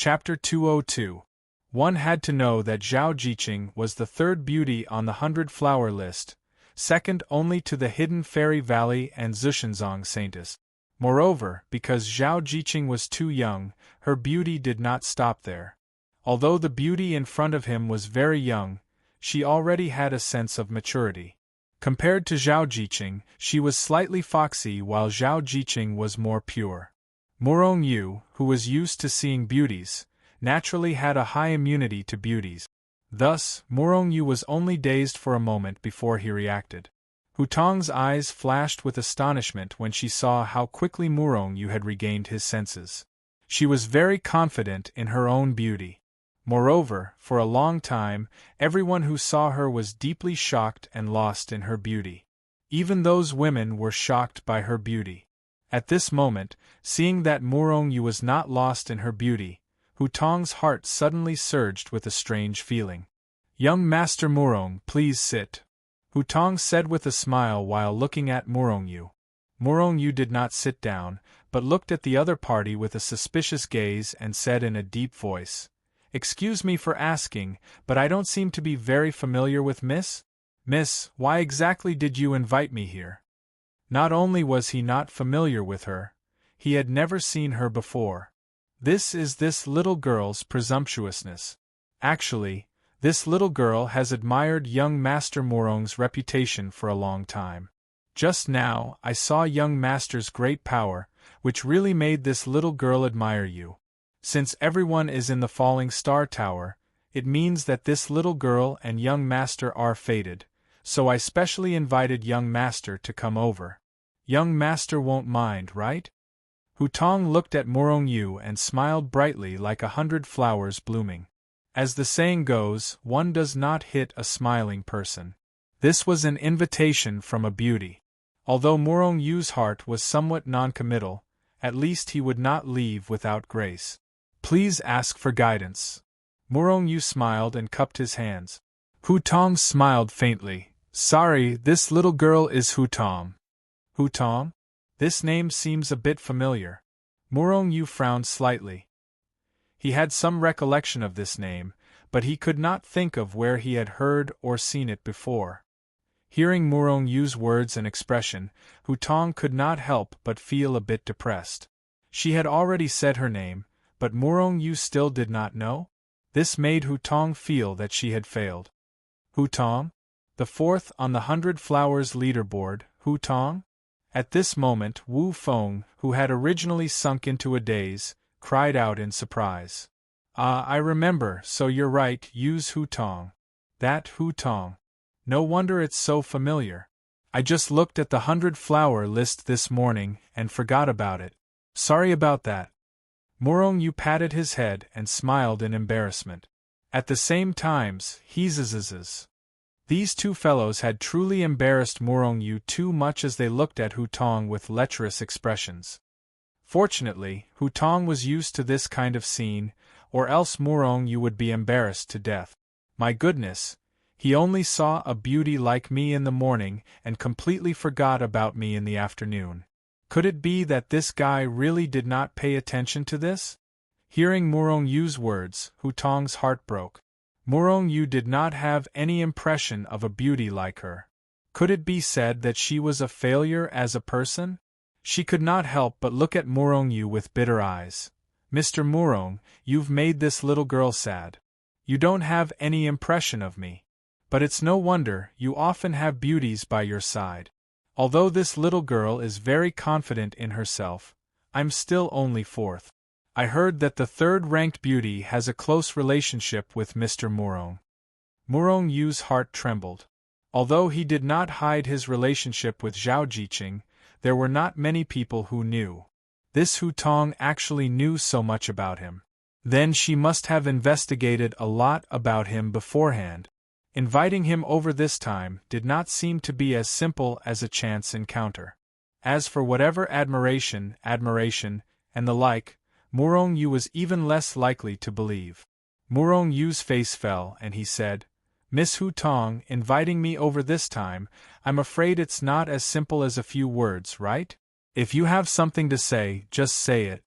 Chapter 202. One had to know that Zhao Jiqing was the third beauty on the 100-flower list, second only to the Hidden Fairy Valley and Zhushenzong Saintess. Moreover, because Zhao Jiqing was too young, her beauty did not stop there. Although the beauty in front of him was very young, she already had a sense of maturity. Compared to Zhao Jiqing, she was slightly foxy while Zhao Jiqing was more pure. Murong Yu, who was used to seeing beauties, naturally had a high immunity to beauties. Thus, Murong Yu was only dazed for a moment before he reacted. Hu Tong's eyes flashed with astonishment when she saw how quickly Murong Yu had regained his senses. She was very confident in her own beauty. Moreover, for a long time, everyone who saw her was deeply shocked and lost in her beauty. Even those women were shocked by her beauty. At this moment, seeing that Murong Yu was not lost in her beauty, Hu Tong's heart suddenly surged with a strange feeling. "Young Master Murong, please sit," Hu Tong said with a smile while looking at Murong Yu. Murong Yu did not sit down, but looked at the other party with a suspicious gaze and said in a deep voice, "Excuse me for asking, but I don't seem to be very familiar with Miss? Miss, why exactly did you invite me here?" Not only was he not familiar with her, he had never seen her before. This is this little girl's presumptuousness. Actually, this little girl has admired young Master Murong's reputation for a long time. Just now, I saw young Master's great power, which really made this little girl admire you. Since everyone is in the Falling Star Tower, it means that this little girl and young Master are fated, so I specially invited young Master to come over. Young Master won't mind, right? Hu Tong looked at Murong Yu and smiled brightly like 100 flowers blooming. As the saying goes, one does not hit a smiling person. This was an invitation from a beauty. Although Murong Yu's heart was somewhat non-committal, at least he would not leave without grace. "Please ask for guidance." Murong Yu smiled and cupped his hands. Hu Tong smiled faintly. "Sorry, this little girl is Hu Tong." "Hu Tong? This name seems a bit familiar." Murong Yu frowned slightly. He had some recollection of this name, but he could not think of where he had heard or seen it before. Hearing Murong Yu's words and expression, Hu Tong could not help but feel a bit depressed. She had already said her name, but Murong Yu still did not know? This made Hu Tong feel that she had failed. Hu Tong? The fourth on the 100 Flowers leaderboard, Hu Tong? At this moment Wu Feng, who had originally sunk into a daze, cried out in surprise. "Ah, I remember, so you're right, use Hu Tong. That Hu Tong. No wonder it's so familiar. I just looked at the 100-flower list this morning and forgot about it. Sorry about that." Murong Yu patted his head and smiled in embarrassment. At the same times, heezzzzzz. These two fellows had truly embarrassed Murong Yu too much as they looked at Hu Tong with lecherous expressions. Fortunately, Hu Tong was used to this kind of scene, or else Murong Yu would be embarrassed to death. My goodness, he only saw a beauty like me in the morning and completely forgot about me in the afternoon. Could it be that this guy really did not pay attention to this? Hearing Murong Yu's words, Hu Tong's heart broke. Murong Yu did not have any impression of a beauty like her. Could it be said that she was a failure as a person? She could not help but look at Murong Yu with bitter eyes. "Mr. Murong, you've made this little girl sad. You don't have any impression of me. But it's no wonder, you often have beauties by your side. Although this little girl is very confident in herself, I'm still only fourth. I heard that the third-ranked beauty has a close relationship with Mr. Murong." Murong Yu's heart trembled. Although he did not hide his relationship with Zhao Jiqing, there were not many people who knew. This Hu Tong actually knew so much about him. Then she must have investigated a lot about him beforehand. Inviting him over this time did not seem to be as simple as a chance encounter. As for whatever admiration, and the like, Murong Yu was even less likely to believe. Murong Yu's face fell and he said, "Miss Hu Tong, inviting me over this time, I'm afraid it's not as simple as a few words, right? If you have something to say, just say it."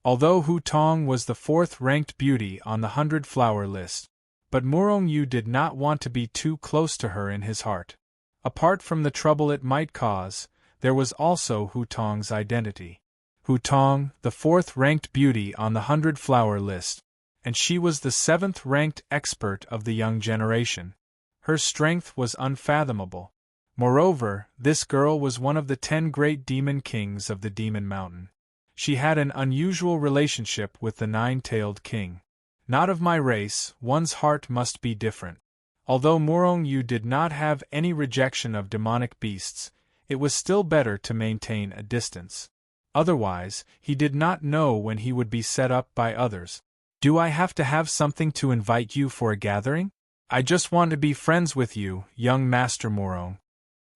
Although Hu Tong was the fourth-ranked beauty on the 100-flower list. But Murong Yu did not want to be too close to her in his heart. Apart from the trouble it might cause, there was also Hu Tong's identity. Hu Tong, the fourth-ranked beauty on the 100-flower list, and she was the seventh-ranked expert of the young generation. Her strength was unfathomable. Moreover, this girl was one of the 10 great demon kings of the Demon Mountain. She had an unusual relationship with the nine-tailed king. Not of my race, one's heart must be different. Although Murong Yu did not have any rejection of demonic beasts, it was still better to maintain a distance. Otherwise, he did not know when he would be set up by others. Do I have to have something to invite you for a gathering? I just want to be friends with you, young Master Murong.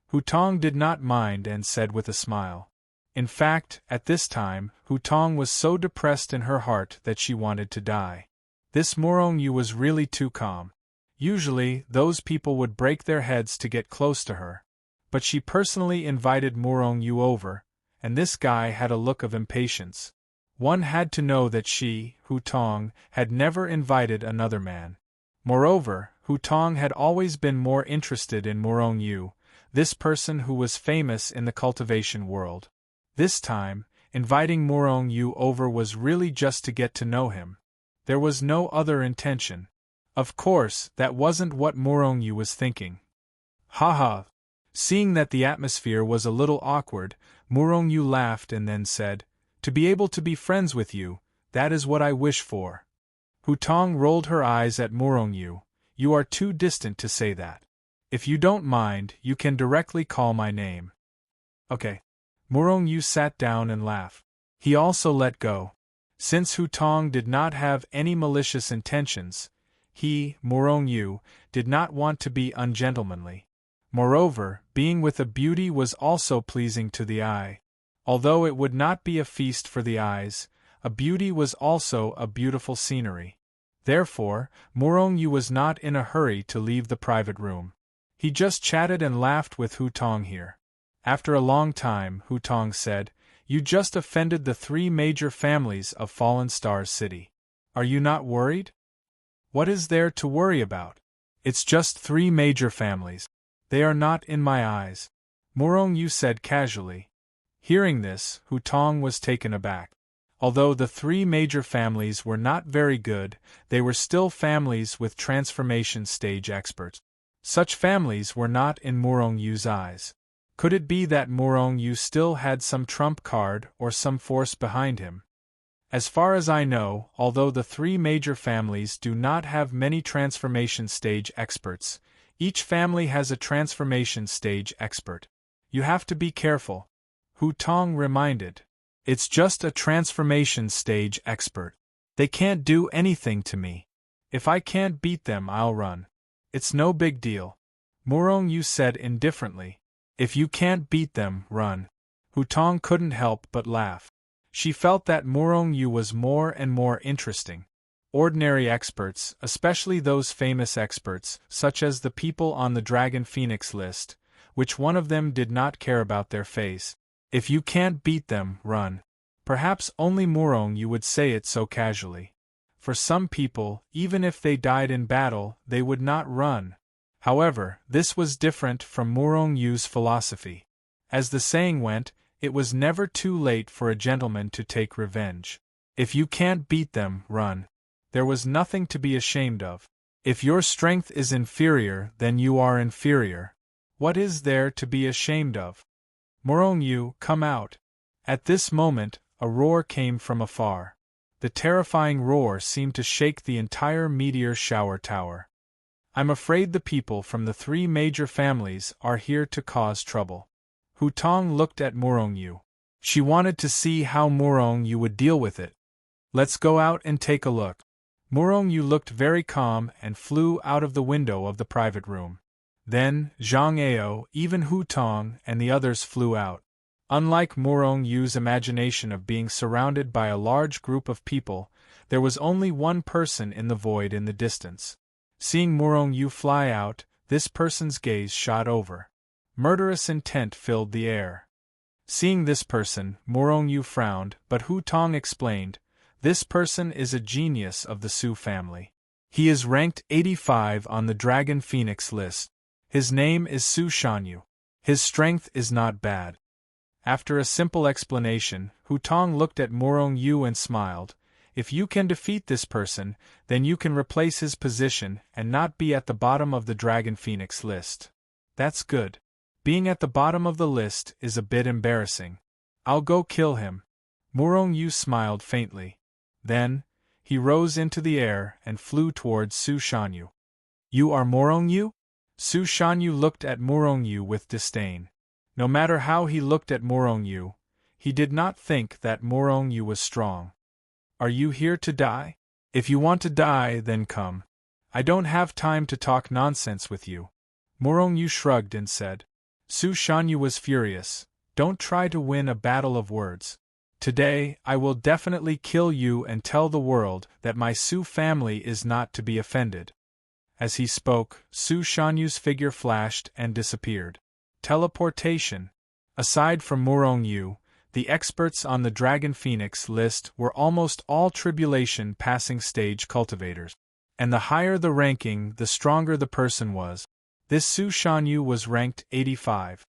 Hu Tong did not mind and said with a smile. In fact, at this time, Hu Tong was so depressed in her heart that she wanted to die. This Murong Yu was really too calm. Usually, those people would break their heads to get close to her. But she personally invited Murong Yu over, and this guy had a look of impatience. One had to know that she, Hu Tong, had never invited another man. Moreover, Hu Tong had always been more interested in Murong Yu, this person who was famous in the cultivation world. This time, inviting Murong Yu over was really just to get to know him. There was no other intention. Of course, that wasn't what Murong Yu was thinking. Ha. Seeing that the atmosphere was a little awkward, Murong Yu laughed and then said, "To be able to be friends with you, that is what I wish for." Hu Tong rolled her eyes at Murong Yu. "You are too distant to say that. If you don't mind, you can directly call my name." Okay. Murong Yu sat down and laughed. He also let go. Since Hu Tong did not have any malicious intentions, he, Murong Yu, did not want to be ungentlemanly. Moreover, being with a beauty was also pleasing to the eye. Although it would not be a feast for the eyes, a beauty was also a beautiful scenery. Therefore, Murong Yu was not in a hurry to leave the private room. He just chatted and laughed with Hu Tong here. After a long time, Hu Tong said, "You just offended the 3 major families of Fallen Stars City. Are you not worried?" "What is there to worry about? It's just 3 major families. They are not in my eyes," Murong Yu said casually. Hearing this, Hu Tong was taken aback. Although the 3 major families were not very good, they were still families with transformation stage experts. Such families were not in Murong Yu's eyes. Could it be that Murong Yu still had some trump card or some force behind him? As far as I know, although the 3 major families do not have many transformation stage experts, each family has a transformation stage expert. You have to be careful, Hu Tong reminded. It's just a transformation stage expert. They can't do anything to me. If I can't beat them, I'll run. It's no big deal, Murong Yu said indifferently. If you can't beat them, run. Hu Tong couldn't help but laugh. She felt that Murong Yu was more and more interesting. Ordinary experts, especially those famous experts, such as the people on the Dragon Phoenix list, which one of them did not care about their face. If you can't beat them, run. Perhaps only Murong Yu would say it so casually. For some people, even if they died in battle, they would not run. However, this was different from Murong Yu's philosophy. As the saying went, it was never too late for a gentleman to take revenge. If you can't beat them, run. There was nothing to be ashamed of. If your strength is inferior, then you are inferior. What is there to be ashamed of? Murong Yu, come out. At this moment, a roar came from afar. The terrifying roar seemed to shake the entire meteor shower tower. I'm afraid the people from the 3 major families are here to cause trouble. Hu Tong looked at Murong Yu. She wanted to see how Murong Yu would deal with it. Let's go out and take a look. Murong Yu looked very calm and flew out of the window of the private room. Then, Zhang Ao, even Hu Tong, and the others flew out. Unlike Murong Yu's imagination of being surrounded by a large group of people, there was only one person in the void in the distance. Seeing Murong Yu fly out, this person's gaze shot over. Murderous intent filled the air. Seeing this person, Murong Yu frowned, but Hu Tong explained, This person is a genius of the Su family. He is ranked 85 on the Dragon Phoenix list. His name is Su Shanyu. His strength is not bad. After a simple explanation, Hutong looked at Morong Yu and smiled. If you can defeat this person, then you can replace his position and not be at the bottom of the Dragon Phoenix list. That's good. Being at the bottom of the list is a bit embarrassing. I'll go kill him. Morong Yu smiled faintly. Then, he rose into the air and flew towards Su Shanyu. You are Morong Yu? Su Shanyu looked at Morong Yu with disdain. No matter how he looked at Morong Yu, he did not think that Morong Yu was strong. Are you here to die? If you want to die, then come. I don't have time to talk nonsense with you. Morong Yu shrugged and said. Su Shanyu was furious. Don't try to win a battle of words. Today, I will definitely kill you and tell the world that my Su family is not to be offended. As he spoke, Su Shanyu's figure flashed and disappeared. Teleportation. Aside from Morong Yu, the experts on the Dragon Phoenix list were almost all tribulation passing stage cultivators. And the higher the ranking, the stronger the person was. This Su Shanyu was ranked 85.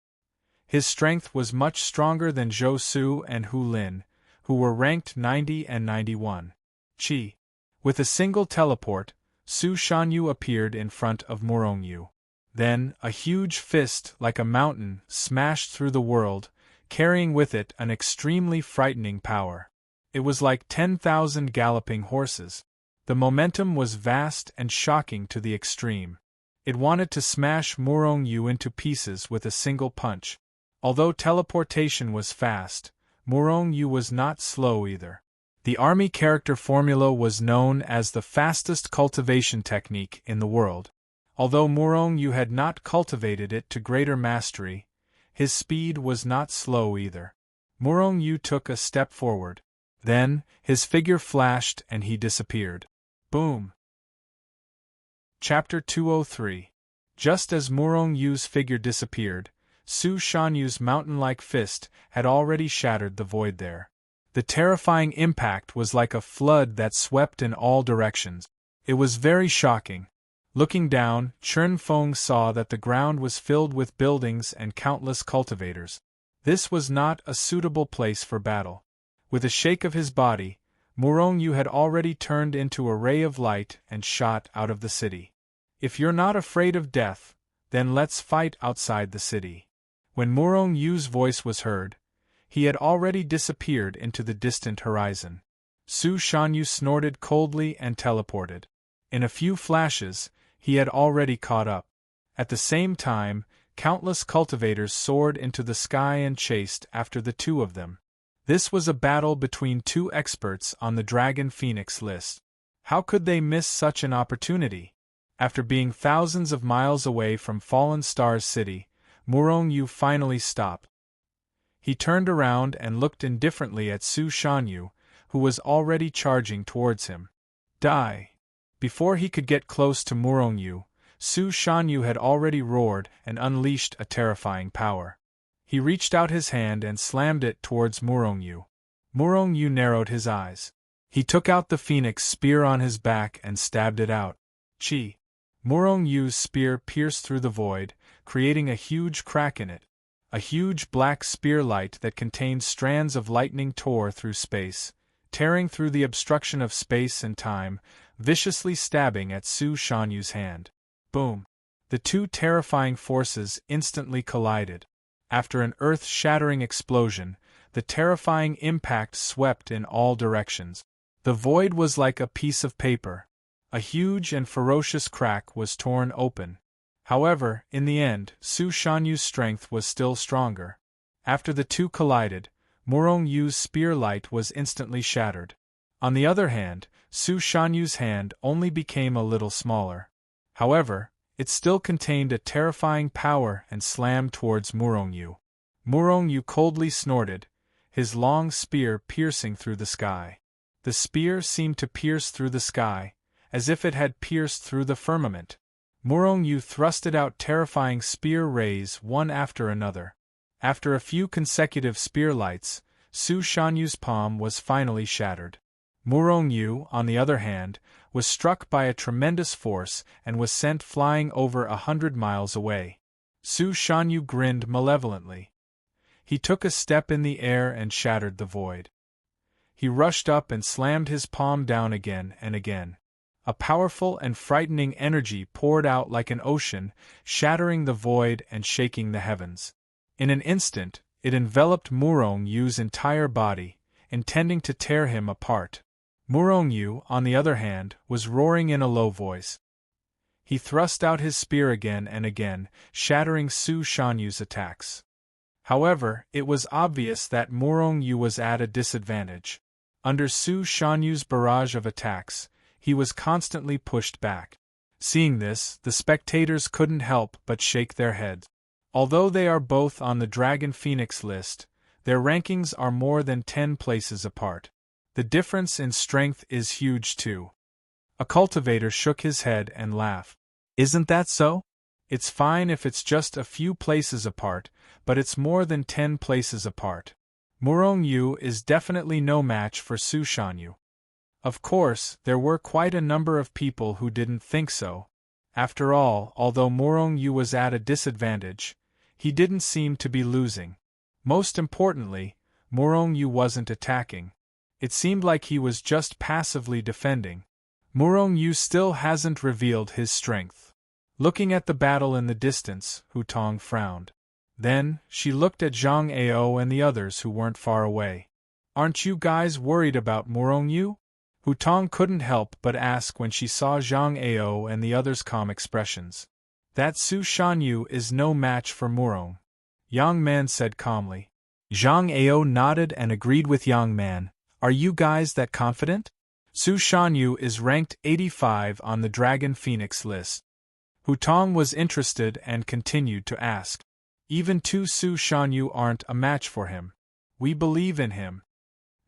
His strength was much stronger than Zhou Su and Hu Lin, who were ranked 90 and 91. Chi. With a single teleport, Su Shanyu appeared in front of Morong Yu. Then, a huge fist like a mountain smashed through the world, carrying with it an extremely frightening power. It was like 10,000 galloping horses. The momentum was vast and shocking to the extreme. It wanted to smash Morong Yu into pieces with a single punch. Although teleportation was fast, Morong Yu was not slow either. The army character formula was known as the fastest cultivation technique in the world. Although Morong Yu had not cultivated it to greater mastery, his speed was not slow either. Morong Yu took a step forward. Then, his figure flashed and he disappeared. Boom! Chapter 203. Just as Morong Yu's figure disappeared, Su Shanyu's mountain-like fist had already shattered the void there. The terrifying impact was like a flood that swept in all directions. It was very shocking. Looking down, Chen Feng saw that the ground was filled with buildings and countless cultivators. This was not a suitable place for battle. With a shake of his body, Morong Yu had already turned into a ray of light and shot out of the city. If you're not afraid of death, then let's fight outside the city. When Morong Yu's voice was heard, he had already disappeared into the distant horizon. Su Shanyu snorted coldly and teleported. In a few flashes, he had already caught up. At the same time, countless cultivators soared into the sky and chased after the two of them. This was a battle between two experts on the Dragon Phoenix list. How could they miss such an opportunity? After being thousands of miles away from Fallen Stars City, Morong Yu finally stopped. He turned around and looked indifferently at Su Shanyu, who was already charging towards him. Die! Before he could get close to Morong Yu, Su Shanyu had already roared and unleashed a terrifying power. He reached out his hand and slammed it towards Morong Yu. Morong Yu narrowed his eyes. He took out the phoenix spear on his back and stabbed it out. Chi! Morong Yu's spear pierced through the void, creating a huge crack in it. A huge black spear light that contained strands of lightning tore through space, tearing through the obstruction of space and time, viciously stabbing at Su Shanyu's hand. Boom! The two terrifying forces instantly collided. After an earth-shattering explosion, the terrifying impact swept in all directions. The void was like a piece of paper. A huge and ferocious crack was torn open. However, in the end, Su Shanyu's strength was still stronger. After the two collided, Morong Yu's spear light was instantly shattered. On the other hand, Su Shanyu's hand only became a little smaller. However, it still contained a terrifying power and slammed towards Morong Yu. Morong Yu coldly snorted, his long spear piercing through the sky. The spear seemed to pierce through the sky, as if it had pierced through the firmament. Morong Yu thrusted out terrifying spear rays one after another. After a few consecutive spear lights, Su Shanyu's palm was finally shattered. Murong Yu, on the other hand, was struck by a tremendous force and was sent flying over 100 miles away. Su Shanyu grinned malevolently. He took a step in the air and shattered the void. He rushed up and slammed his palm down again and again. A powerful and frightening energy poured out like an ocean, shattering the void and shaking the heavens. In an instant, it enveloped Murong Yu's entire body, intending to tear him apart. Murong Yu, on the other hand, was roaring in a low voice. He thrust out his spear again and again, shattering Su Shanyu's attacks. However, it was obvious that Murong Yu was at a disadvantage. Under Su Shanyu's barrage of attacks, he was constantly pushed back. Seeing this, the spectators couldn't help but shake their heads. Although they are both on the Dragon Phoenix list, their rankings are more than 10 places apart. The difference in strength is huge too. A cultivator shook his head and laughed. Isn't that so? It's fine if it's just a few places apart, but it's more than 10 places apart. Murong Yu is definitely no match for Su Shanyu. Of course, there were quite a number of people who didn't think so. After all, although Murong Yu was at a disadvantage, he didn't seem to be losing. Most importantly, Murong Yu wasn't attacking. It seemed like he was just passively defending. Murong Yu still hasn't revealed his strength. Looking at the battle in the distance, Hu Tong frowned. Then, she looked at Zhang Ao and the others who weren't far away. Aren't you guys worried about Murong Yu? Hu Tong couldn't help but ask when she saw Zhang Ao and the others' calm expressions. That Su Shanyu is no match for Murong, Yang Man said calmly. Zhang Ao nodded and agreed with Yang Man. Are you guys that confident? Su Shanyu is ranked 85 on the Dragon Phoenix list. Hu Tong was interested and continued to ask. Even two Su Shanyu aren't a match for him. We believe in him.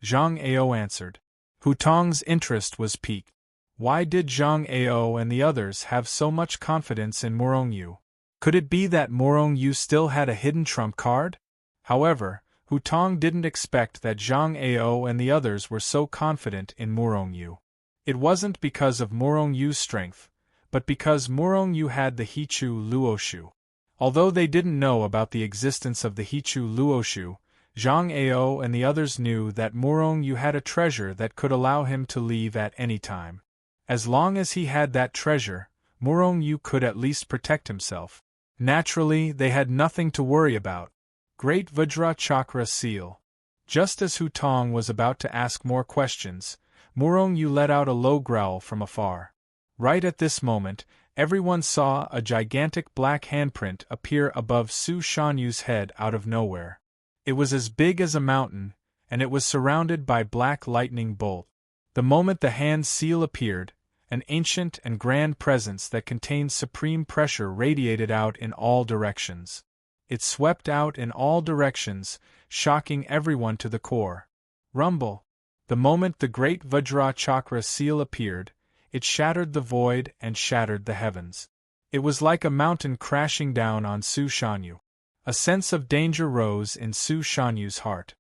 Zhang Ao answered. Hu Tong's interest was piqued. Why did Zhang Ao and the others have so much confidence in Murong Yu? Could it be that Murong Yu still had a hidden trump card? However, Hu Tong didn't expect that Zhang Ao and the others were so confident in Murong Yu. It wasn't because of Murong Yu's strength, but because Murong Yu had the Hichu Luoshu. Although they didn't know about the existence of the Hichu Luoshu, Zhang Ao and the others knew that Murong Yu had a treasure that could allow him to leave at any time. As long as he had that treasure, Murong Yu could at least protect himself. Naturally, they had nothing to worry about. Great Vajra Chakra Seal. Just as Hu Tong was about to ask more questions, Murong Yu let out a low growl from afar. Right at this moment, everyone saw a gigantic black handprint appear above Su Shanyu's head out of nowhere. It was as big as a mountain, and it was surrounded by black lightning bolt. The moment the hand seal appeared, an ancient and grand presence that contained supreme pressure radiated out in all directions. It swept out in all directions, shocking everyone to the core. Rumble! The moment the great Vajra Chakra seal appeared, it shattered the void and shattered the heavens. It was like a mountain crashing down on Su Shanyu. A sense of danger rose in Su Shanyu's heart.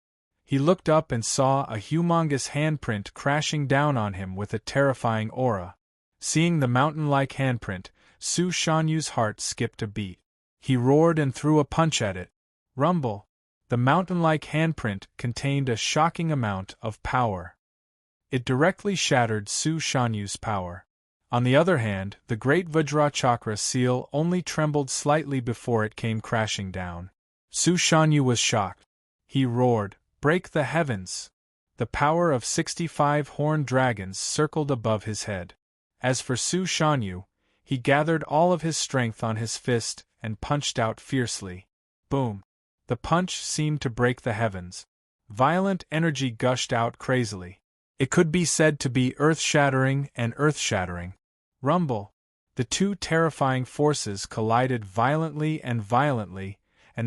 He looked up and saw a humongous handprint crashing down on him with a terrifying aura. Seeing the mountain-like handprint, Su Shanyu's heart skipped a beat. He roared and threw a punch at it. Rumble! The mountain-like handprint contained a shocking amount of power. It directly shattered Su Shanyu's power. On the other hand, the great Vajra Chakra seal only trembled slightly before it came crashing down. Su Shanyu was shocked. He roared, "Break the heavens!" The power of 65 horned dragons circled above his head. As for Su Shanyu, he gathered all of his strength on his fist and punched out fiercely. Boom! The punch seemed to break the heavens. Violent energy gushed out crazily. It could be said to be earth-shattering and earth-shattering. Rumble! The two terrifying forces collided violently, and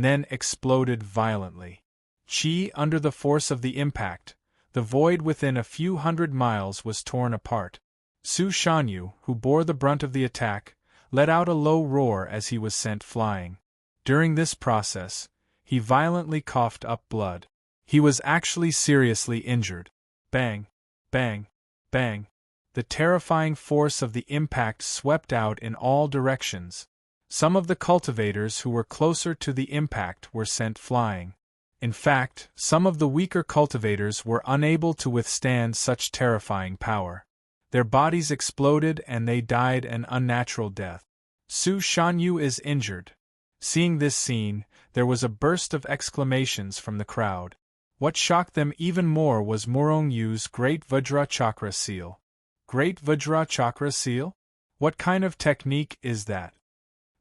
then exploded violently. Chi under the force of the impact, the void within a few hundred miles was torn apart. Su Shanyu, who bore the brunt of the attack, let out a low roar as he was sent flying. During this process, he violently coughed up blood. He was actually seriously injured. Bang! Bang! Bang! The terrifying force of the impact swept out in all directions. Some of the cultivators who were closer to the impact were sent flying. In fact, some of the weaker cultivators were unable to withstand such terrifying power. Their bodies exploded and they died an unnatural death. Su Shanyu is injured. Seeing this scene, there was a burst of exclamations from the crowd. What shocked them even more was Murongyu's Great Vajra Chakra Seal. Great Vajra Chakra Seal? What kind of technique is that?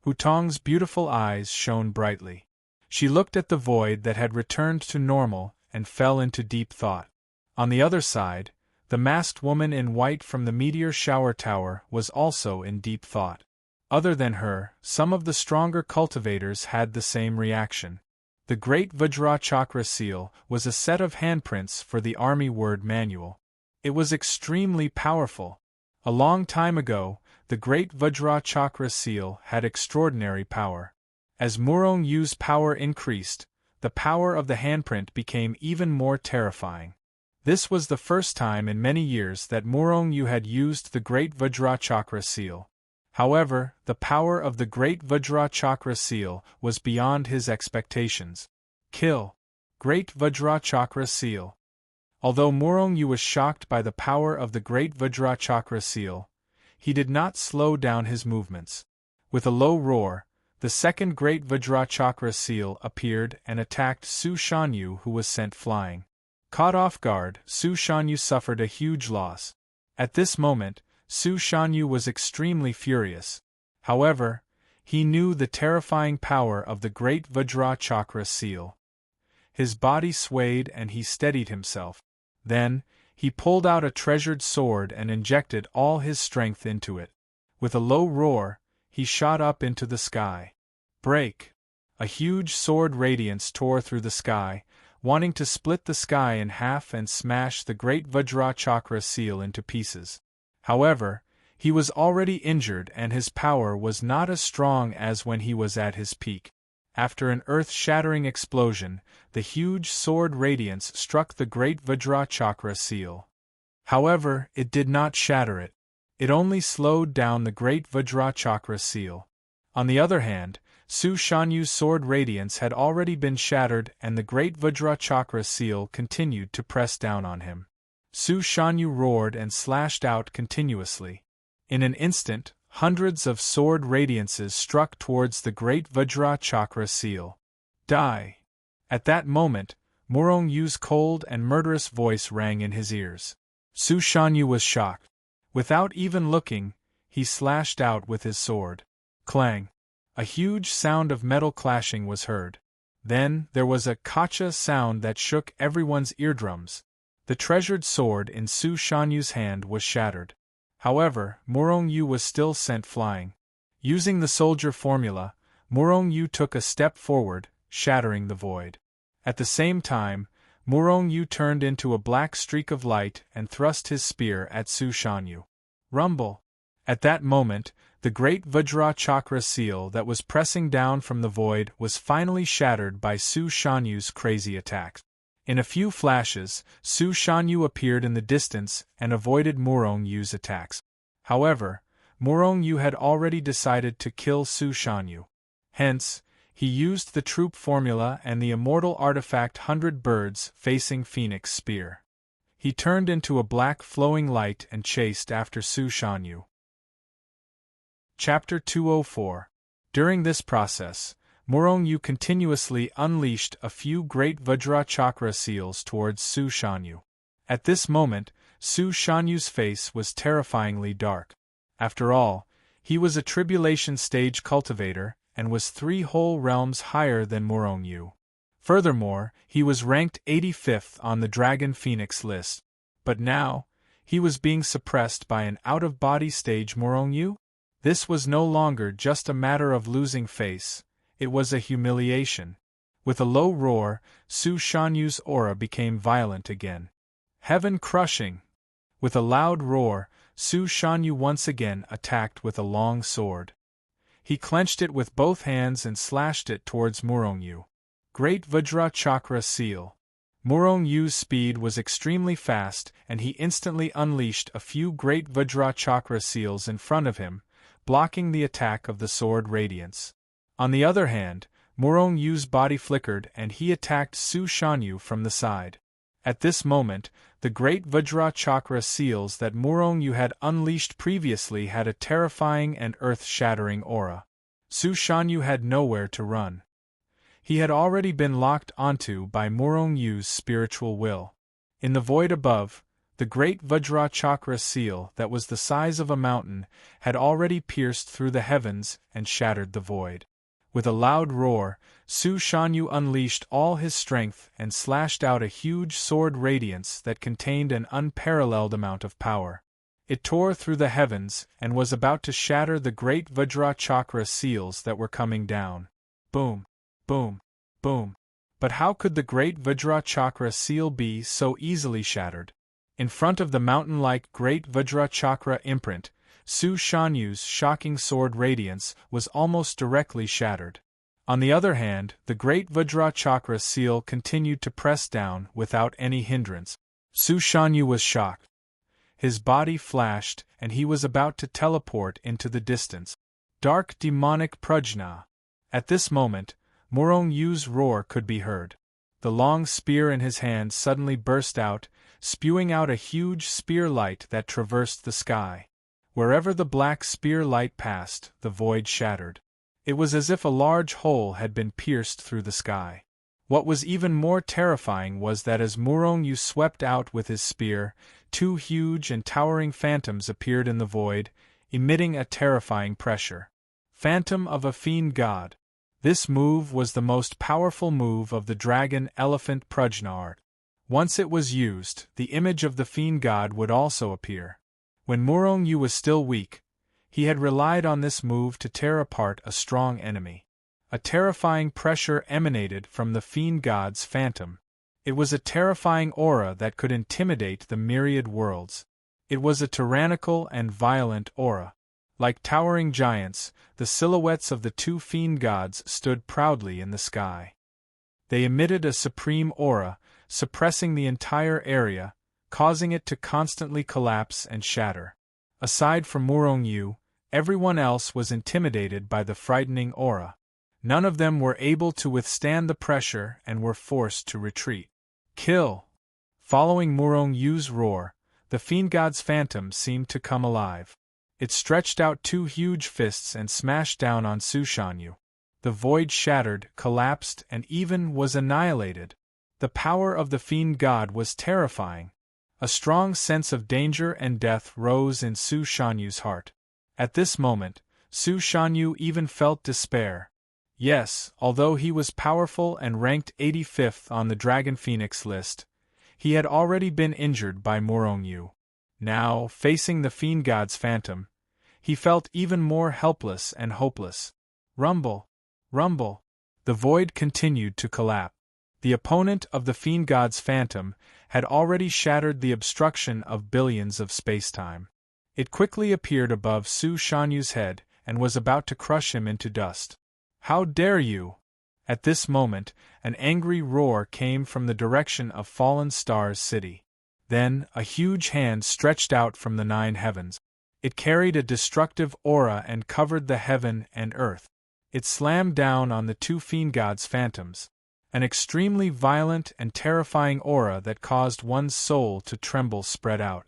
Hutong's beautiful eyes shone brightly. She looked at the void that had returned to normal and fell into deep thought. On the other side, the masked woman in white from the meteor shower tower was also in deep thought. Other than her, some of the stronger cultivators had the same reaction. The Great Vajra Chakra Seal was a set of handprints for the Army Word Manual. It was extremely powerful. A long time ago, the Great Vajra Chakra Seal had extraordinary power. As Murongyu's power increased, the power of the handprint became even more terrifying. This was the first time in many years that Murongyu had used the Great Vajra Chakra Seal. However, the power of the Great Vajra Chakra Seal was beyond his expectations. Kill! Great Vajra Chakra Seal! Although Murongyu was shocked by the power of the Great Vajra Chakra Seal, he did not slow down his movements. With a low roar, the second Great Vajra Chakra Seal appeared and attacked Su Shanyu, who was sent flying. Caught off guard, Su Shanyu suffered a huge loss. At this moment, Su Shanyu was extremely furious. However, he knew the terrifying power of the Great Vajra Chakra Seal. His body swayed and he steadied himself. Then, he pulled out a treasured sword and injected all his strength into it. With a low roar, he shot up into the sky. Break! A huge sword radiance tore through the sky, wanting to split the sky in half and smash the Great Vajra Chakra Seal into pieces. However, he was already injured and his power was not as strong as when he was at his peak. After an earth-shattering explosion, the huge sword radiance struck the Great Vajra Chakra Seal. However, it did not shatter it. It only slowed down the Great Vajra Chakra Seal. On the other hand, Su Shanyu's sword radiance had already been shattered and the Great Vajra Chakra Seal continued to press down on him. Su Shanyu roared and slashed out continuously. In an instant, hundreds of sword radiances struck towards the Great Vajra Chakra Seal. Die! At that moment, Murongyu's cold and murderous voice rang in his ears. Su Shanyu was shocked. Without even looking, he slashed out with his sword. Clang! A huge sound of metal clashing was heard. Then, there was a kacha sound that shook everyone's eardrums. The treasured sword in Su Shanyu's hand was shattered. However, Murongyu was still sent flying. Using the soldier formula, Murongyu took a step forward, shattering the void. At the same time, Murongyu turned into a black streak of light and thrust his spear at Su Shanyu. Rumble! At that moment, the Great Vajra Chakra Seal that was pressing down from the void was finally shattered by Su Shanyu's crazy attack. In a few flashes, Su Shanyu appeared in the distance and avoided Murongyu's attacks. However, Murongyu had already decided to kill Su Shanyu. Hence, he used the troop formula and the immortal artifact 100 Birds Facing Phoenix Spear. He turned into a black flowing light and chased after Su Shanyu. Chapter 204. During this process, Murongyu continuously unleashed a few Great Vajra Chakra Seals towards Su Shanyu. At this moment, Su Shanyu's face was terrifyingly dark. After all, he was a tribulation stage cultivator and was 3 whole realms higher than Murongyu. Furthermore, he was ranked 85th on the Dragon Phoenix list. But now, he was being suppressed by an out-of-body stage Murongyu? This was no longer just a matter of losing face, it was a humiliation. With a low roar, Su Shanyu's aura became violent again. Heaven-crushing! With a loud roar, Su Shanyu once again attacked with a long sword. He clenched it with both hands and slashed it towards Murongyu. Great Vajra Chakra Seal. Murong Yu's speed was extremely fast, and he instantly unleashed a few great Vajra chakra seals in front of him, blocking the attack of the sword radiance. On the other hand, Murong Yu's body flickered and he attacked Su Shanyu from the side. At this moment, the great Vajra chakra seals that Murong Yu had unleashed previously had a terrifying and earth-shattering aura. Su Shanyu had nowhere to run. He had already been locked onto by Murong Yu's spiritual will. In the void above, the great Vajra chakra seal that was the size of a mountain had already pierced through the heavens and shattered the void. With a loud roar, Su Shanyu unleashed all his strength and slashed out a huge sword radiance that contained an unparalleled amount of power. It tore through the heavens and was about to shatter the great Vajra chakra seals that were coming down. Boom! Boom! Boom! But how could the great Vajra chakra seal be so easily shattered? In front of the mountain-like great Vajra chakra imprint, Su Shanyu's shocking sword radiance was almost directly shattered. On the other hand, the great Vajra chakra seal continued to press down without any hindrance. Su Shanyu was shocked. His body flashed, and he was about to teleport into the distance. Dark demonic prajna. At this moment, Murong Yu's roar could be heard. The long spear in his hand suddenly burst out, spewing out a huge spear light that traversed the sky. Wherever the black spear light passed, the void shattered. It was as if a large hole had been pierced through the sky. What was even more terrifying was that as Murong Yu swept out with his spear, two huge and towering phantoms appeared in the void, emitting a terrifying pressure. Phantom of a fiend god. This move was the most powerful move of the dragon-elephant prajna art. Once it was used, the image of the fiend god would also appear. When Murong Yu was still weak, he had relied on this move to tear apart a strong enemy. A terrifying pressure emanated from the fiend god's phantom. It was a terrifying aura that could intimidate the myriad worlds. It was a tyrannical and violent aura. Like towering giants, the silhouettes of the two fiend gods stood proudly in the sky. They emitted a supreme aura, suppressing the entire area, causing it to constantly collapse and shatter. Aside from Murong Yu, everyone else was intimidated by the frightening aura. None of them were able to withstand the pressure and were forced to retreat. Kill! Following Murong Yu's roar, the fiend god's phantom seemed to come alive. It stretched out two huge fists and smashed down on Su Shanyu. The void shattered, collapsed, and even was annihilated. The power of the fiend god was terrifying. A strong sense of danger and death rose in Su Shanyu's heart. At this moment, Su Shanyu even felt despair. Yes, although he was powerful and ranked 85th on the Dragon Phoenix list, he had already been injured by Murong Yu. Now, facing the fiend god's phantom, he felt even more helpless and hopeless. Rumble! Rumble! The void continued to collapse. The opponent of the fiend god's phantom had already shattered the obstruction of billions of spacetime. It quickly appeared above Su Shanyu's head and was about to crush him into dust. How dare you! At this moment, an angry roar came from the direction of Fallen Star's city. Then, a huge hand stretched out from the 9 heavens. It carried a destructive aura and covered the heaven and earth. It slammed down on the two fiend gods' phantoms. An extremely violent and terrifying aura that caused one's soul to tremble spread out.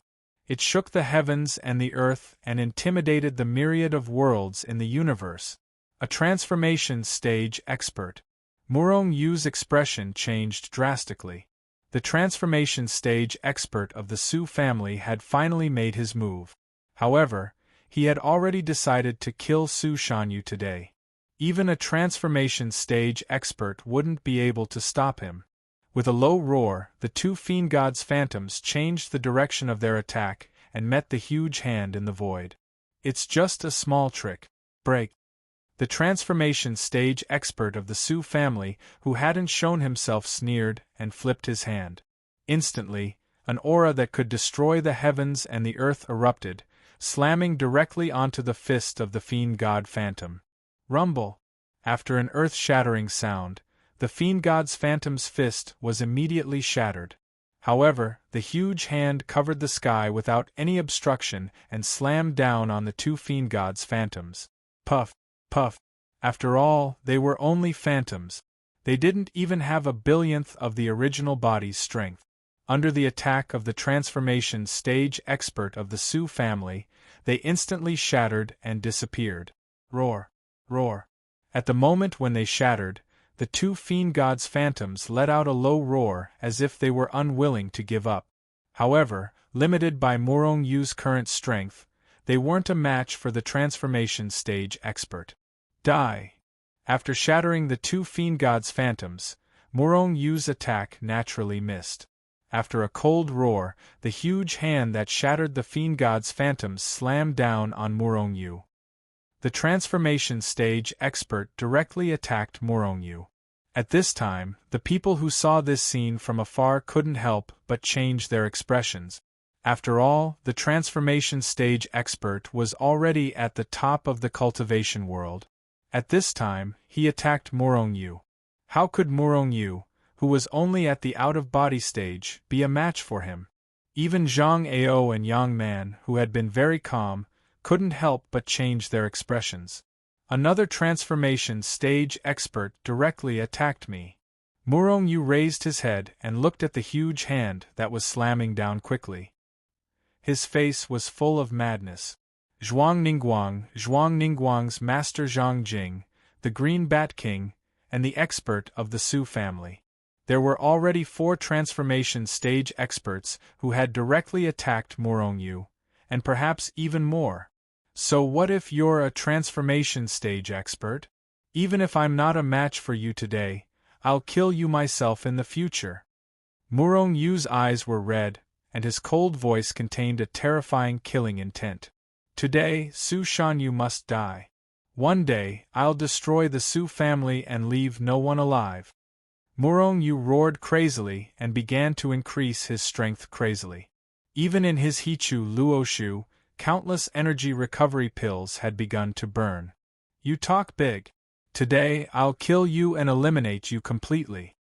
It shook the heavens and the earth and intimidated the myriad of worlds in the universe. A transformation stage expert. Murong Yu's expression changed drastically. The transformation stage expert of the Su family had finally made his move. However, he had already decided to kill Su Shanyu today. Even a transformation stage expert wouldn't be able to stop him. With a low roar, the two fiend gods' phantoms changed the direction of their attack and met the huge hand in the void. It's just a small trick. Break. The transformation stage expert of the Su family, who hadn't shown himself, sneered and flipped his hand. Instantly, an aura that could destroy the heavens and the earth erupted, slamming directly onto the fist of the fiend god phantom. Rumble! After an earth-shattering sound, the fiend god's phantom's fist was immediately shattered. However, the huge hand covered the sky without any obstruction and slammed down on the two fiend god's phantoms. Puff, puff. After all, they were only phantoms. They didn't even have a billionth of the original body's strength. Under the attack of the transformation stage expert of the Su family, they instantly shattered and disappeared. Roar, roar. At the moment when they shattered, the two fiend god's phantoms let out a low roar as if they were unwilling to give up. However, limited by Morong Yu's current strength, they weren't a match for the transformation stage expert. Die! After shattering the two fiend god's phantoms, Morong Yu's attack naturally missed. After a cold roar, the huge hand that shattered the fiend god's phantoms slammed down on Morong Yu. The transformation stage expert directly attacked Morong Yu. At this time, the people who saw this scene from afar couldn't help but change their expressions. After all, the transformation stage expert was already at the top of the cultivation world. At this time, he attacked Morong Yu. How could Morong Yu, who was only at the out-of-body stage, be a match for him? Even Zhang Ao and Yang Man, who had been very calm, couldn't help but change their expressions. Another transformation stage expert directly attacked me. Morong Yu raised his head and looked at the huge hand that was slamming down quickly. His face was full of madness. Zhuang Ningguang's master Zhang Jing, the Green Bat King, and the expert of the Su family. There were already 4 transformation stage experts who had directly attacked Morong Yu, and perhaps even more. So what if you're a transformation stage expert? Even if I'm not a match for you today, I'll kill you myself in the future. Morong Yu's eyes were red, and his cold voice contained a terrifying killing intent. Today, Su Shanyu must die. One day, I'll destroy the Su family and leave no one alive. Morong Yu roared crazily and began to increase his strength crazily. Even in his Hichu Luoshu, countless energy recovery pills had begun to burn. You talk big. Today, I'll kill you and eliminate you completely.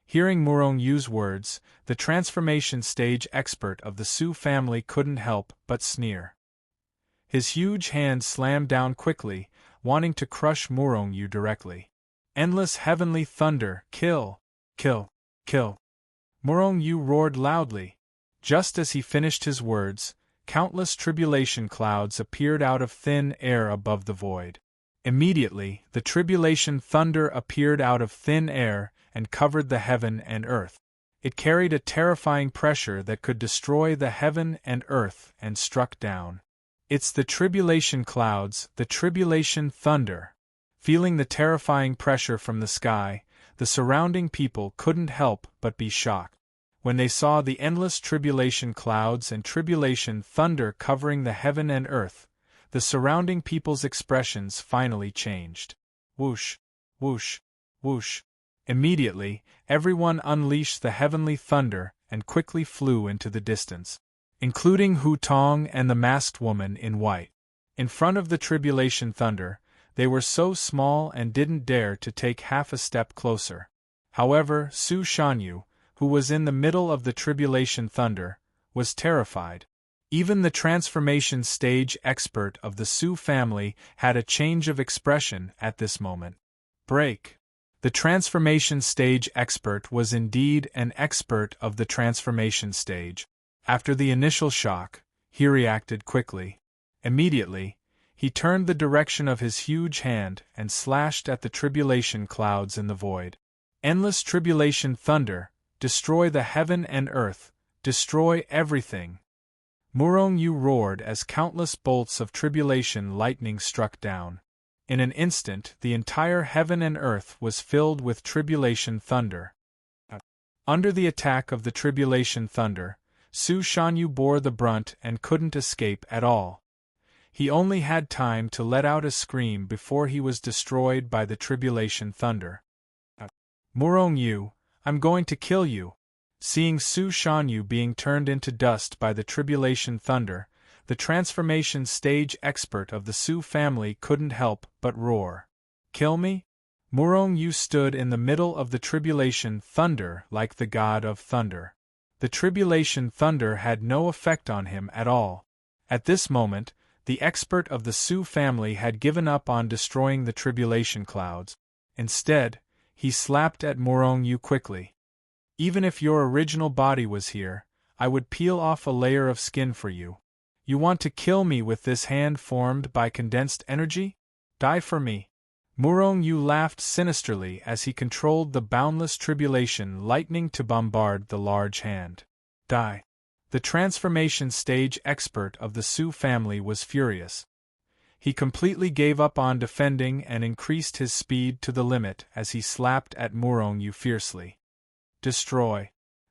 Hearing Morong Yu's words, the transformation stage expert of the Su family couldn't help but sneer. His huge hand slammed down quickly, wanting to crush Morong Yu directly. Endless heavenly thunder, kill, kill, kill. Morong Yu roared loudly. Just as he finished his words, countless tribulation clouds appeared out of thin air above the void. Immediately, the tribulation thunder appeared out of thin air and covered the heaven and earth. It carried a terrifying pressure that could destroy the heaven and earth and struck down. It's the tribulation clouds, the tribulation thunder. Feeling the terrifying pressure from the sky, the surrounding people couldn't help but be shocked. When they saw the endless tribulation clouds and tribulation thunder covering the heaven and earth, the surrounding people's expressions finally changed. Whoosh, whoosh, whoosh. Immediately, everyone unleashed the heavenly thunder and quickly flew into the distance, including Hu Tong and the masked woman in white. In front of the tribulation thunder, they were so small and didn't dare to take half a step closer. However, Su Shanyu, who was in the middle of the tribulation thunder, was terrified. Even the transformation stage expert of the Su family had a change of expression at this moment. Break. The transformation stage expert was indeed an expert of the transformation stage. After the initial shock, he reacted quickly. Immediately, he turned the direction of his huge hand and slashed at the tribulation clouds in the void. Endless tribulation thunder, destroy the heaven and earth, destroy everything. Morong Yu roared as countless bolts of tribulation lightning struck down. In an instant, the entire heaven and earth was filled with tribulation thunder. Under the attack of the tribulation thunder, Su Shanyu bore the brunt and couldn't escape at all. He only had time to let out a scream before he was destroyed by the tribulation thunder. Morong Yu, I'm going to kill you. Seeing Su Shanyu being turned into dust by the tribulation thunder, the transformation stage expert of the Su family couldn't help but roar. Kill me? Murong Yu stood in the middle of the tribulation thunder like the god of thunder. The tribulation thunder had no effect on him at all. At this moment, the expert of the Su family had given up on destroying the tribulation clouds. Instead, he slapped at Murong Yu quickly. Even if your original body was here, I would peel off a layer of skin for you. You want to kill me with this hand formed by condensed energy? Die for me. Murong Yu laughed sinisterly as he controlled the boundless tribulation lightning to bombard the large hand. Die. The transformation stage expert of the Su family was furious. He completely gave up on defending and increased his speed to the limit as he slapped at Murong Yu fiercely. Destroy.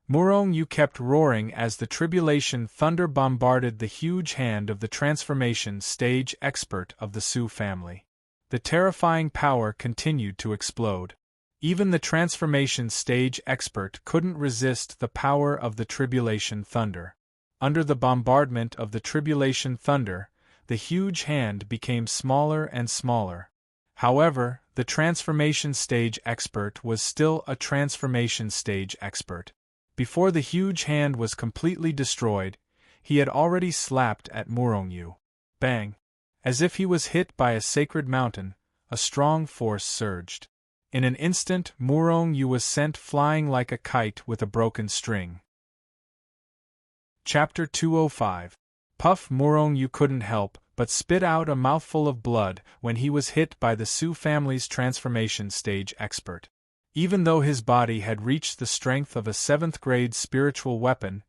Murong Yu kept roaring as the tribulation thunder bombarded the huge hand of the transformation stage expert of the Su family. The terrifying power continued to explode. Even the transformation stage expert couldn't resist the power of the tribulation thunder. Under the bombardment of the tribulation thunder, the huge hand became smaller and smaller. However, the transformation stage expert was still a transformation stage expert. Before the huge hand was completely destroyed, he had already slapped at Murong Yu. Bang! As if he was hit by a sacred mountain, a strong force surged. In an instant, Murong Yu was sent flying like a kite with a broken string. Chapter 205. Puff. Murong Yu couldn't help but spit out a mouthful of blood when he was hit by the Su family's transformation stage expert. Even though his body had reached the strength of a 7th-grade spiritual weapon,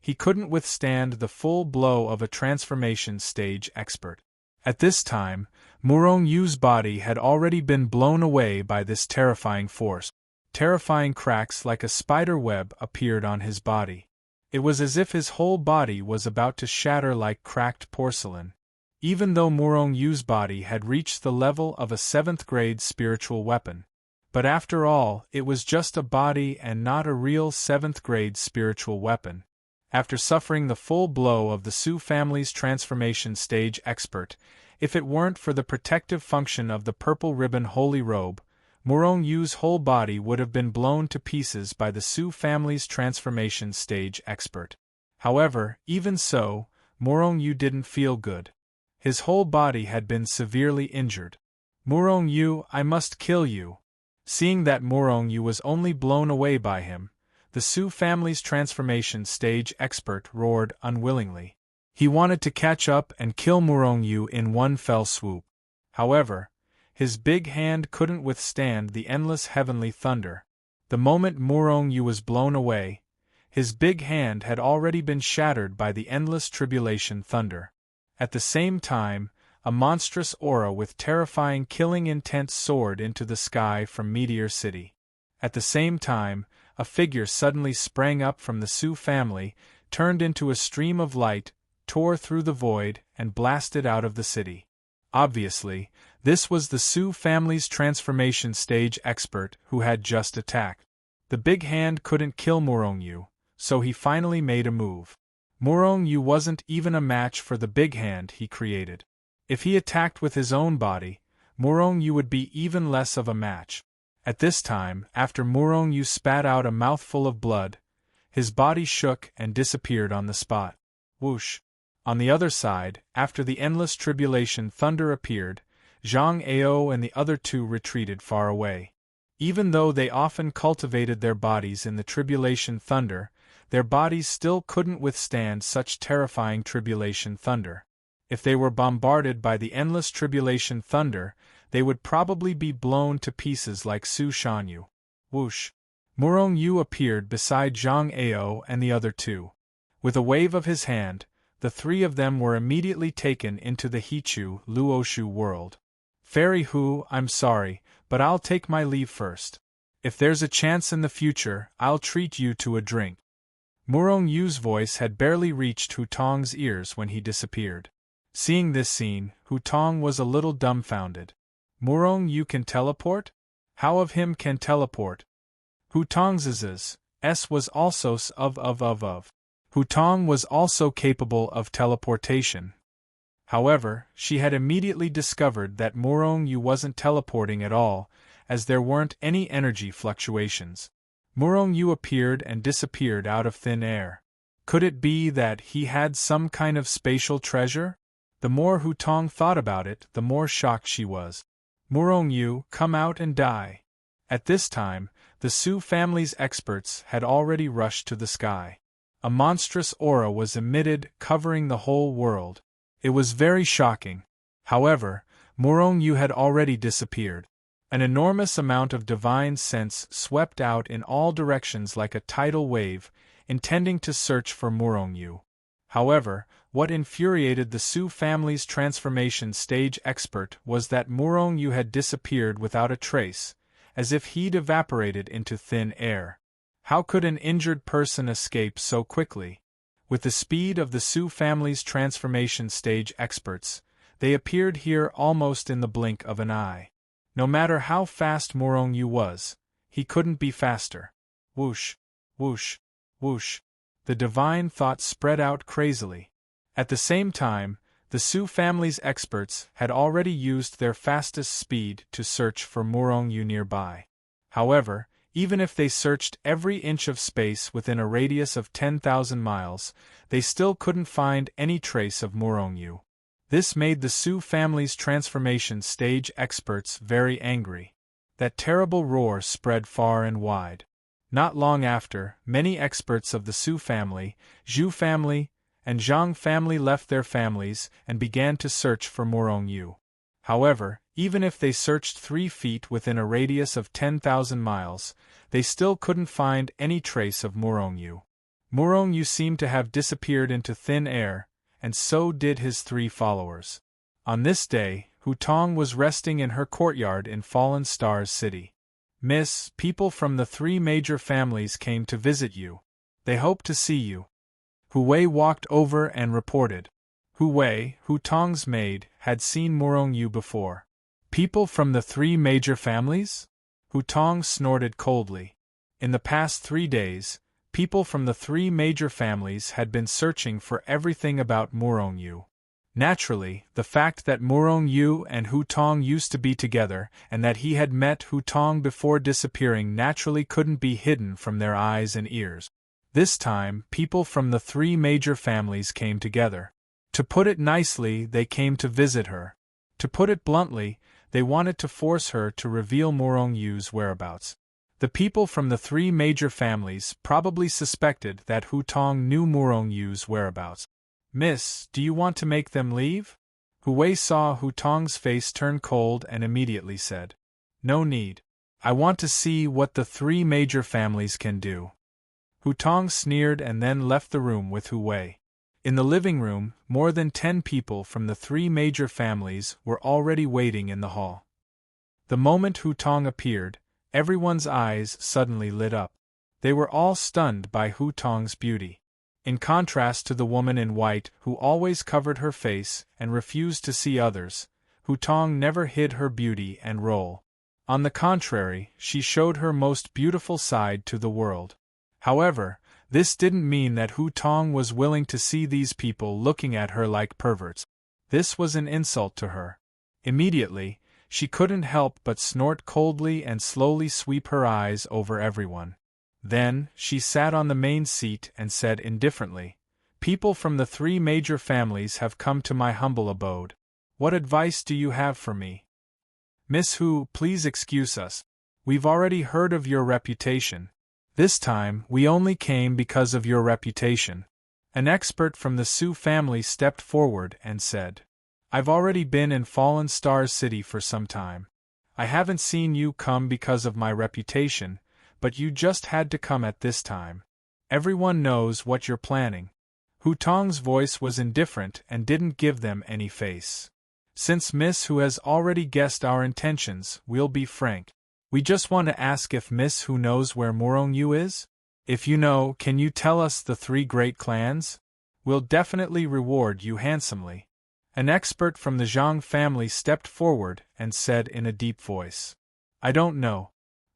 he couldn't withstand the full blow of a transformation stage expert. At this time, Murong Yu's body had already been blown away by this terrifying force. Terrifying cracks like a spider web appeared on his body. It was as if his whole body was about to shatter like cracked porcelain. Even though Murong Yu's body had reached the level of a 7th-grade spiritual weapon. But after all, it was just a body and not a real 7th-grade spiritual weapon. After suffering the full blow of the Su family's transformation stage expert, if it weren't for the protective function of the purple ribbon holy robe, Murong Yu's whole body would have been blown to pieces by the Su family's transformation stage expert. However, even so, Murong Yu didn't feel good. His whole body had been severely injured. Murong Yu, I must kill you. Seeing that Murong Yu was only blown away by him, the Su family's transformation stage expert roared unwillingly. He wanted to catch up and kill Murong Yu in one fell swoop. However, his big hand couldn't withstand the endless heavenly thunder. The moment Murong Yu was blown away, his big hand had already been shattered by the endless tribulation thunder. At the same time, a monstrous aura with terrifying killing intent soared into the sky from Meteor City. At the same time, a figure suddenly sprang up from the Su family, turned into a stream of light, tore through the void, and blasted out of the city. Obviously, this was the Su family's transformation stage expert who had just attacked. The big hand couldn't kill Murong Yu, so he finally made a move. Murong Yu wasn't even a match for the big hand he created. If he attacked with his own body, Murong Yu would be even less of a match. At this time, after Murong Yu spat out a mouthful of blood, his body shook and disappeared on the spot. Whoosh! On the other side, after the endless tribulation thunder appeared, Zhang Ao and the other two retreated far away. Even though they often cultivated their bodies in the tribulation thunder, their bodies still couldn't withstand such terrifying tribulation thunder. If they were bombarded by the endless tribulation thunder, they would probably be blown to pieces like Su Shanyu. Whoosh! Murong Yu appeared beside Zhang Ao and the other two. With a wave of his hand, the three of them were immediately taken into the Hichu Luoshu world. Fairy Hu, I'm sorry, but I'll take my leave first. If there's a chance in the future, I'll treat you to a drink. Murong Yu's voice had barely reached Hu Tong's ears when he disappeared. Seeing this scene, Hu Tong was a little dumbfounded. Murong Yu can teleport? How of him can teleport? Hu Tong's S was also of. Hu Tong was also capable of teleportation. However, she had immediately discovered that Murong Yu wasn't teleporting at all, as there weren't any energy fluctuations. Murong Yu appeared and disappeared out of thin air. Could it be that he had some kind of spatial treasure? The more Hu Tong thought about it, the more shocked she was. Murong Yu, come out and die. At this time, the Su family's experts had already rushed to the sky. A monstrous aura was emitted, covering the whole world. It was very shocking. However, Murong Yu had already disappeared. An enormous amount of divine sense swept out in all directions like a tidal wave, intending to search for Murong Yu. However, what infuriated the Su family's transformation stage expert was that Murong Yu had disappeared without a trace, as if he'd evaporated into thin air. How could an injured person escape so quickly? With the speed of the Su family's transformation stage experts, they appeared here almost in the blink of an eye. No matter how fast Murong Yu was, he couldn't be faster. Whoosh, whoosh, whoosh. The divine thought spread out crazily. At the same time, the Su family's experts had already used their fastest speed to search for Murong Yu nearby. However, even if they searched every inch of space within a radius of 10,000 miles, they still couldn't find any trace of Murong Yu. This made the Su family's transformation stage experts very angry. That terrible roar spread far and wide. Not long after, many experts of the Su family, Zhu family, and Zhang family left their families and began to search for Murong Yu. However, even if they searched 3 feet within a radius of 10,000 miles, they still couldn't find any trace of Murong Yu. Murong Yu seemed to have disappeared into thin air, and so did his 3 followers. On this day, Hu Tong was resting in her courtyard in Fallen Stars City. Miss, people from the 3 major families came to visit you. They hope to see you. Hu Wei walked over and reported. Hu Wei, Hu Tong's maid, had seen Murong Yu before. People from the 3 major families? Hu Tong snorted coldly. In the past 3 days, people from the 3 major families had been searching for everything about Murong Yu. Naturally, the fact that Murong Yu and Hu Tong used to be together and that he had met Hu Tong before disappearing naturally couldn't be hidden from their eyes and ears. This time, people from the 3 major families came together. To put it nicely, they came to visit her. To put it bluntly, they wanted to force her to reveal Murong Yu's whereabouts. The people from the 3 major families probably suspected that Hu Tong knew Murong Yu's whereabouts. Miss, do you want to make them leave? Hu Wei saw Hu Tong's face turn cold and immediately said, No need. I want to see what the 3 major families can do. Hu Tong sneered and then left the room with Hu Wei. In the living room, more than 10 people from the 3 major families were already waiting in the hall. The moment Hu Tong appeared, everyone's eyes suddenly lit up. They were all stunned by Hu Tong's beauty. In contrast to the woman in white who always covered her face and refused to see others, Hu Tong never hid her beauty and role. On the contrary, she showed her most beautiful side to the world. However, this didn't mean that Hu Tong was willing to see these people looking at her like perverts. This was an insult to her. Immediately, she couldn't help but snort coldly and slowly sweep her eyes over everyone. Then, she sat on the main seat and said indifferently, People from the 3 major families have come to my humble abode. What advice do you have for me? Miss Hu, please excuse us. We've already heard of your reputation. This time, we only came because of your reputation. An expert from the Su family stepped forward and said, I've already been in Fallen Stars City for some time. I haven't seen you come because of my reputation, but you just had to come at this time. Everyone knows what you're planning. Hu Tong's voice was indifferent and didn't give them any face. Since Miss Hu has already guessed our intentions, we'll be frank. We just want to ask if Miss Hu knows where Murong Yu is? If you know, can you tell us the 3 great clans? We'll definitely reward you handsomely. An expert from the Zhang family stepped forward and said in a deep voice. I don't know.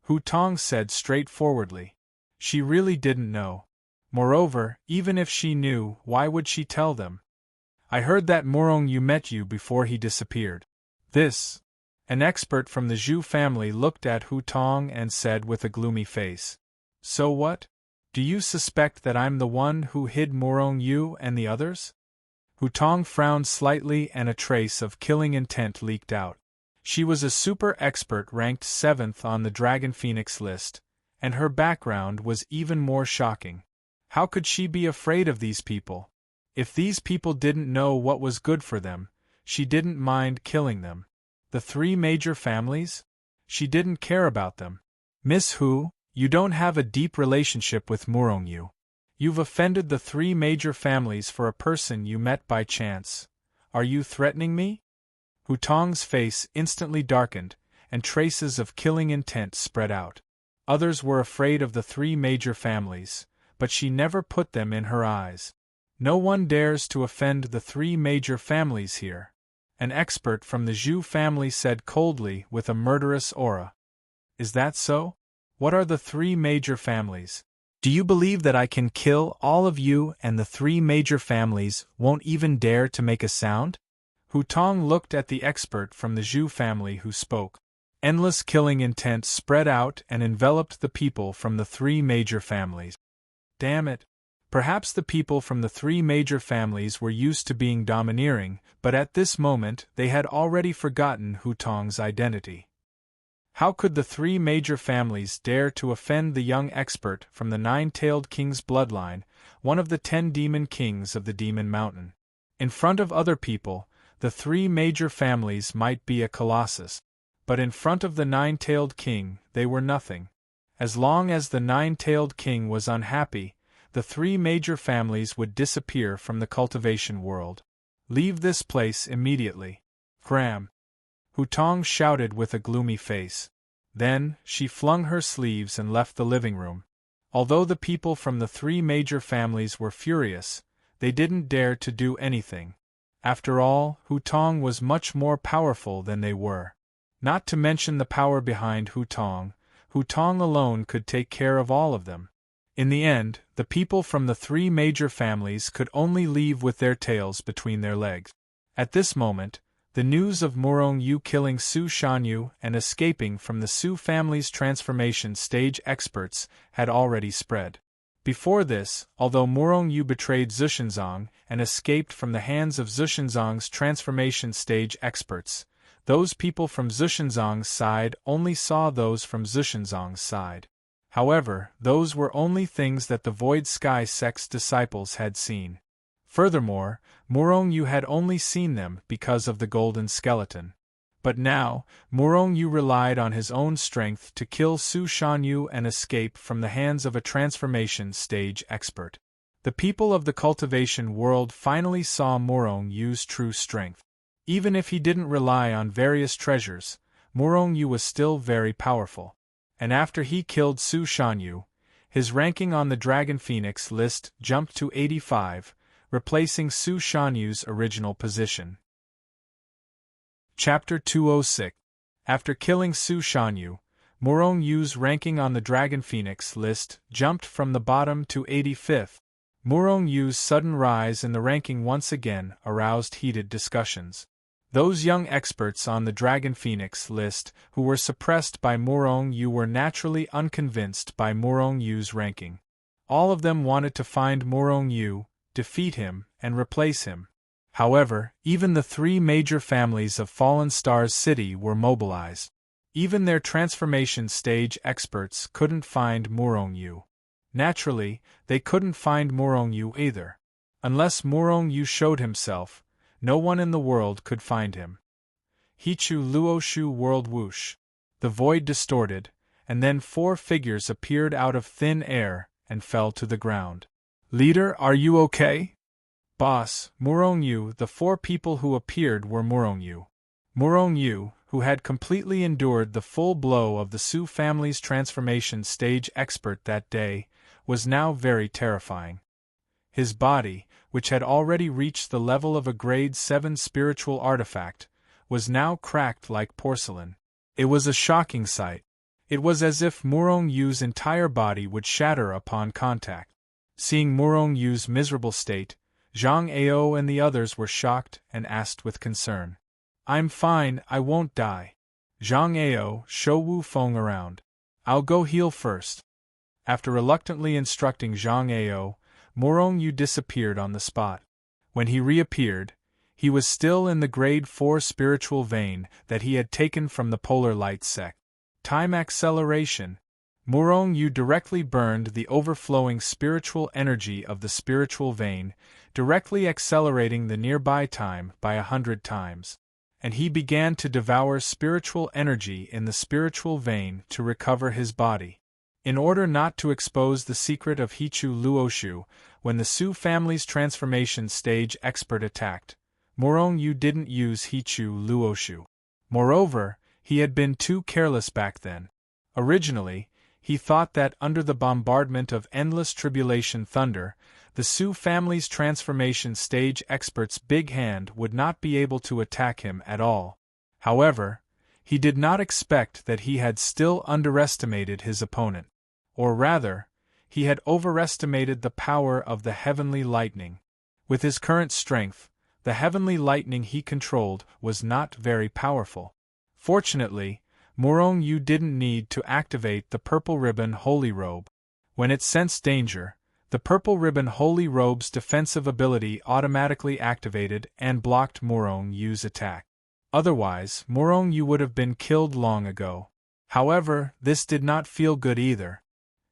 Hu Tong said straightforwardly. She really didn't know. Moreover, even if she knew, why would she tell them? I heard that Murong Yu met you before he disappeared. This. An expert from the Zhu family looked at Hu Tong and said with a gloomy face, "So what? Do you suspect that I'm the one who hid Morong Yu and the others?" Hu Tong frowned slightly and a trace of killing intent leaked out. She was a super expert ranked 7th on the Dragon Phoenix list, and her background was even more shocking. How could she be afraid of these people? If these people didn't know what was good for them, she didn't mind killing them. The 3 major families? She didn't care about them. Miss Hu, you don't have a deep relationship with Morong Yu. You've offended the 3 major families for a person you met by chance. Are you threatening me? Hu Tong's face instantly darkened, and traces of killing intent spread out. Others were afraid of the 3 major families, but she never put them in her eyes. No one dares to offend the 3 major families here. An expert from the Zhu family said coldly with a murderous aura. Is that so? What are the 3 major families? Do you believe that I can kill all of you and the 3 major families won't even dare to make a sound? Hu Tong looked at the expert from the Zhu family who spoke. Endless killing intent spread out and enveloped the people from the 3 major families. Damn it. Perhaps the people from the 3 major families were used to being domineering, but at this moment they had already forgotten Hu Tong's identity. How could the 3 major families dare to offend the young expert from the 9-tailed king's bloodline, one of the 10 demon kings of the Demon Mountain? In front of other people, the 3 major families might be a colossus, but in front of the 9-tailed king they were nothing. As long as the 9-tailed king was unhappy, the 3 major families would disappear from the cultivation world. Leave this place immediately. Cram! Hu Tong shouted with a gloomy face. Then, she flung her sleeves and left the living room. Although the people from the 3 major families were furious, they didn't dare to do anything. After all, Hu Tong was much more powerful than they were. Not to mention the power behind Hu Tong alone could take care of all of them. In the end, the people from the 3 major families could only leave with their tails between their legs. At this moment, the news of Morong Yu killing Su Shanyu and escaping from the Su family's transformation stage experts had already spread. Before this, although Morong Yu betrayed Zhushenzong and escaped from the hands of Zhushenzong's transformation stage experts, those people from Zhushenzong's side only saw those from Zhushenzong's side. However, those were only things that the Void Sky sect's disciples had seen. Furthermore, Morong Yu had only seen them because of the golden skeleton. But now, Morong Yu relied on his own strength to kill Su Shanyu and escape from the hands of a transformation stage expert. The people of the cultivation world finally saw Morong Yu's true strength. Even if he didn't rely on various treasures, Morong Yu was still very powerful. And after he killed Su Shanyu, his ranking on the Dragon Phoenix list jumped to 85, replacing Su Shanyu's original position. Chapter 206. After killing Su Shanyu, Morong Yu's ranking on the Dragon Phoenix list jumped from the bottom to 85th. Morong Yu's sudden rise in the ranking once again aroused heated discussions. Those young experts on the Dragon Phoenix list who were suppressed by Morong Yu were naturally unconvinced by Morong Yu's ranking. All of them wanted to find Morong Yu, defeat him, and replace him. However, even the 3 major families of Fallen Stars City were mobilized. Even their transformation stage experts couldn't find Morong Yu. Naturally, they couldn't find Morong Yu either. Unless Morong Yu showed himself, no one in the world could find him. Hichu Luoshu World Whoosh. The void distorted, and then 4 figures appeared out of thin air and fell to the ground. Leader, are you okay? Boss, Morong Yu. The 4 people who appeared were Morong Yu. Morong Yu, who had completely endured the full blow of the Su family's transformation stage expert that day, was now very terrifying. His body, which had already reached the level of a grade 7 spiritual artifact, was now cracked like porcelain. It was a shocking sight. It was as if Morong Yu's entire body would shatter upon contact. Seeing Morong Yu's miserable state, Zhang Ao and the others were shocked and asked with concern. I'm fine, I won't die. Zhang Ao, show Wu Feng around. I'll go heal first. After reluctantly instructing Zhang Ao, Morong Yu disappeared on the spot. When he reappeared, he was still in the grade 4 spiritual vein that he had taken from the Polar Light sect. Time acceleration. Morong Yu directly burned the overflowing spiritual energy of the spiritual vein, directly accelerating the nearby time by 100 times. And he began to devour spiritual energy in the spiritual vein to recover his body. In order not to expose the secret of Hichu Luoshu, when the Su family's transformation stage expert attacked, Morong Yu didn't use Hichu Luoshu. Moreover, he had been too careless back then. Originally, he thought that under the bombardment of endless tribulation thunder, the Su family's transformation stage expert's big hand would not be able to attack him at all. However, he did not expect that he had still underestimated his opponent. Or rather, he had overestimated the power of the heavenly lightning. With his current strength, the heavenly lightning he controlled was not very powerful. Fortunately, Morong Yu didn't need to activate the Purple Ribbon Holy Robe. When it sensed danger, the Purple Ribbon Holy Robe's defensive ability automatically activated and blocked Morong Yu's attack. Otherwise, Morong Yu would have been killed long ago. However, this did not feel good either.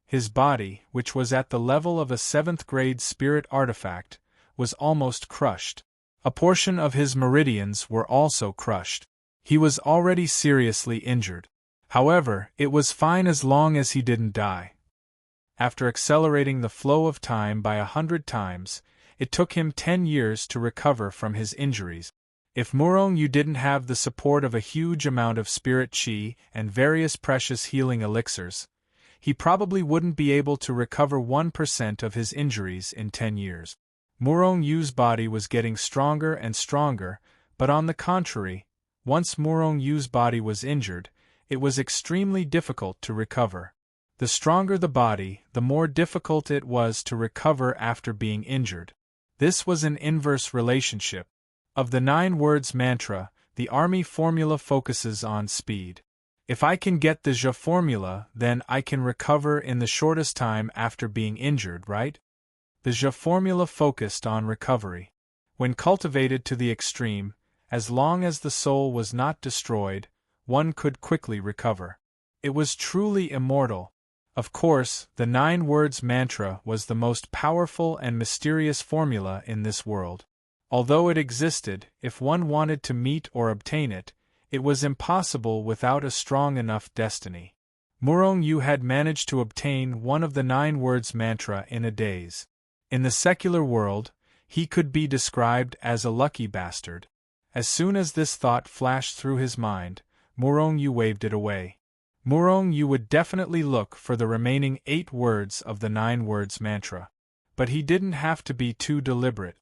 His body, which was at the level of a 7th grade spirit artifact, was almost crushed. A portion of his meridians were also crushed. He was already seriously injured. However, it was fine as long as he didn't die. After accelerating the flow of time by 100 times, it took him 10 years to recover from his injuries. If Morong Yu didn't have the support of a huge amount of spirit chi and various precious healing elixirs, he probably wouldn't be able to recover 1% of his injuries in 10 years. Morong Yu's body was getting stronger and stronger, but on the contrary, once Morong Yu's body was injured, it was extremely difficult to recover. The stronger the body, the more difficult it was to recover after being injured. This was an inverse relationship. Of the 9 words mantra, the army formula focuses on speed. If I can get the Zhe formula, then I can recover in the shortest time after being injured, right? The Zhe formula focused on recovery. When cultivated to the extreme, as long as the soul was not destroyed, one could quickly recover. It was truly immortal. Of course, the 9 words mantra was the most powerful and mysterious formula in this world. Although it existed, if one wanted to meet or obtain it, it was impossible without a strong enough destiny. Morong Yu had managed to obtain one of the 9 words mantra in a daze. In the secular world, he could be described as a lucky bastard. As soon as this thought flashed through his mind, Morong Yu waved it away. Morong Yu would definitely look for the remaining 8 words of the 9 words mantra. But he didn't have to be too deliberate.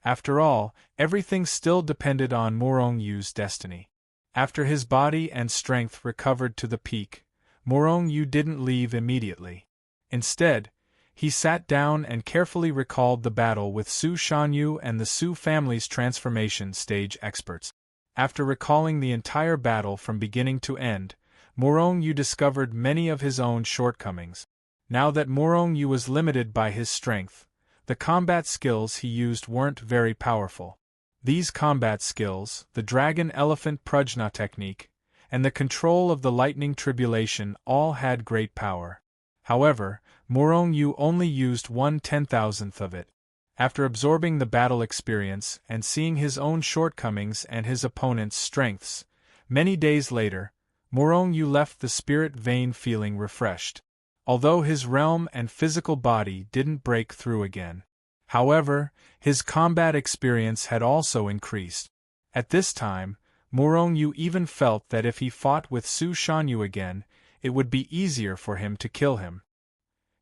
After all, everything still depended on Morong Yu's destiny. After his body and strength recovered to the peak, Morong Yu didn't leave immediately. Instead, he sat down and carefully recalled the battle with Su Shanyu and the Su family's transformation stage experts. After recalling the entire battle from beginning to end, Morong Yu discovered many of his own shortcomings. Now that Morong Yu was limited by his strength, the combat skills he used weren't very powerful. These combat skills, the Dragon Elephant Prajna technique, and the control of the Lightning Tribulation all had great power. However, Morong Yu only used 1/10,000th of it. After absorbing the battle experience and seeing his own shortcomings and his opponent's strengths, many days later, Morong Yu left the spirit vein feeling refreshed. Although his realm and physical body didn't break through again. However, his combat experience had also increased. At this time, Morong Yu even felt that if he fought with Su Shanyu again, it would be easier for him to kill him.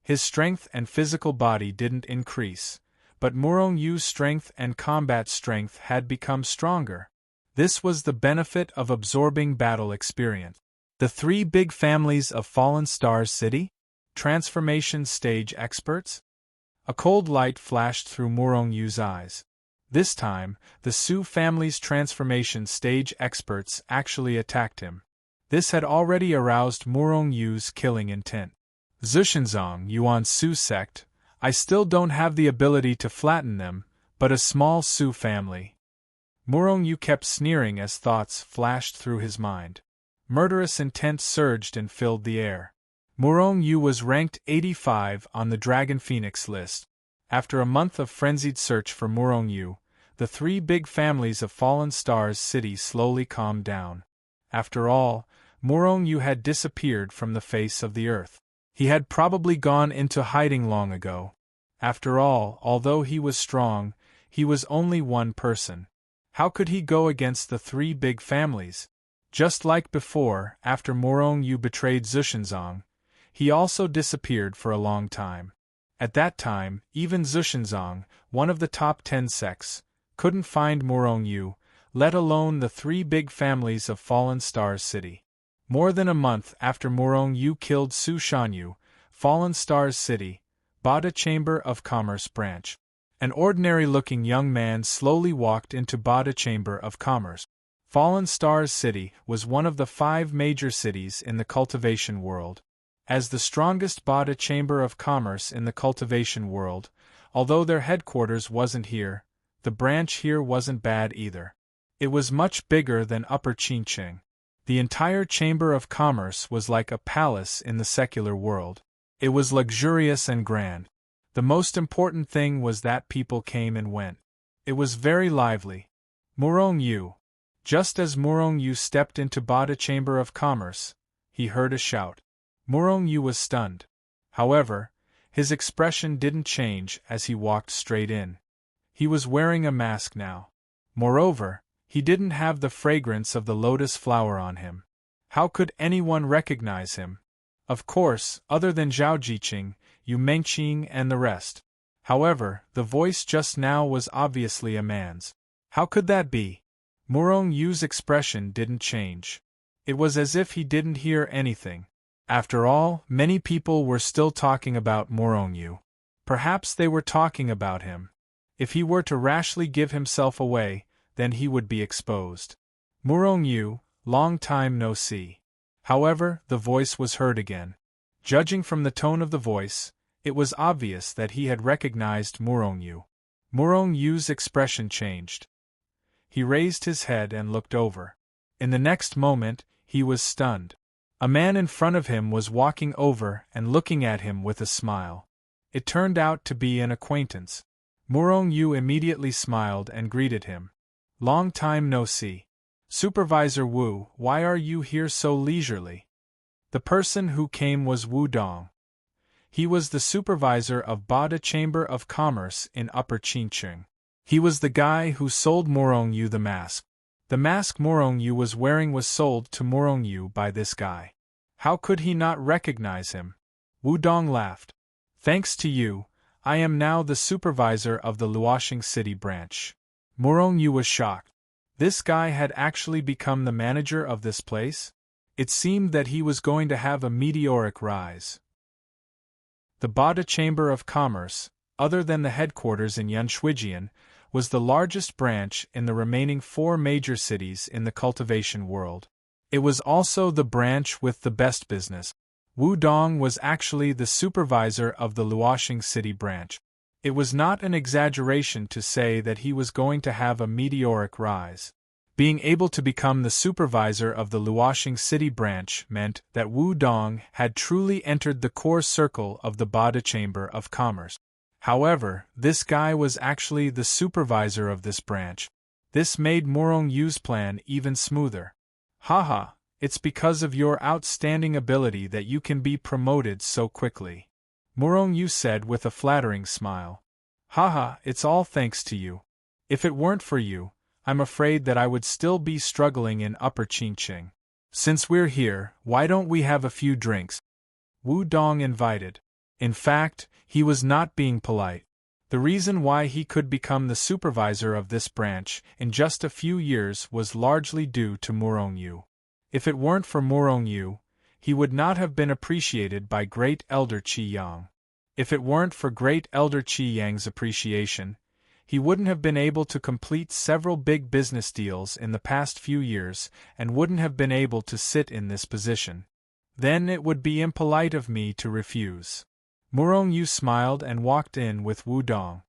His strength and physical body didn't increase, but Morong Yu's strength and combat strength had become stronger. This was the benefit of absorbing battle experience. The 3 big families of Fallen Stars City? Transformation stage experts? A cold light flashed through Morong Yu's eyes. This time, the Su family's transformation stage experts actually attacked him. This had already aroused Murong Yu's killing intent. Zhushenzong Yuan Su sect, I still don't have the ability to flatten them, but a small Su family. Murong Yu kept sneering as thoughts flashed through his mind. Murderous intent surged and filled the air. Murong Yu was ranked 85 on the Dragon Phoenix list. After a month of frenzied search for Murong Yu, the three big families of Fallen Stars City slowly calmed down. After all, Murong Yu had disappeared from the face of the earth. He had probably gone into hiding long ago. After all, although he was strong, he was only one person. How could he go against the three big families? Just like before, after Murong Yu betrayed Zhushenzong, he also disappeared for a long time. At that time, even Zhushenzong, one of the top 10 sects, couldn't find Murong Yu, let alone the three big families of Fallen Stars City. More than a month after Murong Yu killed Su Shanyu, Fallen Stars City, Bada Chamber of Commerce branch. An ordinary-looking young man slowly walked into Bada Chamber of Commerce. Fallen Stars City was one of the 5 major cities in the cultivation world. As the strongest Bada Chamber of Commerce in the cultivation world, although their headquarters wasn't here, the branch here wasn't bad either. It was much bigger than Upper Qingqing. The entire Chamber of Commerce was like a palace in the secular world. It was luxurious and grand. The most important thing was that people came and went. It was very lively. Murong Yu. Just as Murong Yu stepped into Bada Chamber of Commerce, he heard a shout. Murong Yu was stunned. However, his expression didn't change as he walked straight in. He was wearing a mask now. Moreover, he didn't have the fragrance of the lotus flower on him. How could anyone recognize him? Of course, other than Zhao Jiqing, Yu Mengqing and the rest. However, the voice just now was obviously a man's. How could that be? Murong Yu's expression didn't change. It was as if he didn't hear anything. After all, many people were still talking about Murong Yu. Perhaps they were talking about him. If he were to rashly give himself away, then he would be exposed. Murong Yu, long time no see. However, the voice was heard again. Judging from the tone of the voice, it was obvious that he had recognized Murong Yu. Murong Yu's expression changed. He raised his head and looked over. In the next moment, he was stunned. A man in front of him was walking over and looking at him with a smile. It turned out to be an acquaintance. Murong Yu immediately smiled and greeted him. Long time no see. Supervisor Wu, why are you here so leisurely? The person who came was Wu Dong. He was the supervisor of Bada Chamber of Commerce in Upper Qingqing. He was the guy who sold Murong Yu the mask. The mask Murong Yu was wearing was sold to Murong Yu by this guy. How could he not recognize him? Wu Dong laughed. Thanks to you, I am now the supervisor of the Luoxing City branch. Murong Yu was shocked. This guy had actually become the manager of this place? It seemed that he was going to have a meteoric rise. The Bada Chamber of Commerce, other than the headquarters in Yanshuijian, was the largest branch in the remaining 4 major cities in the cultivation world. It was also the branch with the best business. Wu Dong was actually the supervisor of the Luoxing City branch. It was not an exaggeration to say that he was going to have a meteoric rise. Being able to become the supervisor of the Luoxing City branch meant that Wu Dong had truly entered the core circle of the Bada Chamber of Commerce. However, this guy was actually the supervisor of this branch. This made Murong Yu's plan even smoother. Haha, it's because of your outstanding ability that you can be promoted so quickly. Murong Yu said with a flattering smile. Haha, it's all thanks to you. If it weren't for you, I'm afraid that I would still be struggling in Upper Qingqing. Since we're here, why don't we have a few drinks? Wu Dong invited. In fact, he was not being polite. The reason why he could become the supervisor of this branch in just a few years was largely due to Murong Yu. If it weren't for Murong Yu, he would not have been appreciated by Great Elder Qi Yang. If it weren't for Great Elder Qi Yang's appreciation, he wouldn't have been able to complete several big business deals in the past few years and wouldn't have been able to sit in this position. Then it would be impolite of me to refuse. Murong Yu smiled and walked in with Wu Dong.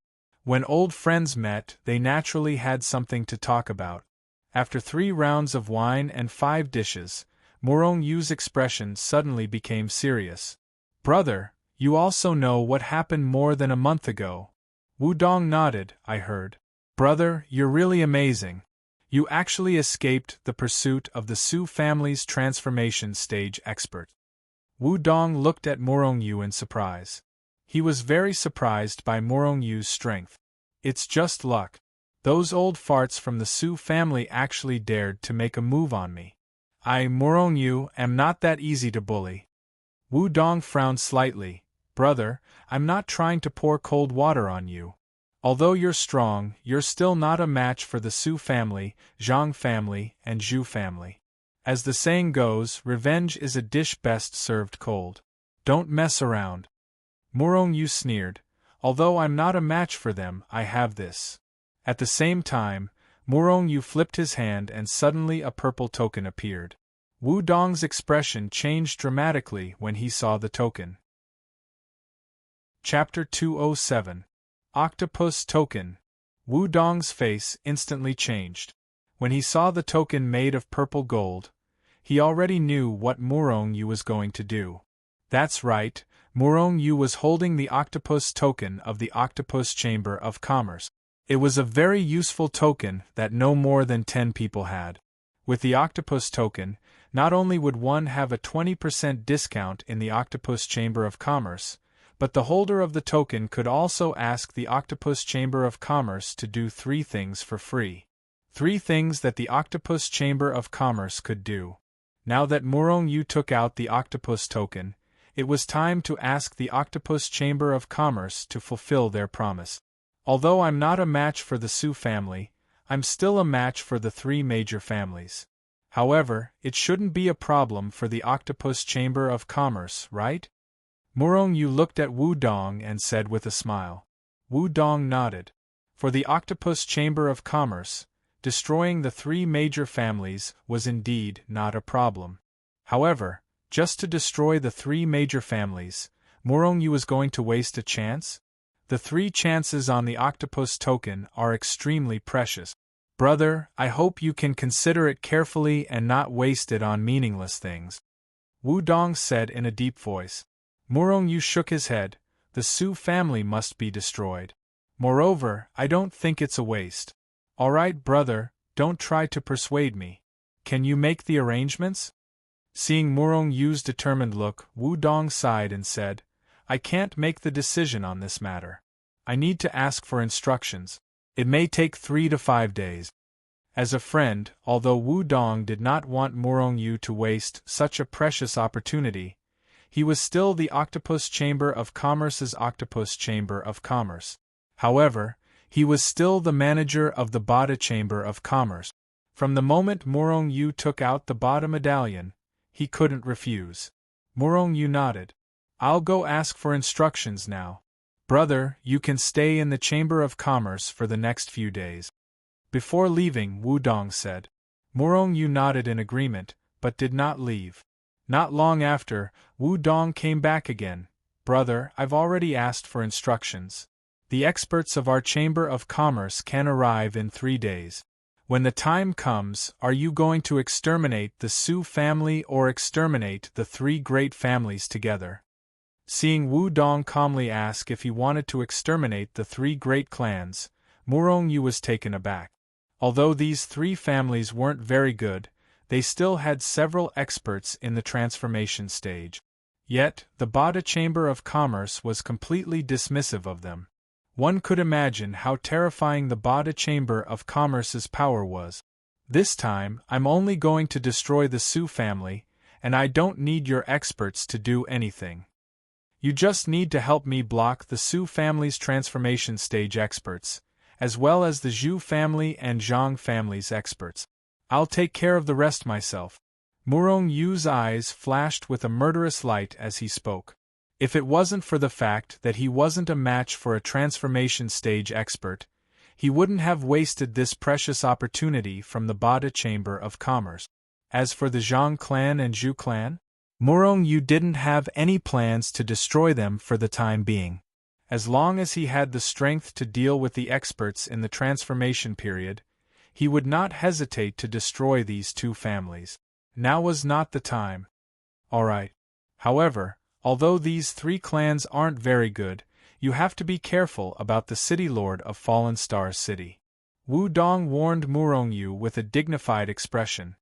When old friends met, they naturally had something to talk about. After 3 rounds of wine and 5 dishes, Murong Yu's expression suddenly became serious. "Brother, you also know what happened more than a month ago." Wu Dong nodded. "I heard. Brother, you're really amazing. You actually escaped the pursuit of the Su family's transformation stage expert." Wu Dong looked at Murong Yu in surprise. He was very surprised by Murong Yu's strength. "It's just luck. Those old farts from the Su family actually dared to make a move on me. I, Murong Yu, am not that easy to bully." Wu Dong frowned slightly. "Brother, I'm not trying to pour cold water on you. Although you're strong, you're still not a match for the Su family, Zhang family, and Zhu family. As the saying goes, revenge is a dish best served cold. Don't mess around." Murong Yu sneered. "Although I'm not a match for them, I have this." At the same time, Murong Yu flipped his hand and suddenly a purple token appeared. Wu Dong's expression changed dramatically when he saw the token. Chapter 207. Octopus Token. Wu Dong's face instantly changed. When he saw the token made of purple gold, he already knew what Murong Yu was going to do. That's right, Murong Yu was holding the octopus token of the Octopus Chamber of Commerce. It was a very useful token that no more than 10 people had. With the octopus token, not only would one have a 20% discount in the Octopus Chamber of Commerce, but the holder of the token could also ask the Octopus Chamber of Commerce to do 3 things for free. 3 things that the Octopus Chamber of Commerce could do. Now that Murong Yu took out the octopus token, it was time to ask the Octopus Chamber of Commerce to fulfill their promise. Although I'm not a match for the Su family, I'm still a match for the 3 major families. However, it shouldn't be a problem for the Octopus Chamber of Commerce, right? Murong Yu looked at Wu Dong and said with a smile. Wu Dong nodded. For the Octopus Chamber of Commerce, destroying the 3 major families was indeed not a problem. However, just to destroy the 3 major families, Murong Yu was going to waste a chance? The 3 chances on the octopus token are extremely precious. Brother, I hope you can consider it carefully and not waste it on meaningless things. Wu Dong said in a deep voice. Murong Yu shook his head. The Su family must be destroyed. Moreover, I don't think it's a waste. All right, brother, don't try to persuade me. Can you make the arrangements? Seeing Murong Yu's determined look, Wu Dong sighed and said, I can't make the decision on this matter. I need to ask for instructions. It may take 3 to 5 days. As a friend, although Wu Dong did not want Murong Yu to waste such a precious opportunity, he was still the Octopus Chamber of Commerce's Octopus Chamber of Commerce. However, he was still the manager of the Bada Chamber of Commerce. From the moment Murong Yu took out the Bada medallion, he couldn't refuse. Murong Yu nodded. I'll go ask for instructions now. Brother, you can stay in the Chamber of Commerce for the next few days. Before leaving, Wu Dong said. Murong Yu nodded in agreement, but did not leave. Not long after, Wu Dong came back again. Brother, I've already asked for instructions. The experts of our Chamber of Commerce can arrive in 3 days. When the time comes, are you going to exterminate the Su family or exterminate the 3 great families together? Seeing Wu Dong calmly ask if he wanted to exterminate the 3 great clans, Murong Yu was taken aback. Although these 3 families weren't very good, they still had several experts in the transformation stage. Yet, the Bada Chamber of Commerce was completely dismissive of them. One could imagine how terrifying the Bada Chamber of Commerce's power was. This time, I'm only going to destroy the Su family, and I don't need your experts to do anything. You just need to help me block the Su family's transformation stage experts, as well as the Zhu family and Zhang family's experts. I'll take care of the rest myself. Murong Yu's eyes flashed with a murderous light as he spoke. If it wasn't for the fact that he wasn't a match for a transformation stage expert, he wouldn't have wasted this precious opportunity from the Bada Chamber of Commerce. As for the Zhang clan and Zhu clan, Murong Yu didn't have any plans to destroy them for the time being. As long as he had the strength to deal with the experts in the transformation period, he would not hesitate to destroy these two families. Now was not the time. Alright. However, although these three clans aren't very good, you have to be careful about the City Lord of Fallen Star City. Wu Dong warned Murong Yu with a dignified expression.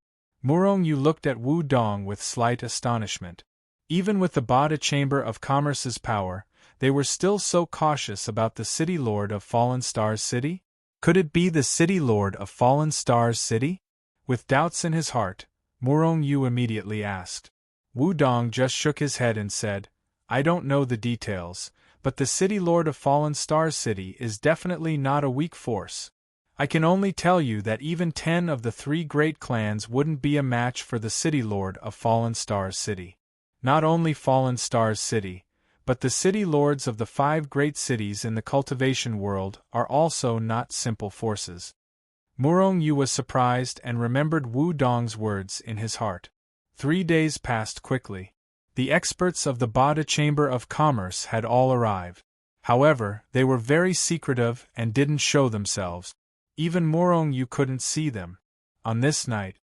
Murong Yu looked at Wu Dong with slight astonishment. Even with the Bada Chamber of Commerce's power, they were still so cautious about the City Lord of Fallen Stars City? Could it be the City Lord of Fallen Stars City? With doubts in his heart, Murong Yu immediately asked. Wu Dong just shook his head and said, I don't know the details, but the City Lord of Fallen Stars City is definitely not a weak force. I can only tell you that even 10 of the 3 great clans wouldn't be a match for the City Lord of Fallen Stars City. Not only Fallen Stars City, but the City Lords of the 5 great cities in the cultivation world are also not simple forces. Murong Yu was surprised and remembered Wu Dong's words in his heart. 3 days passed quickly. The experts of the Bada Chamber of Commerce had all arrived. However, they were very secretive and didn't show themselves. Even Murong Yu couldn't see them. On this night,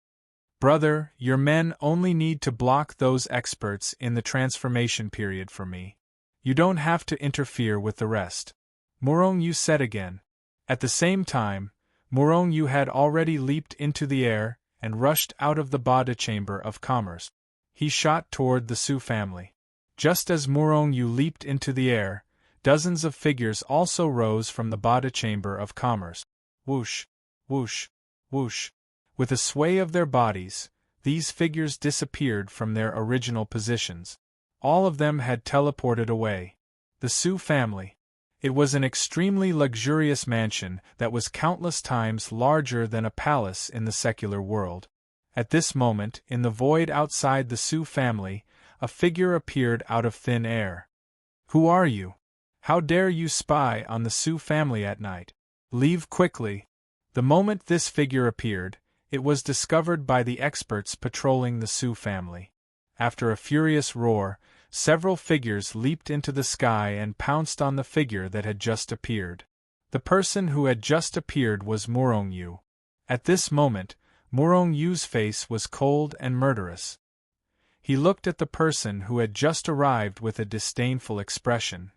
Brother, your men only need to block those experts in the transformation period for me. You don't have to interfere with the rest. Murong Yu said again. At the same time, Murong Yu had already leaped into the air and rushed out of the Bada Chamber of Commerce. He shot toward the Su family. Just as Murong Yu leaped into the air, dozens of figures also rose from the Bada Chamber of Commerce. Whoosh, whoosh, whoosh. With a sway of their bodies, these figures disappeared from their original positions. All of them had teleported away. The Su family. It was an extremely luxurious mansion that was countless times larger than a palace in the secular world. At this moment, in the void outside the Su family, a figure appeared out of thin air. Who are you? How dare you spy on the Su family at night? Leave quickly. The moment this figure appeared, it was discovered by the experts patrolling the Su family. After a furious roar, several figures leaped into the sky and pounced on the figure that had just appeared. The person who had just appeared was Murong Yu. At this moment, Murong Yu's face was cold and murderous. He looked at the person who had just arrived with a disdainful expression.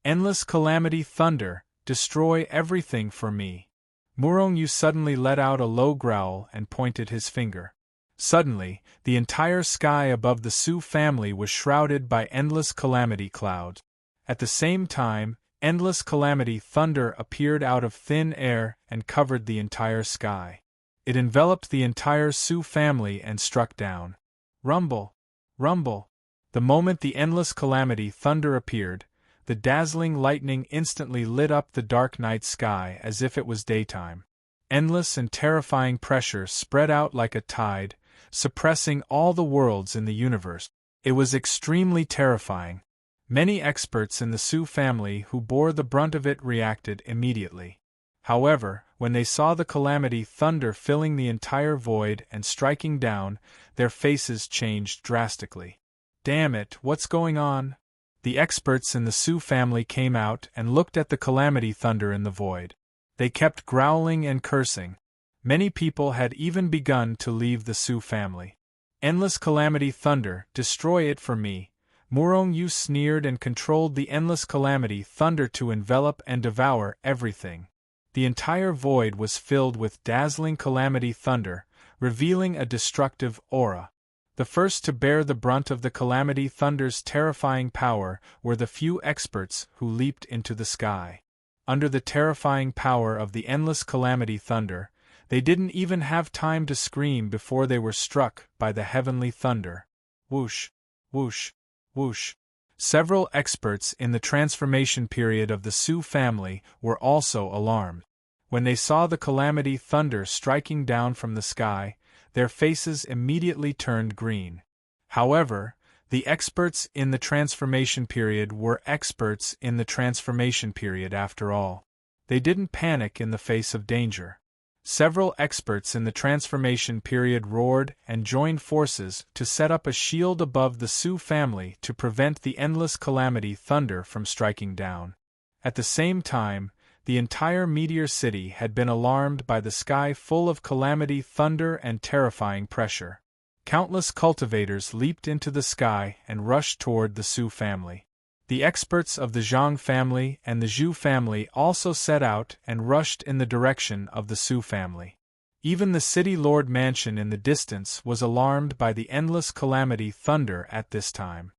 Endless calamity thunder, destroy everything for me. Murong Yu suddenly let out a low growl and pointed his finger. Suddenly, the entire sky above the Su family was shrouded by endless calamity clouds. At the same time, endless calamity thunder appeared out of thin air and covered the entire sky. It enveloped the entire Su family and struck down. Rumble! Rumble! The moment the endless calamity thunder appeared, the dazzling lightning instantly lit up the dark night sky as if it was daytime. Endless and terrifying pressure spread out like a tide, suppressing all the worlds in the universe. It was extremely terrifying. Many experts in the Su family who bore the brunt of it reacted immediately. However, when they saw the calamity thunder filling the entire void and striking down, their faces changed drastically. Damn it, what's going on? The experts in the Su family came out and looked at the calamity thunder in the void. They kept growling and cursing. Many people had even begun to leave the Su family. Endless calamity thunder, destroy it for me. Murong Yu sneered and controlled the endless calamity thunder to envelop and devour everything. The entire void was filled with dazzling calamity thunder, revealing a destructive aura. The first to bear the brunt of the calamity thunder's terrifying power were the few experts who leaped into the sky. Under the terrifying power of the endless calamity thunder, they didn't even have time to scream before they were struck by the heavenly thunder. Whoosh, whoosh, whoosh. Several experts in the transformation period of the Su family were also alarmed. When they saw the calamity thunder striking down from the sky, their faces immediately turned green. However, the experts in the transformation period were experts in the transformation period after all. They didn't panic in the face of danger. Several experts in the transformation period roared and joined forces to set up a shield above the Sioux family to prevent the endless calamity thunder from striking down. At the same time, the entire Meteor City had been alarmed by the sky full of calamity thunder and terrifying pressure. Countless cultivators leaped into the sky and rushed toward the Sioux family. The experts of the Zhang family and the Zhu family also set out and rushed in the direction of the Sioux family. Even the city lord mansion in the distance was alarmed by the endless calamity thunder at this time.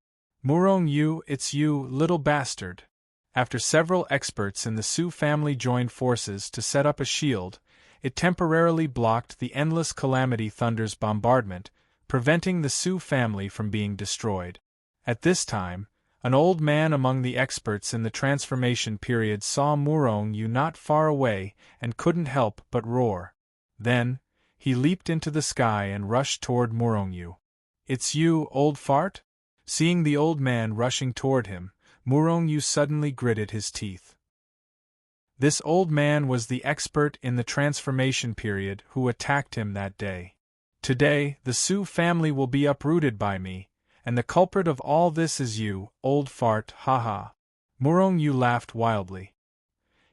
"Murong Yu, it's you, little bastard." After several experts in the Sioux family joined forces to set up a shield, it temporarily blocked the endless calamity thunder's bombardment, preventing the Sioux family from being destroyed. At this time, an old man among the experts in the transformation period saw Murong Yu not far away and couldn't help but roar. Then, he leaped into the sky and rushed toward Murong Yu. "It's you, old fart?" Seeing the old man rushing toward him, Murong Yu suddenly gritted his teeth. This old man was the expert in the transformation period who attacked him that day. "Today, the Sioux family will be uprooted by me, and the culprit of all this is you, old fart, haha." Murong Yu laughed wildly.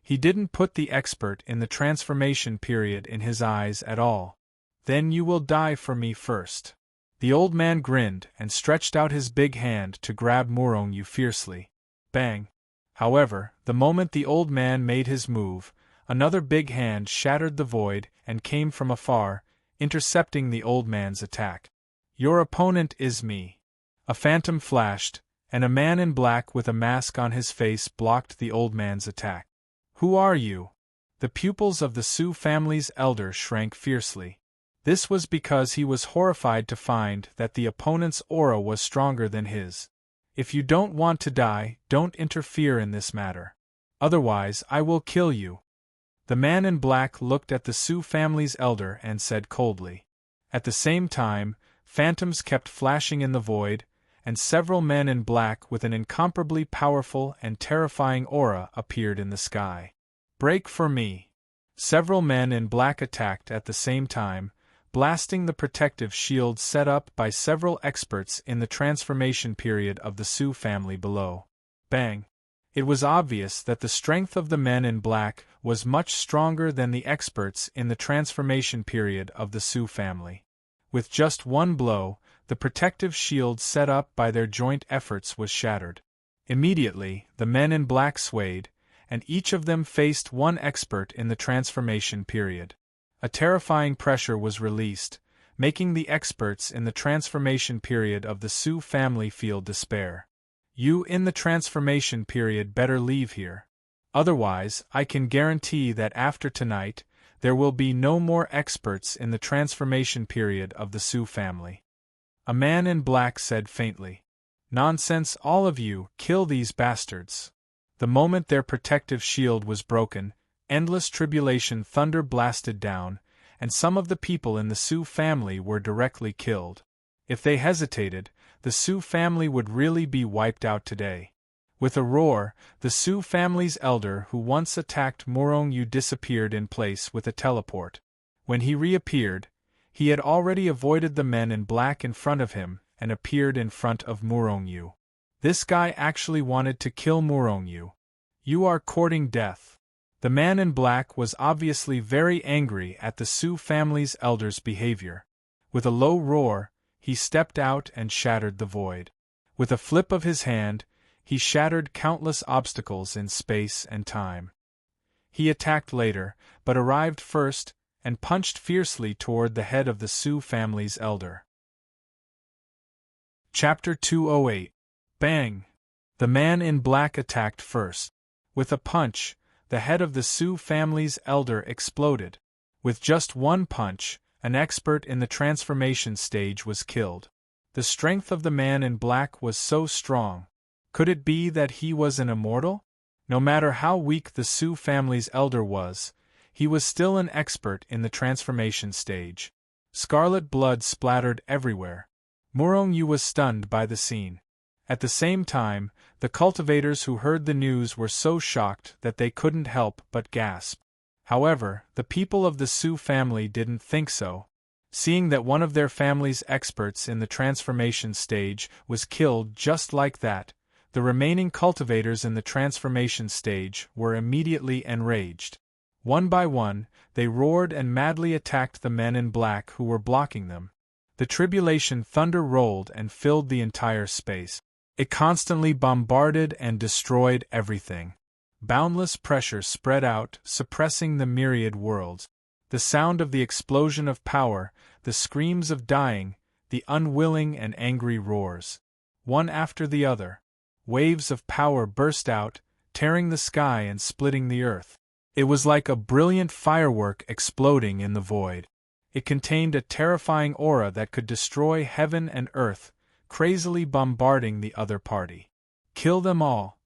He didn't put the expert in the transformation period in his eyes at all. "Then you will die for me first." The old man grinned and stretched out his big hand to grab Murong Yu fiercely. Bang! However, the moment the old man made his move, another big hand shattered the void and came from afar, intercepting the old man's attack. "Your opponent is me." A phantom flashed, and a man in black with a mask on his face blocked the old man's attack. "Who are you?" The pupils of the Sioux family's elder shrank fiercely. This was because he was horrified to find that the opponent's aura was stronger than his. "If you don't want to die, don't interfere in this matter. Otherwise, I will kill you." The man in black looked at the Sioux family's elder and said coldly. At the same time, phantoms kept flashing in the void, and several men in black with an incomparably powerful and terrifying aura appeared in the sky. "Break for me!" Several men in black attacked at the same time, blasting the protective shield set up by several experts in the transformation period of the Sioux family below. Bang! It was obvious that the strength of the men in black was much stronger than the experts in the transformation period of the Sioux family. With just one blow, the protective shield set up by their joint efforts was shattered. Immediately, the men in black swayed, and each of them faced one expert in the transformation period. A terrifying pressure was released, making the experts in the transformation period of the Sioux family feel despair. "You in the transformation period better leave here. Otherwise, I can guarantee that after tonight, there will be no more experts in the transformation period of the Sioux family." A man in black said faintly. "Nonsense, all of you, kill these bastards." The moment their protective shield was broken, endless tribulation thunder blasted down, and some of the people in the Sioux family were directly killed. If they hesitated, the Sioux family would really be wiped out today. With a roar, the Sioux family's elder who once attacked Murong Yu disappeared in place with a teleport. When he reappeared, he had already avoided the men in black in front of him and appeared in front of Murong Yu. This guy actually wanted to kill Murong Yu. "You are courting death." The man in black was obviously very angry at the Sioux family's elder's behavior. With a low roar, he stepped out and shattered the void. With a flip of his hand, he shattered countless obstacles in space and time. He attacked later, but arrived first, and punched fiercely toward the head of the Sioux family's elder. Chapter 208. Bang! The man in black attacked first. With a punch, the head of the Sioux family's elder exploded. With just one punch, an expert in the transformation stage was killed. The strength of the man in black was so strong. Could it be that he was an immortal? No matter how weak the Sioux family's elder was, he was still an expert in the transformation stage. Scarlet blood splattered everywhere. Murong Yu was stunned by the scene. At the same time, the cultivators who heard the news were so shocked that they couldn't help but gasp. However, the people of the Sioux family didn't think so. Seeing that one of their family's experts in the transformation stage was killed just like that, the remaining cultivators in the transformation stage were immediately enraged. One by one, they roared and madly attacked the men in black who were blocking them. The tribulation thunder rolled and filled the entire space. It constantly bombarded and destroyed everything. Boundless pressure spread out, suppressing the myriad worlds. The sound of the explosion of power, the screams of dying, the unwilling and angry roars. One after the other, waves of power burst out, tearing the sky and splitting the earth. It was like a brilliant firework exploding in the void. It contained a terrifying aura that could destroy heaven and earth, crazily bombarding the other party. Kill them all.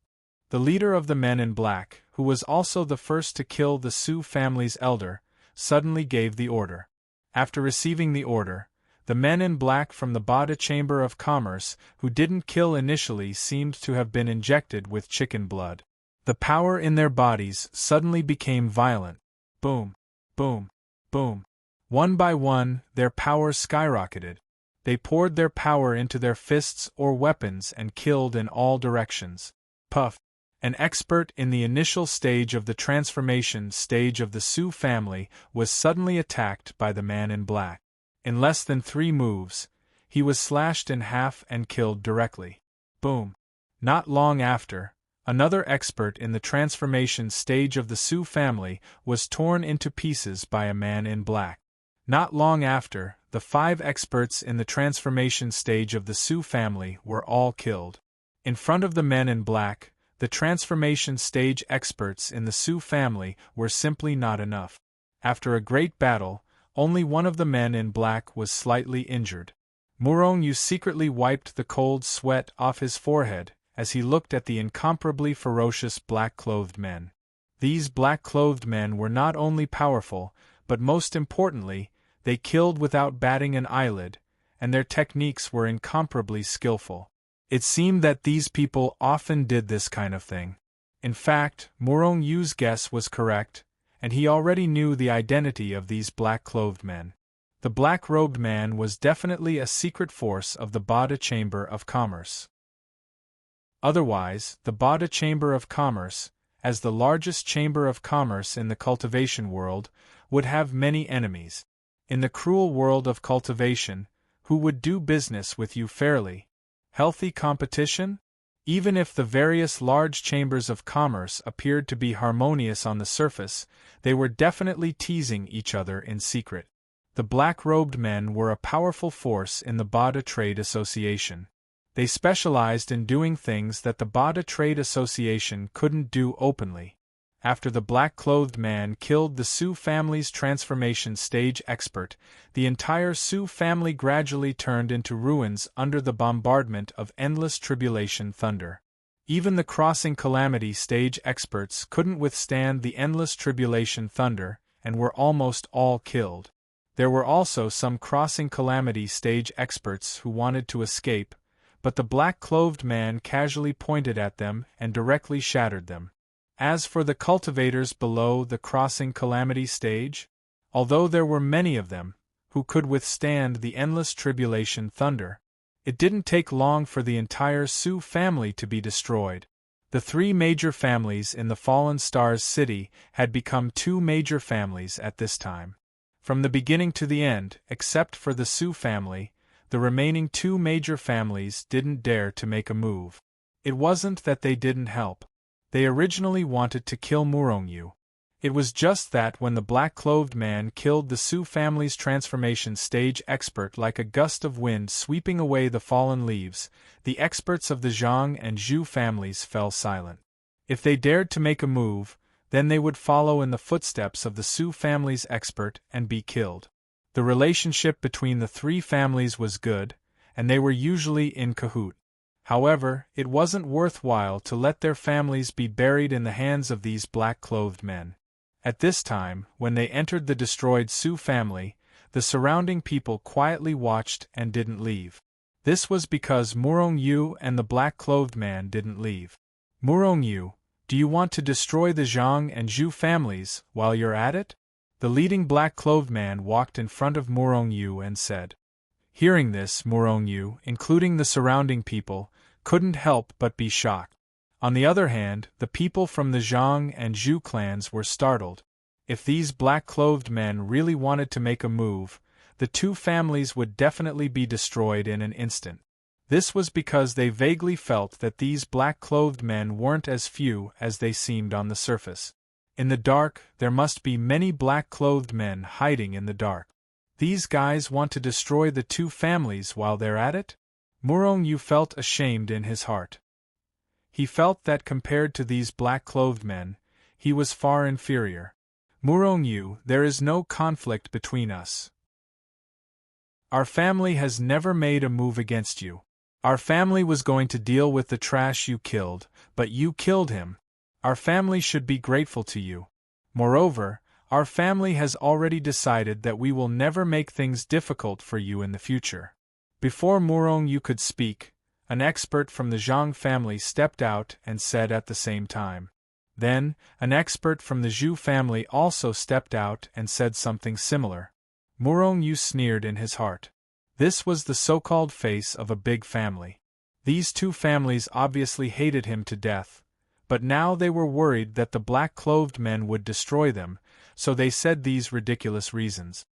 The leader of the men in black, who was also the first to kill the Sioux family's elder, suddenly gave the order. After receiving the order, the men in black from the Bada Chamber of Commerce, who didn't kill initially, seemed to have been injected with chicken blood. The power in their bodies suddenly became violent. Boom, boom, boom. One by one, their power skyrocketed. They poured their power into their fists or weapons and killed in all directions. Puff. An expert in the initial stage of the transformation stage of the Sioux family was suddenly attacked by the man in black. In less than 3 moves, he was slashed in half and killed directly. Boom. Not long after, another expert in the transformation stage of the Sioux family was torn into pieces by a man in black. Not long after, the 5 experts in the transformation stage of the Sioux family were all killed. In front of the men in black, the transformation stage experts in the Sioux family were simply not enough. After a great battle, only one of the men in black was slightly injured. Murong secretly wiped the cold sweat off his forehead as he looked at the incomparably ferocious black-clothed men. These black-clothed men were not only powerful, but most importantly, they killed without batting an eyelid, and their techniques were incomparably skillful. It seemed that these people often did this kind of thing. In fact, Murong Yu's guess was correct, and he already knew the identity of these black-clothed men. The black-robed man was definitely a secret force of the Bada Chamber of Commerce. Otherwise, the Bada Chamber of Commerce, as the largest chamber of commerce in the cultivation world, would have many enemies. In the cruel world of cultivation, who would do business with you fairly? Healthy competition? Even if the various large chambers of commerce appeared to be harmonious on the surface, they were definitely teasing each other in secret. The black-robed men were a powerful force in the Bada Trade Association. They specialized in doing things that the Bada Trade Association couldn't do openly. After the black-clothed man killed the Sioux family's transformation stage expert, the entire Sioux family gradually turned into ruins under the bombardment of endless tribulation thunder. Even the crossing calamity stage experts couldn't withstand the endless tribulation thunder, and were almost all killed. There were also some crossing calamity stage experts who wanted to escape, but the black-clothed man casually pointed at them and directly shattered them. As for the cultivators below the crossing calamity stage, although there were many of them who could withstand the endless tribulation thunder, it didn't take long for the entire Sioux family to be destroyed. The 3 major families in the Fallen Stars city had become 2 major families at this time. From the beginning to the end, except for the Sioux family, the remaining 2 major families didn't dare to make a move. It wasn't that they didn't help. They originally wanted to kill Murong. It was just that when the black-clothed man killed the Sioux family's transformation stage expert like a gust of wind sweeping away the fallen leaves, the experts of the Zhang and Zhu families fell silent. If they dared to make a move, then they would follow in the footsteps of the Sioux family's expert and be killed. The relationship between the 3 families was good, and they were usually in cahoot. However, it wasn't worthwhile to let their families be buried in the hands of these black-clothed men. At this time, when they entered the destroyed Sioux family, the surrounding people quietly watched and didn't leave. This was because Murong-yu and the black-clothed man didn't leave. Murong-yu, do you want to destroy the Zhang and Zhu families while you're at it? The leading black-clothed man walked in front of Murong-yu and said. Hearing this, Murong-yu, including the surrounding people, couldn't help but be shocked. On the other hand, the people from the Zhang and Zhu clans were startled. If these black-clothed men really wanted to make a move, the two families would definitely be destroyed in an instant. This was because they vaguely felt that these black-clothed men weren't as few as they seemed on the surface. In the dark, there must be many black-clothed men hiding in the dark. These guys want to destroy the two families while they're at it? Murong-yu felt ashamed in his heart. He felt that compared to these black-clothed men, he was far inferior. Murong-yu, there is no conflict between us. Our family has never made a move against you. Our family was going to deal with the trash you killed, but you killed him. Our family should be grateful to you. Moreover, our family has already decided that we will never make things difficult for you in the future. Before Murong-yu could speak, an expert from the Zhang family stepped out and said at the same time. Then, an expert from the Zhu family also stepped out and said something similar. Murong-yu sneered in his heart. This was the so-called face of a big family. These two families obviously hated him to death, but now they were worried that the black-clothed men would destroy them, so they said these ridiculous reasons.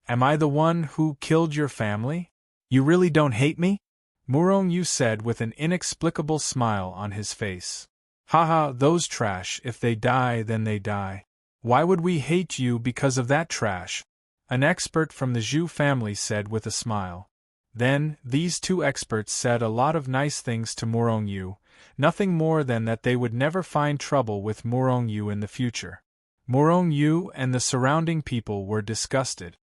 Am I the one who killed your family? You really don't hate me? Murong-yu said with an inexplicable smile on his face. Haha, those trash, if they die then they die. Why would we hate you because of that trash? An expert from the Zhu family said with a smile. Then, these two experts said a lot of nice things to Murong-yu, nothing more than that they would never find trouble with Murong-yu in the future. Murong-yu and the surrounding people were disgusted.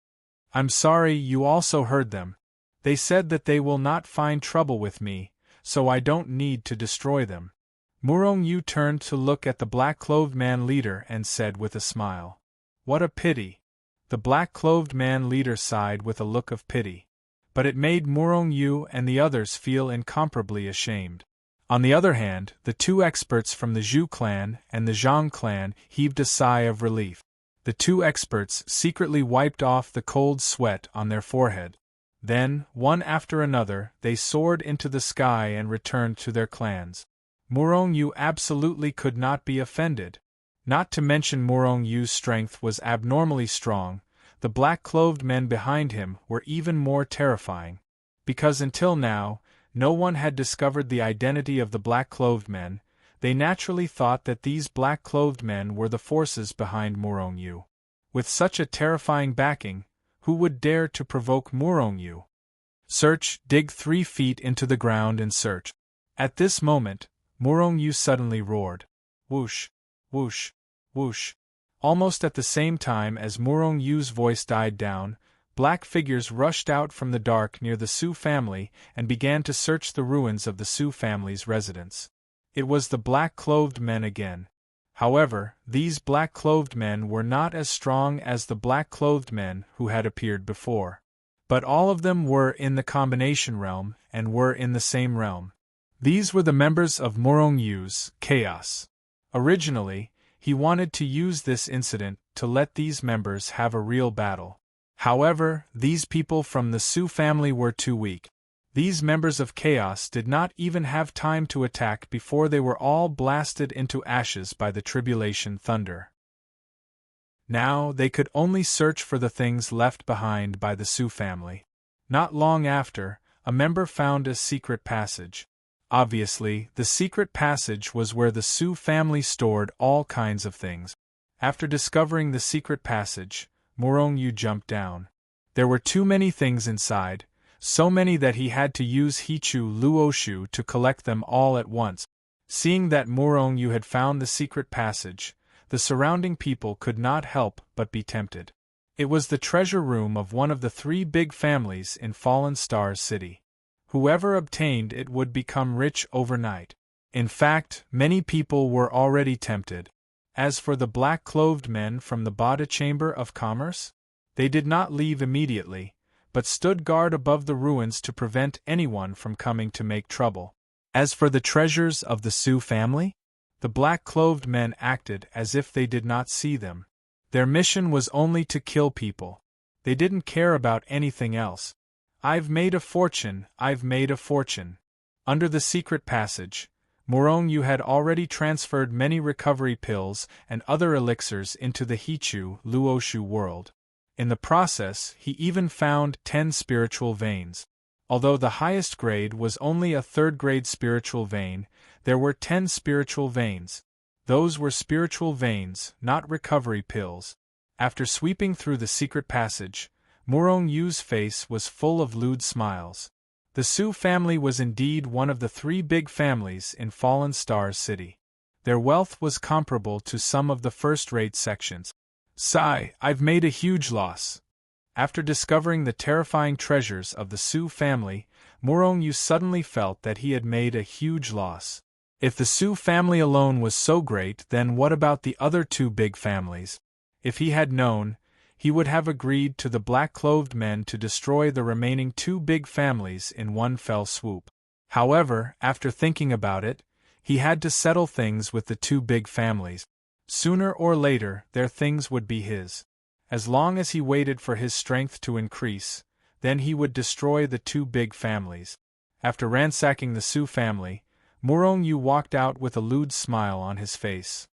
I'm sorry you also heard them. They said that they will not find trouble with me, so I don't need to destroy them. Murong-yu turned to look at the black-clothed man leader and said with a smile. What a pity. The black-clothed man leader sighed with a look of pity. But it made Murong-yu and the others feel incomparably ashamed. On the other hand, the two experts from the Zhu clan and the Zhang clan heaved a sigh of relief. The two experts secretly wiped off the cold sweat on their forehead. Then, one after another, they soared into the sky and returned to their clans. Murong-yu absolutely could not be offended. Not to mention Murong-yu's strength was abnormally strong, the black-clothed men behind him were even more terrifying. Because until now, no one had discovered the identity of the black-clothed men, they naturally thought that these black-clothed men were the forces behind Murong-yu. With such a terrifying backing, who would dare to provoke Murong-yu? Search, dig 3 feet into the ground and search. At this moment, Murong-yu suddenly roared. Whoosh, whoosh, whoosh. Almost at the same time as Murong-yu's voice died down, black figures rushed out from the dark near the Su family and began to search the ruins of the Su family's residence. It was the black-clothed men again. However, these black-clothed men were not as strong as the black-clothed men who had appeared before. But all of them were in the combination realm and were in the same realm. These were the members of Murong-yu's chaos. Originally, he wanted to use this incident to let these members have a real battle. However, these people from the Su family were too weak. These members of Chaos did not even have time to attack before they were all blasted into ashes by the tribulation thunder. Now they could only search for the things left behind by the Su family. Not long after, a member found a secret passage. Obviously, the secret passage was where the Su family stored all kinds of things. After discovering the secret passage, Murong-yu jumped down. There were too many things inside, so many that he had to use Hichu Luoshu to collect them all at once. Seeing that Murong-yu had found the secret passage, the surrounding people could not help but be tempted. It was the treasure room of one of the 3 big families in Fallen Stars City. Whoever obtained it would become rich overnight. In fact, many people were already tempted. As for the black-clothed men from the Bada Chamber of Commerce, they did not leave immediately, but stood guard above the ruins to prevent anyone from coming to make trouble. As for the treasures of the Sioux family, the black-clothed men acted as if they did not see them. Their mission was only to kill people. They didn't care about anything else. I've made a fortune, I've made a fortune. Under the secret passage, Morong-yu had already transferred many recovery pills and other elixirs into the Hichu Luoshu world. In the process, he even found 10 spiritual veins. Although the highest grade was only a third-grade spiritual vein, there were 10 spiritual veins. Those were spiritual veins, not recovery pills. After sweeping through the secret passage, Morong-yu's face was full of lewd smiles. The Sioux family was indeed one of the 3 big families in Fallen Stars City. Their wealth was comparable to some of the first-rate sections. Sigh, I've made a huge loss. After discovering the terrifying treasures of the Sioux family, Morong-yu suddenly felt that he had made a huge loss. If the Sioux family alone was so great, then what about the other 2 big families? If he had known, he would have agreed to the black-clothed men to destroy the remaining 2 big families in one fell swoop. However, after thinking about it, he had to settle things with the 2 big families. Sooner or later, their things would be his. As long as he waited for his strength to increase, then he would destroy the 2 big families. After ransacking the Sioux family, Morong-yu walked out with a lewd smile on his face.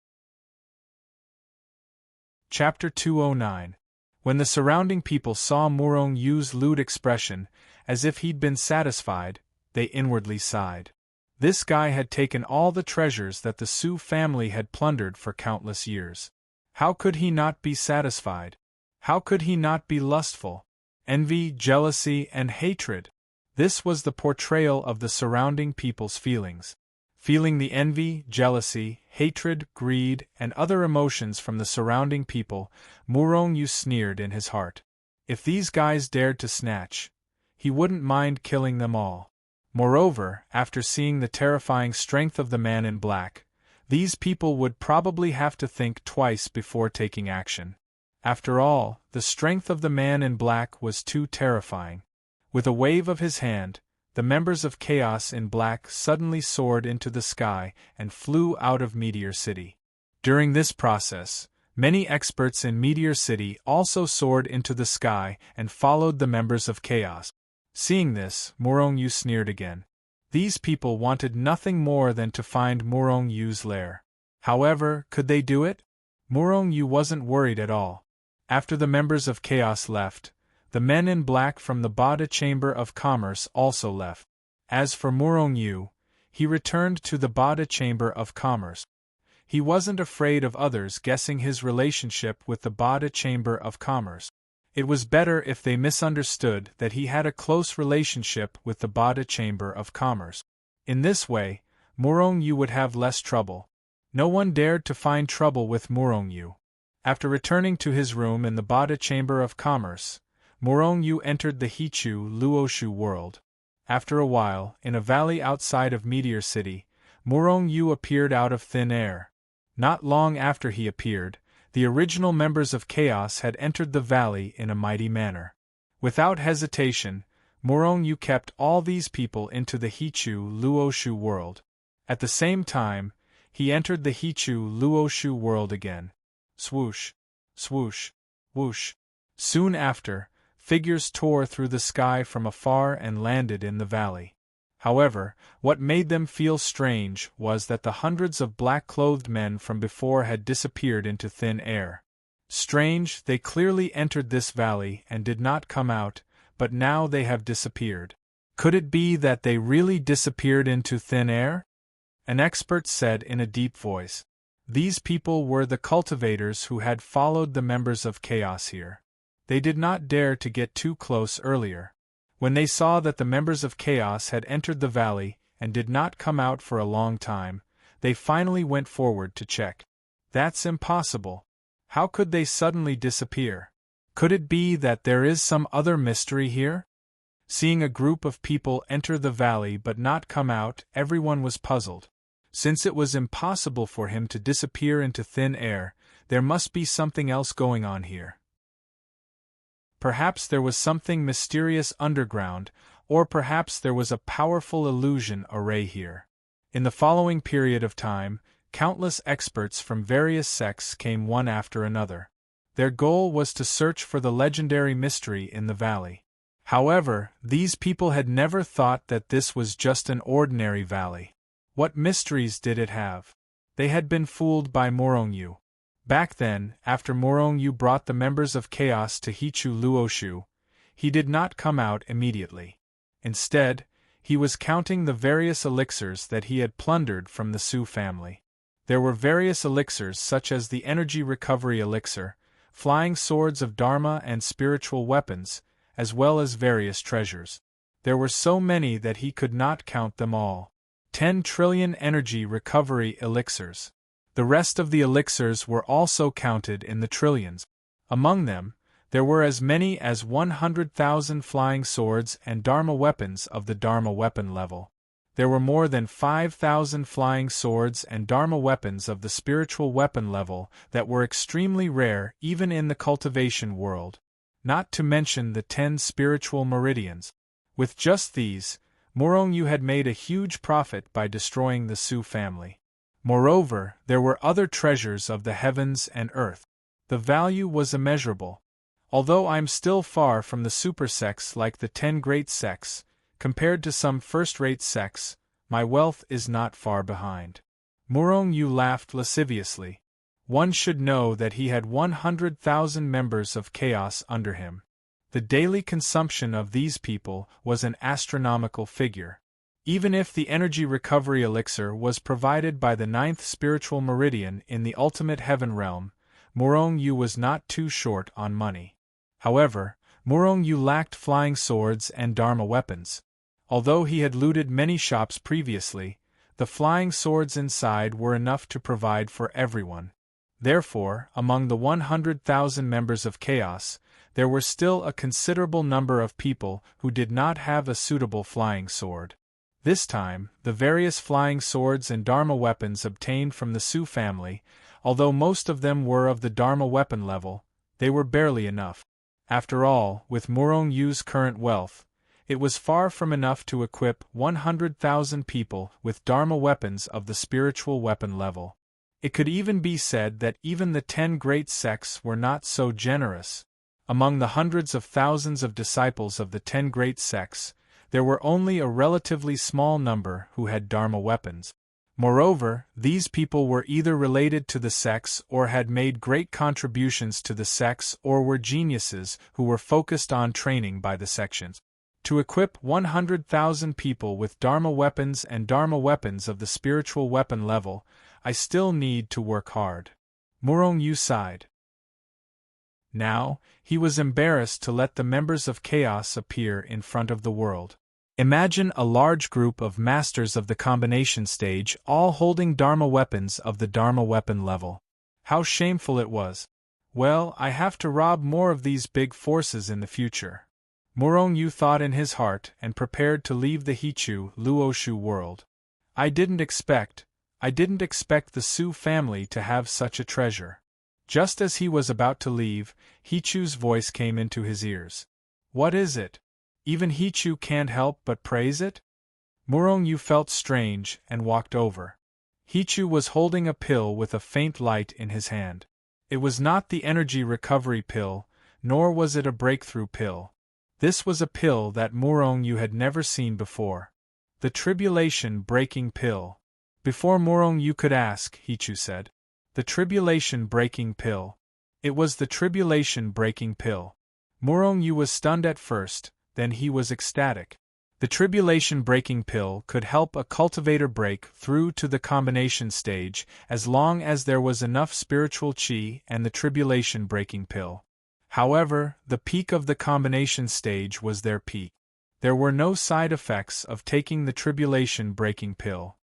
Chapter 209. When the surrounding people saw Morong-yu's lewd expression, as if he'd been satisfied, they inwardly sighed. This guy had taken all the treasures that the Sioux family had plundered for countless years. How could he not be satisfied? How could he not be lustful? Envy, jealousy, and hatred. This was the portrayal of the surrounding people's feelings. Feeling the envy, jealousy, hatred, greed, and other emotions from the surrounding people, Morong-yu sneered in his heart. If these guys dared to snatch, he wouldn't mind killing them all. Moreover, after seeing the terrifying strength of the man in black, these people would probably have to think twice before taking action. After all, the strength of the man in black was too terrifying. With a wave of his hand, the members of Chaos in Black suddenly soared into the sky and flew out of Meteor City. During this process, many experts in Meteor City also soared into the sky and followed the members of Chaos. Seeing this, Morong-yu sneered again. These people wanted nothing more than to find Morong-yu's lair. However, could they do it? Morong-yu wasn't worried at all. After the members of Chaos left, the men in black from the Bada Chamber of Commerce also left. As for Morong-yu, he returned to the Bada Chamber of Commerce. He wasn't afraid of others guessing his relationship with the Bada Chamber of Commerce. It was better if they misunderstood that he had a close relationship with the Bada Chamber of Commerce. In this way, Morong-yu would have less trouble. No one dared to find trouble with Morong-yu. After returning to his room in the Bada Chamber of Commerce, Morong-yu entered the Hichu Luoshu world. After a while, in a valley outside of Meteor City, Morong-yu appeared out of thin air. Not long after he appeared, the original members of Chaos had entered the valley in a mighty manner. Without hesitation, Morong-yu kept all these people into the Hichu Luoshu world. At the same time, he entered the Hichu Luoshu world again. Swoosh, swoosh, whoosh. Soon after, figures tore through the sky from afar and landed in the valley. However, what made them feel strange was that the hundreds of black-clothed men from before had disappeared into thin air. Strange, they clearly entered this valley and did not come out, but now they have disappeared. Could it be that they really disappeared into thin air? An expert said in a deep voice. These people were the cultivators who had followed the members of Chaos here. They did not dare to get too close earlier. When they saw that the members of Chaos had entered the valley and did not come out for a long time, they finally went forward to check. That's impossible. How could they suddenly disappear? Could it be that there is some other mystery here? Seeing a group of people enter the valley but not come out, everyone was puzzled. Since it was impossible for him to disappear into thin air, there must be something else going on here. Perhaps there was something mysterious underground, or perhaps there was a powerful illusion array here. In the following period of time, countless experts from various sects came one after another. Their goal was to search for the legendary mystery in the valley. However, these people had never thought that this was just an ordinary valley. What mysteries did it have? They had been fooled by Morongyu. Back then, after Morongyu brought the members of Chaos to Hichu Luoshu, he did not come out immediately. Instead, he was counting the various elixirs that he had plundered from the Su family. There were various elixirs such as the Energy Recovery Elixir, flying swords of Dharma and spiritual weapons, as well as various treasures. There were so many that he could not count them all. 10 trillion Energy Recovery Elixirs. The rest of the elixirs were also counted in the trillions. Among them, there were as many as 100,000 flying swords and Dharma weapons of the Dharma weapon level. There were more than 5,000 flying swords and Dharma weapons of the spiritual weapon level that were extremely rare even in the cultivation world. Not to mention the 10 spiritual meridians. With just these, Morongyu had made a huge profit by destroying the Su family. Moreover, there were other treasures of the heavens and earth. The value was immeasurable. Although I'm still far from the super sects like the 10 great sects, compared to some first-rate sects, my wealth is not far behind. Morongyu laughed lasciviously. One should know that he had 100,000 members of Chaos under him. The daily consumption of these people was an astronomical figure. Even if the Energy Recovery Elixir was provided by the 9th spiritual meridian in the ultimate heaven realm, Morongyu was not too short on money. However, Morongyu lacked flying swords and Dharma weapons. Although he had looted many shops previously, the flying swords inside were enough to provide for everyone. Therefore, among the 100,000 members of Chaos, there were still a considerable number of people who did not have a suitable flying sword. This time, the various flying swords and Dharma weapons obtained from the Su family, although most of them were of the Dharma weapon level, they were barely enough. After all, with Morongyu's current wealth, it was far from enough to equip 100,000 people with Dharma weapons of the spiritual weapon level. It could even be said that even the 10 great sects were not so generous. Among the hundreds of thousands of disciples of the 10 great sects, there were only a relatively small number who had Dharma weapons. Moreover, these people were either related to the sects or had made great contributions to the sects or were geniuses who were focused on training by the sections. To equip 100,000 people with Dharma weapons and Dharma weapons of the spiritual weapon level, I still need to work hard. Morongyu sighed. Now, he was embarrassed to let the members of Chaos appear in front of the world. Imagine a large group of masters of the combination stage all holding Dharma weapons of the Dharma weapon level. How shameful it was. Well, I have to rob more of these big forces in the future. Morongyu thought in his heart and prepared to leave the Hichu Luoshu world. I didn't expect the Su family to have such a treasure. Just as he was about to leave, Hichu's voice came into his ears. What is it? Even Hichu can't help but praise it? Morongyu felt strange and walked over. Hichu was holding a pill with a faint light in his hand. It was not the energy recovery pill, nor was it a breakthrough pill. This was a pill that Morongyu had never seen before. The tribulation-breaking pill. Before Morongyu could ask, Hichu said. The tribulation-breaking pill. It was the tribulation-breaking pill. Morongyu was stunned at first, then he was ecstatic. The tribulation-breaking pill could help a cultivator break through to the combination stage as long as there was enough spiritual chi and the tribulation-breaking pill. However, the peak of the combination stage was their peak. There were no side effects of taking the tribulation-breaking pill.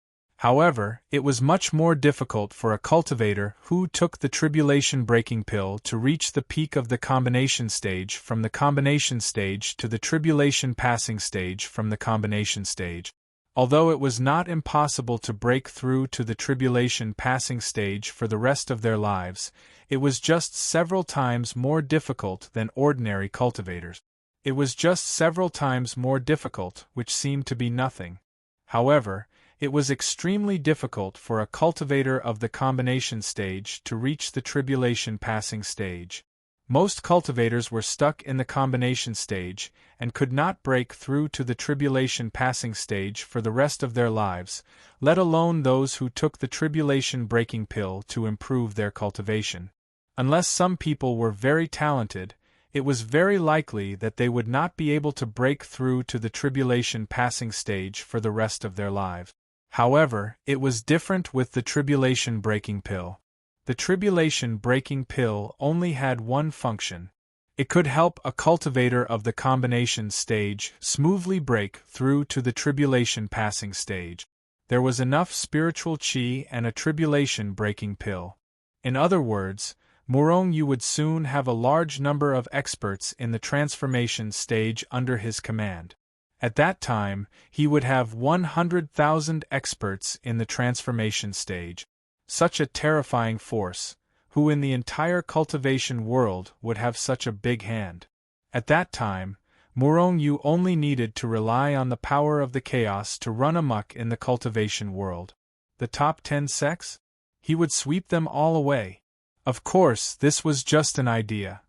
However, it was much more difficult for a cultivator who took the tribulation-breaking pill to reach the peak of the combination stage from the combination stage to the tribulation-passing stage from the combination stage. Although it was not impossible to break through to the tribulation passing stage for the rest of their lives, it was just several times more difficult than ordinary cultivators. It was just several times more difficult, which seemed to be nothing. However, it was extremely difficult for a cultivator of the combination stage to reach the tribulation passing stage. Most cultivators were stuck in the combination stage and could not break through to the tribulation passing stage for the rest of their lives, let alone those who took the tribulation breaking pill to improve their cultivation. Unless some people were very talented, it was very likely that they would not be able to break through to the tribulation passing stage for the rest of their lives. However, it was different with the tribulation breaking pill. The tribulation breaking pill only had one function. It could help a cultivator of the combination stage smoothly break through to the tribulation passing stage. There was enough spiritual chi and a tribulation breaking pill. In other words, Murong Yu would soon have a large number of experts in the transformation stage under his command. At that time, he would have 100,000 experts in the transformation stage. Such a terrifying force, who in the entire cultivation world would have such a big hand. At that time, Murong Yu only needed to rely on the power of the chaos to run amok in the cultivation world. The top 10 sects? He would sweep them all away. Of course, this was just an idea.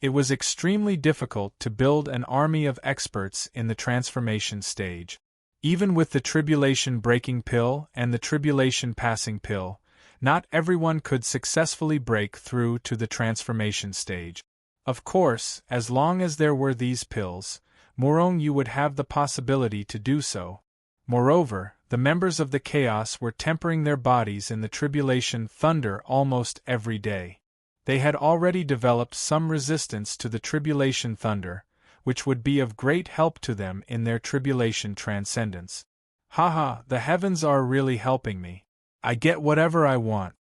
It was extremely difficult to build an army of experts in the transformation stage. Even with the tribulation breaking pill and the tribulation passing pill, not everyone could successfully break through to the transformation stage. Of course, as long as there were these pills, Murong Yu would have the possibility to do so. Moreover, the members of the chaos were tempering their bodies in the tribulation thunder almost every day. They had already developed some resistance to the tribulation thunder, which would be of great help to them in their tribulation transcendence. Haha, the heavens are really helping me. I get whatever I want.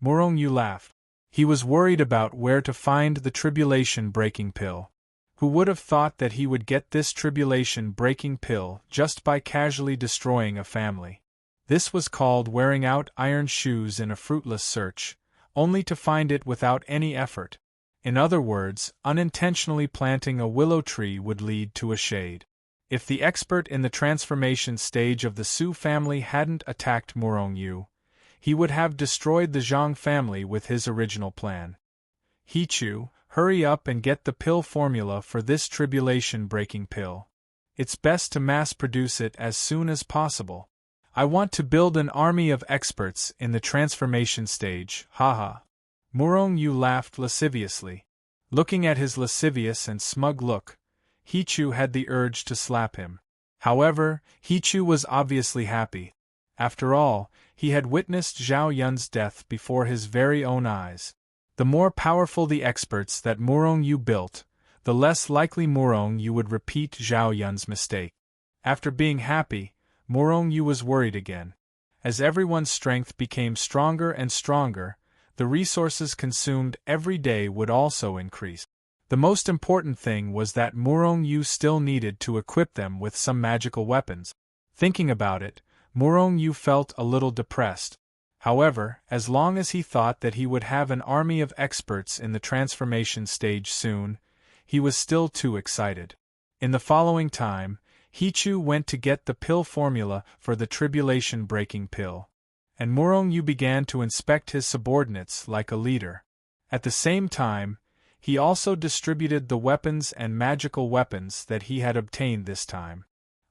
Murong Yu laughed. He was worried about where to find the tribulation breaking pill. Who would have thought that he would get this tribulation breaking pill just by casually destroying a family? This was called wearing out iron shoes in a fruitless search, only to find it without any effort. In other words, unintentionally planting a willow tree would lead to a shade. If the expert in the transformation stage of the Su family hadn't attacked Murong Yu, he would have destroyed the Zhang family with his original plan. Hichu, hurry up and get the pill formula for this tribulation-breaking pill. It's best to mass-produce it as soon as possible. I want to build an army of experts in the transformation stage, haha. Murong Yu laughed lasciviously. Looking at his lascivious and smug look, Hichu had the urge to slap him. However, Hichu was obviously happy. After all, he had witnessed Zhao Yun's death before his very own eyes. The more powerful the experts that Murong Yu built, the less likely Murong Yu would repeat Zhao Yun's mistake. After being happy, Murong Yu was worried again. As everyone's strength became stronger and stronger, the resources consumed every day would also increase. The most important thing was that Murong Yu still needed to equip them with some magical weapons. Thinking about it, Murong Yu felt a little depressed. However, as long as he thought that he would have an army of experts in the transformation stage soon, he was still too excited. In the following time, Hichu went to get the pill formula for the tribulation-breaking pill, and Murong Yu began to inspect his subordinates like a leader. At the same time, he also distributed the weapons and magical weapons that he had obtained this time.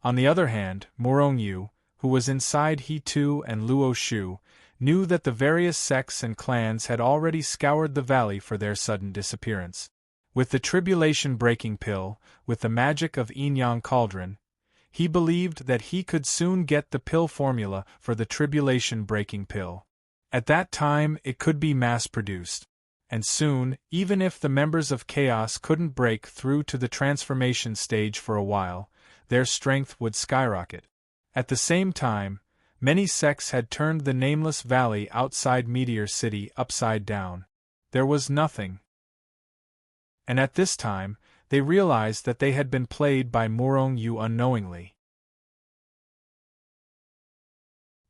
On the other hand, Murong Yu, who was inside He-Tu and Luo Shu, knew that the various sects and clans had already scoured the valley for their sudden disappearance. With the tribulation-breaking pill, with the magic of Yin-Yang Cauldron, he believed that he could soon get the pill formula for the tribulation-breaking pill. At that time it could be mass-produced. And soon, even if the members of Chaos couldn't break through to the transformation stage for a while, their strength would skyrocket. At the same time, many sects had turned the nameless valley outside Meteor City upside down. There was nothing. And at this time, they realized that they had been played by Murong Yu unknowingly.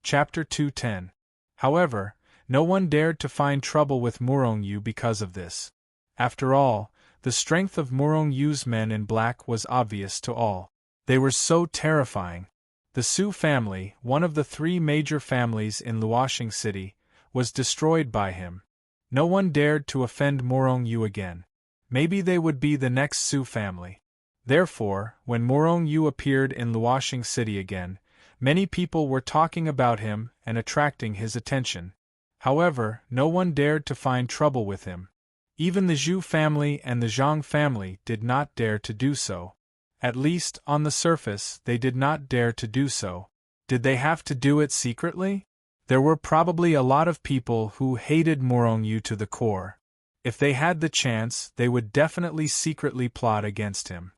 Chapter 210. However, no one dared to find trouble with Murong-yu because of this. After all, the strength of Murong-yu's men in black was obvious to all. They were so terrifying. The Su family, one of the three major families in Luoxing City, was destroyed by him. No one dared to offend Murong-yu again. Maybe they would be the next Su family. Therefore, when Murong-yu appeared in Luoxing City again, many people were talking about him and attracting his attention. However, no one dared to find trouble with him. Even the Zhu family and the Zhang family did not dare to do so. At least, on the surface, they did not dare to do so. Did they have to do it secretly? There were probably a lot of people who hated Murong-yu to the core. If they had the chance, they would definitely secretly plot against him.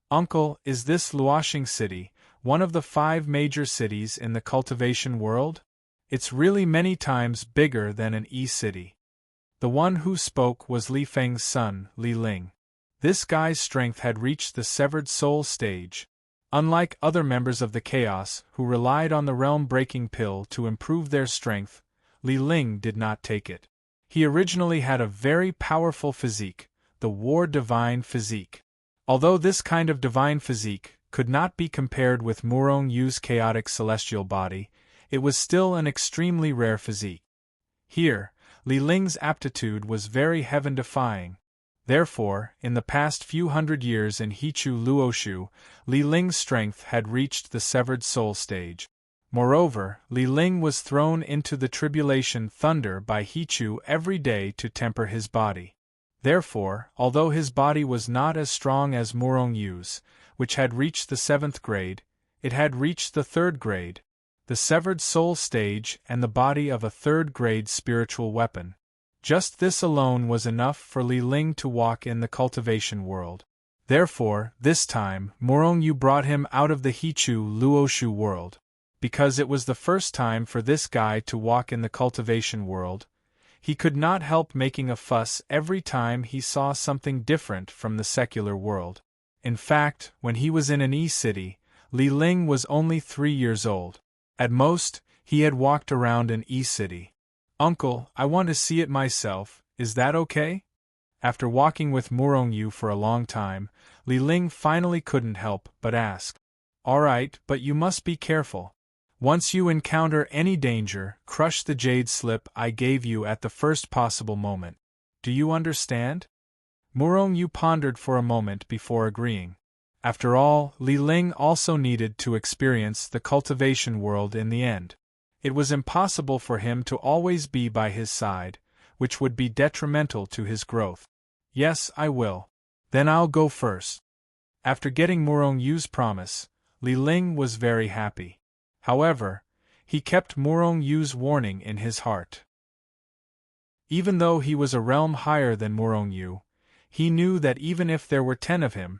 Uncle, is this Luoxing City one of the 5 major cities in the cultivation world? It's really many times bigger than an E-city. The one who spoke was Li Feng's son, Li Ling. This guy's strength had reached the severed soul stage. Unlike other members of the Chaos who relied on the realm-breaking pill to improve their strength, Li Ling did not take it. He originally had a very powerful physique, the War Divine physique. Although this kind of divine physique could not be compared with Murong-yu's chaotic celestial body, it was still an extremely rare physique. Here, Li Ling's aptitude was very heaven-defying. Therefore, in the past few hundred years in Hichu Luoshu, Li Ling's strength had reached the severed soul stage. Moreover, Li Ling was thrown into the tribulation thunder by Hichu every day to temper his body. Therefore, although his body was not as strong as Murong-yu's, which had reached the 7th grade, it had reached the 3rd grade, the severed soul stage and the body of a 3rd grade spiritual weapon. Just this alone was enough for Li Ling to walk in the cultivation world. Therefore, this time, Murong-yu brought him out of the Hichu Luoshu world. Because it was the first time for this guy to walk in the cultivation world, he could not help making a fuss every time he saw something different from the secular world. In fact, when he was in an E-city, Li Ling was only 3 years old. At most, he had walked around an E-city. Uncle, I want to see it myself, is that okay? After walking with Murong-yu for a long time, Li Ling finally couldn't help but ask. Alright, but you must be careful. Once you encounter any danger, crush the jade slip I gave you at the first possible moment. Do you understand? Murong-yu pondered for a moment before agreeing. After all, Li Ling also needed to experience the cultivation world in the end. It was impossible for him to always be by his side, which would be detrimental to his growth. Yes, I will. Then I'll go first. After getting Murong-yu's promise, Li Ling was very happy. However, he kept Murong-yu's warning in his heart. Even though he was a realm higher than Murong-yu, he knew that even if there were 10 of him,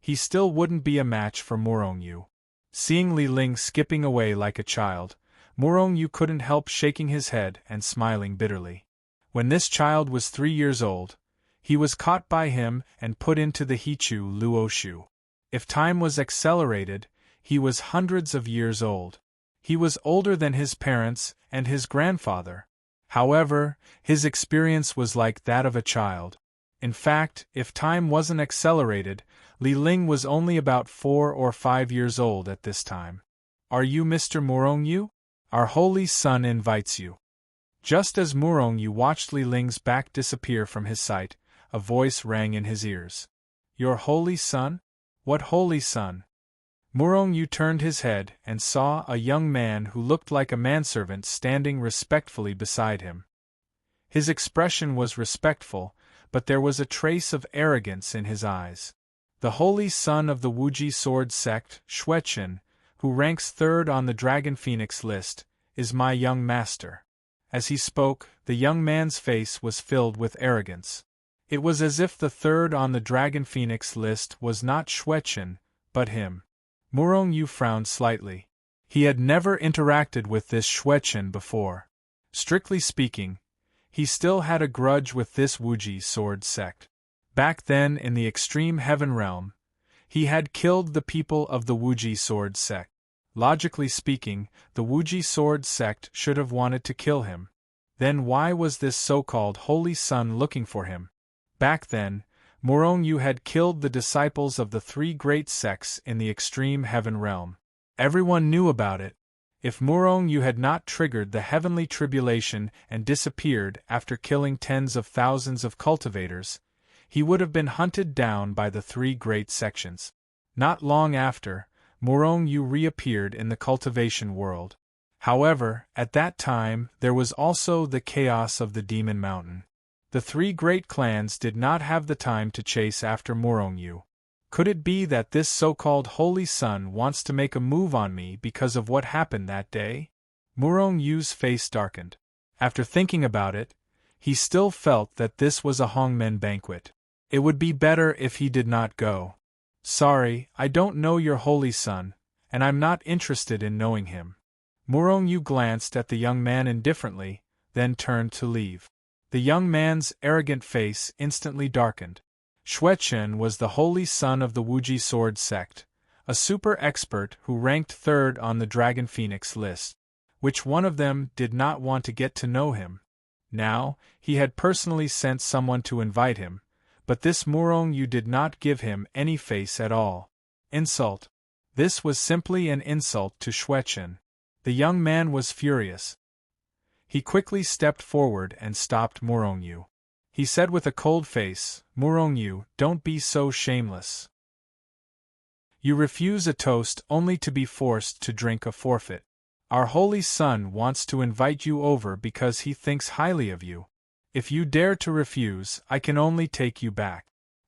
he still wouldn't be a match for Murong-yu. Seeing Li Ling skipping away like a child, Murong-yu couldn't help shaking his head and smiling bitterly. When this child was 3 years old, he was caught by him and put into the Hichu Luoshu. If time was accelerated, he was hundreds of years old. He was older than his parents and his grandfather. However, his experience was like that of a child. In fact, if time wasn't accelerated, Li Ling was only about 4 or 5 years old at this time. Are you Mr. Murong-yu? Our holy son invites you. Just as Murong-yu watched Li Ling's back disappear from his sight, a voice rang in his ears. Your holy son? What holy son? Murong-yu turned his head and saw a young man who looked like a manservant standing respectfully beside him. His expression was respectful, but there was a trace of arrogance in his eyes. The holy son of the Wuji sword sect, Xueqin, who ranks 3rd on the Dragon Phoenix list, is my young master. As he spoke, the young man's face was filled with arrogance. It was as if the 3rd on the Dragon Phoenix list was not Xueqin, but him. Murong-yu frowned slightly. He had never interacted with this Xueqin before. Strictly speaking, he still had a grudge with this Wuji sword sect. Back then in the extreme heaven realm, he had killed the people of the Wuji sword sect. Logically speaking, the Wuji sword sect should have wanted to kill him. Then why was this so-called Holy Sun looking for him? Back then, Morongyu had killed the disciples of the three great sects in the extreme heaven realm. Everyone knew about it. If Morongyu had not triggered the heavenly tribulation and disappeared after killing tens of thousands of cultivators, he would have been hunted down by the three great sections. Not long after, Morongyu reappeared in the cultivation world. However, at that time there was also the chaos of the Demon Mountain. The three great clans did not have the time to chase after Morongyu. Could it be that this so-called Holy Sun wants to make a move on me because of what happened that day? Morongyu's face darkened. After thinking about it, he still felt that this was a Hongmen banquet. It would be better if he did not go. Sorry, I don't know your Holy Sun, and I'm not interested in knowing him. Morongyu glanced at the young man indifferently, then turned to leave. The young man's arrogant face instantly darkened. Xuechen was the Holy Son of the Wuji sword sect, a super expert who ranked third on the Dragon Phoenix list. Which one of them did not want to get to know him? Now, he had personally sent someone to invite him, but this Morongyu did not give him any face at all. Insult. This was simply an insult to Xuechen. The young man was furious. He quickly stepped forward and stopped Morongyu. He said with a cold face, "Morongyu, don't be so shameless. You refuse a toast only to be forced to drink a forfeit. Our Holy Sun wants to invite you over because he thinks highly of you. If you dare to refuse, I can only take you back."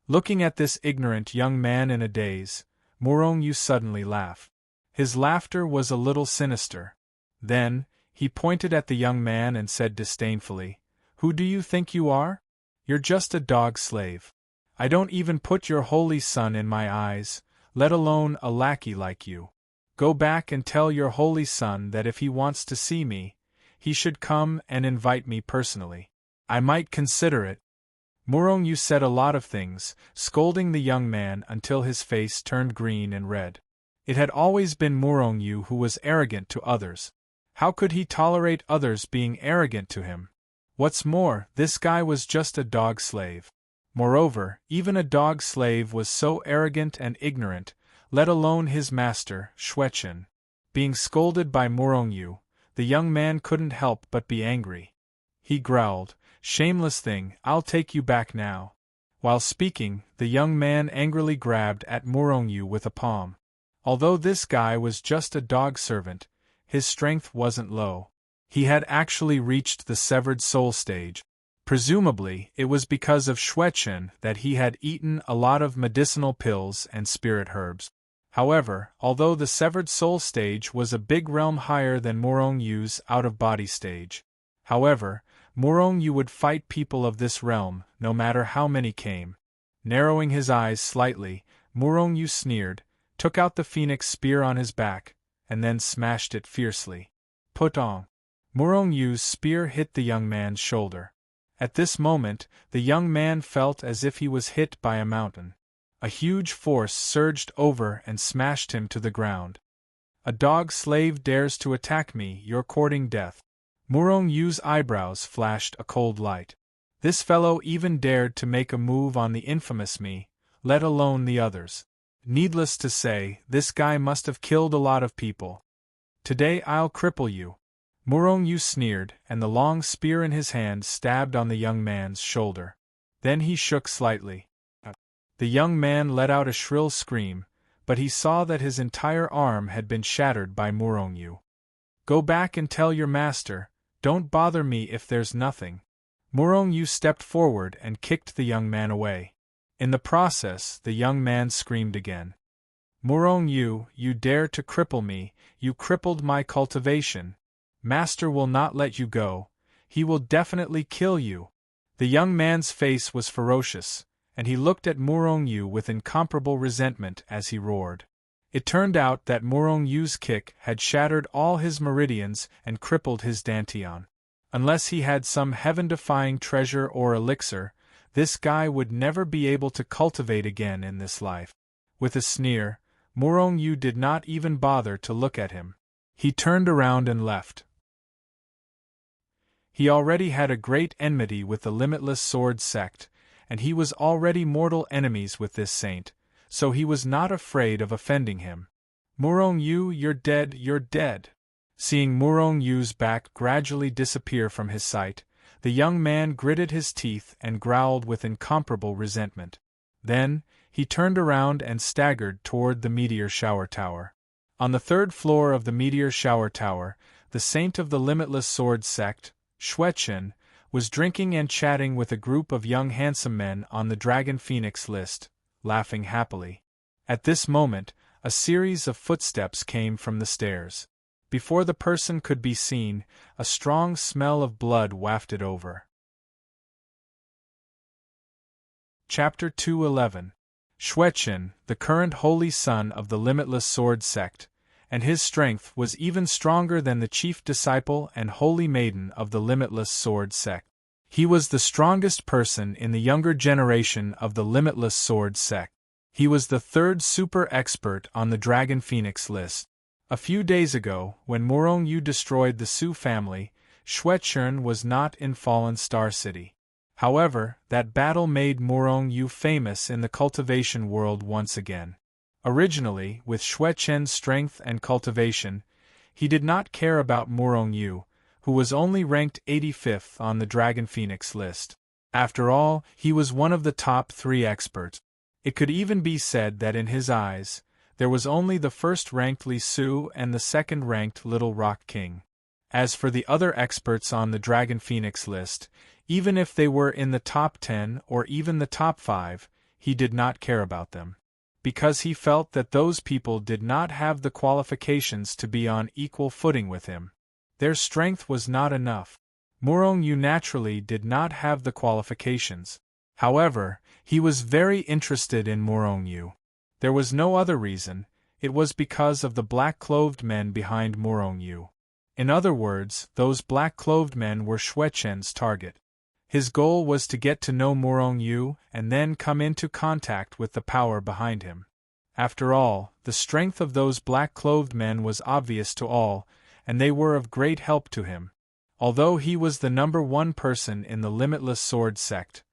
Looking at this ignorant young man in a daze, Morongyu suddenly laughed. His laughter was a little sinister. Then, he pointed at the young man and said disdainfully, "Who do you think you are? You're just a dog slave. I don't even put your Holy Sun in my eyes, let alone a lackey like you. Go back and tell your Holy Sun that if he wants to see me, he should come and invite me personally. I might consider it." Morongyu said a lot of things, scolding the young man until his face turned green and red. It had always been Morongyu who was arrogant to others. How could he tolerate others being arrogant to him? What's more, this guy was just a dog slave. Moreover, even a dog slave was so arrogant and ignorant, let alone his master, Xuechen. Being scolded by Morongyu, the young man couldn't help but be angry. He growled, "Shameless thing, I'll take you back now." While speaking, the young man angrily grabbed at Morongyu with a palm. Although this guy was just a dog servant, his strength wasn't low. He had actually reached the severed soul stage. Presumably, it was because of Xuechen that he had eaten a lot of medicinal pills and spirit herbs. However, although the severed soul stage was a big realm higher than Morongyu's out-of-body stage. However, Morongyu would fight people of this realm, no matter how many came. Narrowing his eyes slightly, Morongyu sneered, took out the phoenix spear on his back, and then smashed it fiercely. Put on. Morongyu's spear hit the young man's shoulder. At this moment, the young man felt as if he was hit by a mountain. A huge force surged over and smashed him to the ground. "A dog slave dares to attack me, you're courting death." Morongyu's eyebrows flashed a cold light. This fellow even dared to make a move on the infamous me, let alone the others. Needless to say, this guy must have killed a lot of people. "Today I'll cripple you." Morongyu sneered, and the long spear in his hand stabbed on the young man's shoulder. Then he shook slightly. The young man let out a shrill scream, but he saw that his entire arm had been shattered by Morongyu. "Go back and tell your master, don't bother me if there's nothing." Morongyu stepped forward and kicked the young man away. In the process, the young man screamed again. "Morongyu, you dare to cripple me, you crippled my cultivation. Master will not let you go, he will definitely kill you." The young man's face was ferocious, and he looked at Morongyu with incomparable resentment as he roared. It turned out that Morongyu's kick had shattered all his meridians and crippled his dantian. Unless he had some heaven-defying treasure or elixir, this guy would never be able to cultivate again in this life. With a sneer, Morong Yu did not even bother to look at him. He turned around and left. He already had a great enmity with the Limitless Sword sect, and he was already mortal enemies with this saint, so he was not afraid of offending him. Morong Yu, you're dead, you're dead. Seeing Morong Yu's back gradually disappear from his sight, the young man gritted his teeth and growled with incomparable resentment. Then, he turned around and staggered toward the Meteor Shower Tower. On the third floor of the Meteor Shower Tower, the saint of the Limitless Sword sect, Xuechen, was drinking and chatting with a group of young handsome men on the Dragon Phoenix list, laughing happily. At this moment, a series of footsteps came from the stairs. Before the person could be seen, a strong smell of blood wafted over. Chapter 211. Xuechen, the current holy son of the Limitless Sword sect, and his strength was even stronger than the chief disciple and holy maiden of the Limitless Sword sect. He was the strongest person in the younger generation of the Limitless Sword sect. He was the third super expert on the Dragon Phoenix list. A few days ago, when Morong Yu destroyed the Su family, Xuechen was not in Fallen Star City. However, that battle made Morong Yu famous in the cultivation world once again. Originally, with Xuechen's strength and cultivation, he did not care about Morong Yu, who was only ranked 85th on the Dragon Phoenix list. After all, he was one of the top 3 experts. It could even be said that in his eyes, there was only the first-ranked Li Su and the second-ranked Little Rock King. As for the other experts on the Dragon Phoenix list, even if they were in the top 10 or even the top 5, he did not care about them. Because he felt that those people did not have the qualifications to be on equal footing with him. Their strength was not enough. Morong Yu naturally did not have the qualifications. However, he was very interested in Morong Yu. There was no other reason, it was because of the black-clothed men behind Morong Yu. In other words, those black-clothed men were Xuechen's target. His goal was to get to know Morong Yu and then come into contact with the power behind him. After all, the strength of those black-clothed men was obvious to all, and they were of great help to him. Although he was the number 1 person in the Limitless Sword sect,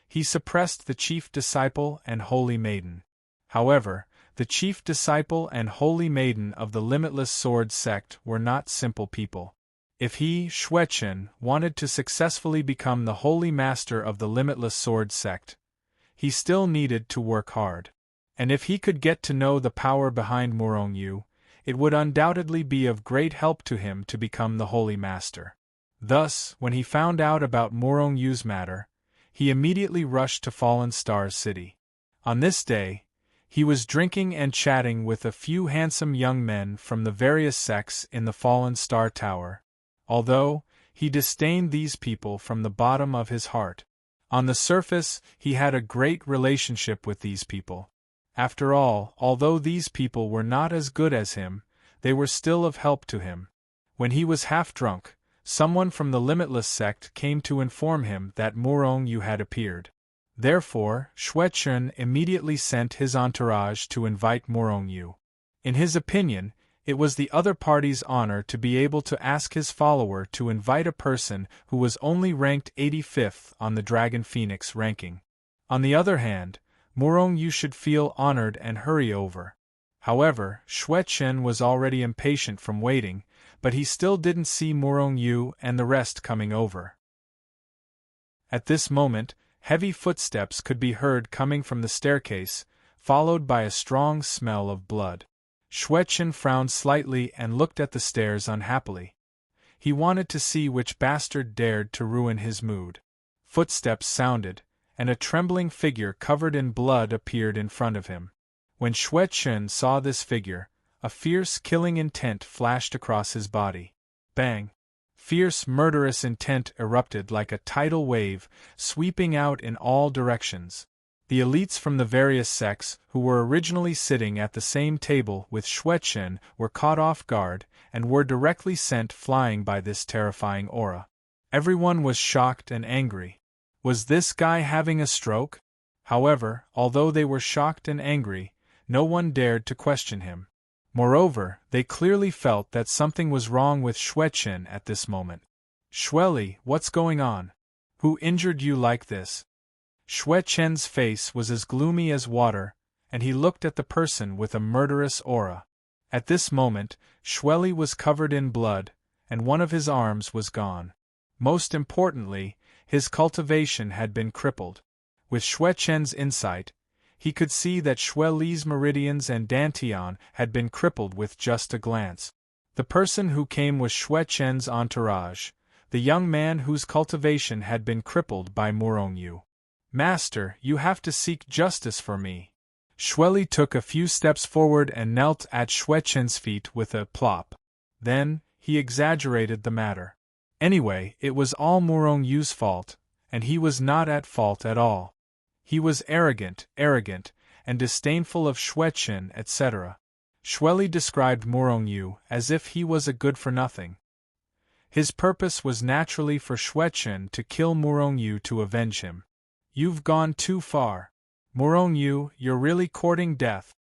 he suppressed the chief disciple and holy maiden. However, the chief disciple and holy maiden of the Limitless Sword sect were not simple people. If he, Xuechen, wanted to successfully become the holy master of the Limitless Sword sect, he still needed to work hard. And if he could get to know the power behind Morong Yu, it would undoubtedly be of great help to him to become the holy master. Thus, when he found out about Morong Yu's matter, he immediately rushed to Fallen Star City. On this day, he was drinking and chatting with a few handsome young men from the various sects in the Fallen Star Tower, although he disdained these people from the bottom of his heart. On the surface, he had a great relationship with these people. After all, although these people were not as good as him, they were still of help to him. When he was half drunk, someone from the Limitless sect came to inform him that Morong Yu had appeared. Therefore, Xuechen immediately sent his entourage to invite Morong Yu. In his opinion, it was the other party's honor to be able to ask his follower to invite a person who was only ranked 85th on the Dragon Phoenix ranking. On the other hand, Morong Yu should feel honored and hurry over. However, Xuechen was already impatient from waiting, but he still didn't see Morong Yu and the rest coming over. At this moment, heavy footsteps could be heard coming from the staircase, followed by a strong smell of blood. Xuechen frowned slightly and looked at the stairs unhappily. He wanted to see which bastard dared to ruin his mood. Footsteps sounded, and a trembling figure covered in blood appeared in front of him. When Xuechen saw this figure, a fierce killing intent flashed across his body. Bang! Fierce murderous intent erupted like a tidal wave, sweeping out in all directions. The elites from the various sects, who were originally sitting at the same table with Xuechen, were caught off guard, and were directly sent flying by this terrifying aura. Everyone was shocked and angry. Was this guy having a stroke? However, although they were shocked and angry, No one dared to question him. Moreover, they clearly felt that something was wrong with Xue Chen at this moment. "Xueli, what's going on? Who injured you like this?" Xue Chen's face was as gloomy as water, and he looked at the person with a murderous aura. At this moment, Xueli was covered in blood, and one of his arms was gone. Most importantly, his cultivation had been crippled. With Xue Chen's insight, he could see that Xueli's meridians and dantian had been crippled with just a glance. The person who came was Xue Chen's entourage, the young man whose cultivation had been crippled by Murongyu. "Master, you have to seek justice for me." Xueli took a few steps forward and knelt at Xue Chen's feet with a plop. Then, he exaggerated the matter. Anyway, it was all Murongyu's fault, and he was not at fault at all. He was arrogant, and disdainful of Xue Chen, etc. Xueli described Murongyu as if he was a good-for-nothing. His purpose was naturally for Xue Chen to kill Murongyu to avenge him. "You've gone too far. Murongyu, you're really courting death."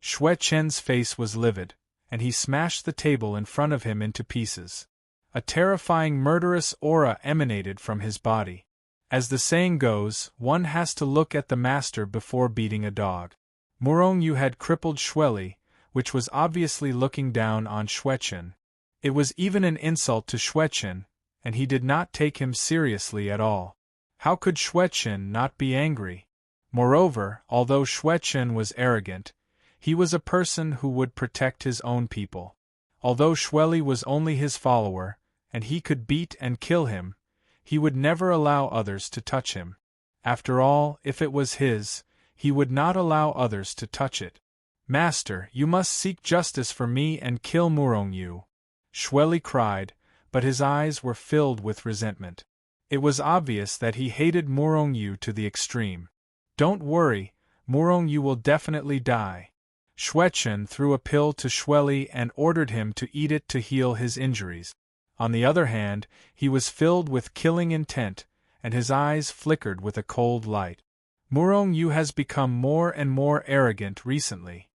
Xue Chen's face was livid, and he smashed the table in front of him into pieces. A terrifying murderous aura emanated from his body. As the saying goes, one has to look at the master before beating a dog. Murongyu had crippled Xueli, which was obviously looking down on Xue Chen. It was even an insult to Xue Chen, and he did not take him seriously at all. How could Xue Chen not be angry? Moreover, although Xue Chen was arrogant, he was a person who would protect his own people. Although Xueli was only his follower, and he could beat and kill him, he would never allow others to touch him. After all, if it was his, he would not allow others to touch it. "Master, you must seek justice for me and kill Murongyu," Xueli cried, but his eyes were filled with resentment. It was obvious that he hated Murongyu to the extreme. "Don't worry, Murongyu will definitely die." Xue Chen threw a pill to Xueli and ordered him to eat it to heal his injuries. On the other hand, he was filled with killing intent, and his eyes flickered with a cold light. "Murongyu has become more and more arrogant recently.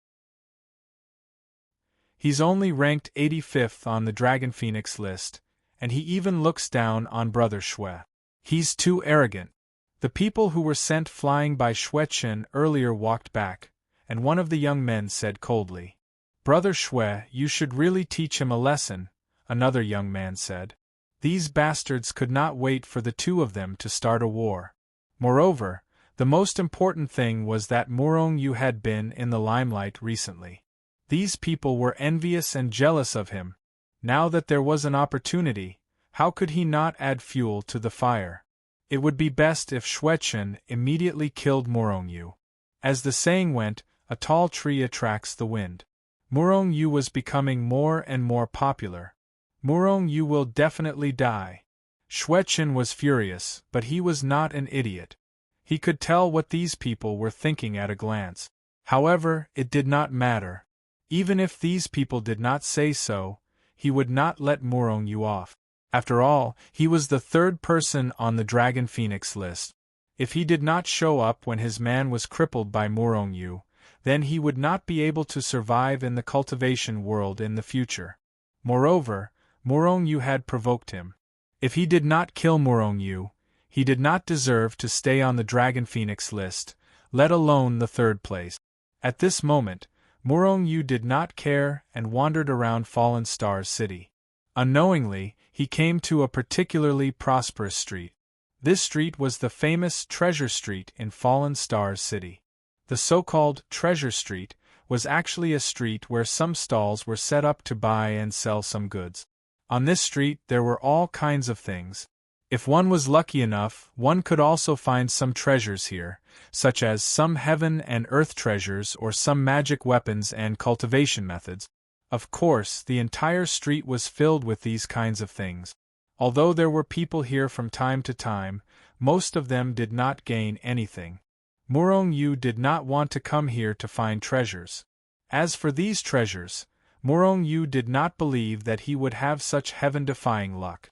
He's only ranked 85th on the Dragon Phoenix list, and he even looks down on Brother Xue. He's too arrogant." The people who were sent flying by Xue Chen earlier walked back, and one of the young men said coldly, "Brother Xue, you should really teach him a lesson," another young man said. These bastards could not wait for the two of them to start a war. Moreover, the most important thing was that Murongyu had been in the limelight recently. These people were envious and jealous of him. Now that there was an opportunity, how could he not add fuel to the fire? It would be best if Xue Chen immediately killed Murongyu. As the saying went, a tall tree attracts the wind. Murongyu was becoming more and more popular. "Murongyu will definitely die." Xue Chen was furious, but he was not an idiot. He could tell what these people were thinking at a glance. However, it did not matter. Even if these people did not say so, he would not let Murongyu off. After all, he was the third person on the Dragon Phoenix list. If he did not show up when his man was crippled by Murongyu, then he would not be able to survive in the cultivation world in the future. Moreover, Murongyu had provoked him. If he did not kill Murongyu, he did not deserve to stay on the Dragon Phoenix list, let alone the third place. At this moment, Murongyu did not care and wandered around Fallen Stars City. Unknowingly, he came to a particularly prosperous street. This street was the famous Treasure Street in Fallen Stars City. The so-called Treasure Street was actually a street where some stalls were set up to buy and sell some goods. On this street there were all kinds of things. If one was lucky enough, one could also find some treasures here, such as some heaven and earth treasures or some magic weapons and cultivation methods. Of course, the entire street was filled with these kinds of things. Although there were people here from time to time, most of them did not gain anything. Murongyu did not want to come here to find treasures. As for these treasures, Murongyu did not believe that he would have such heaven-defying luck.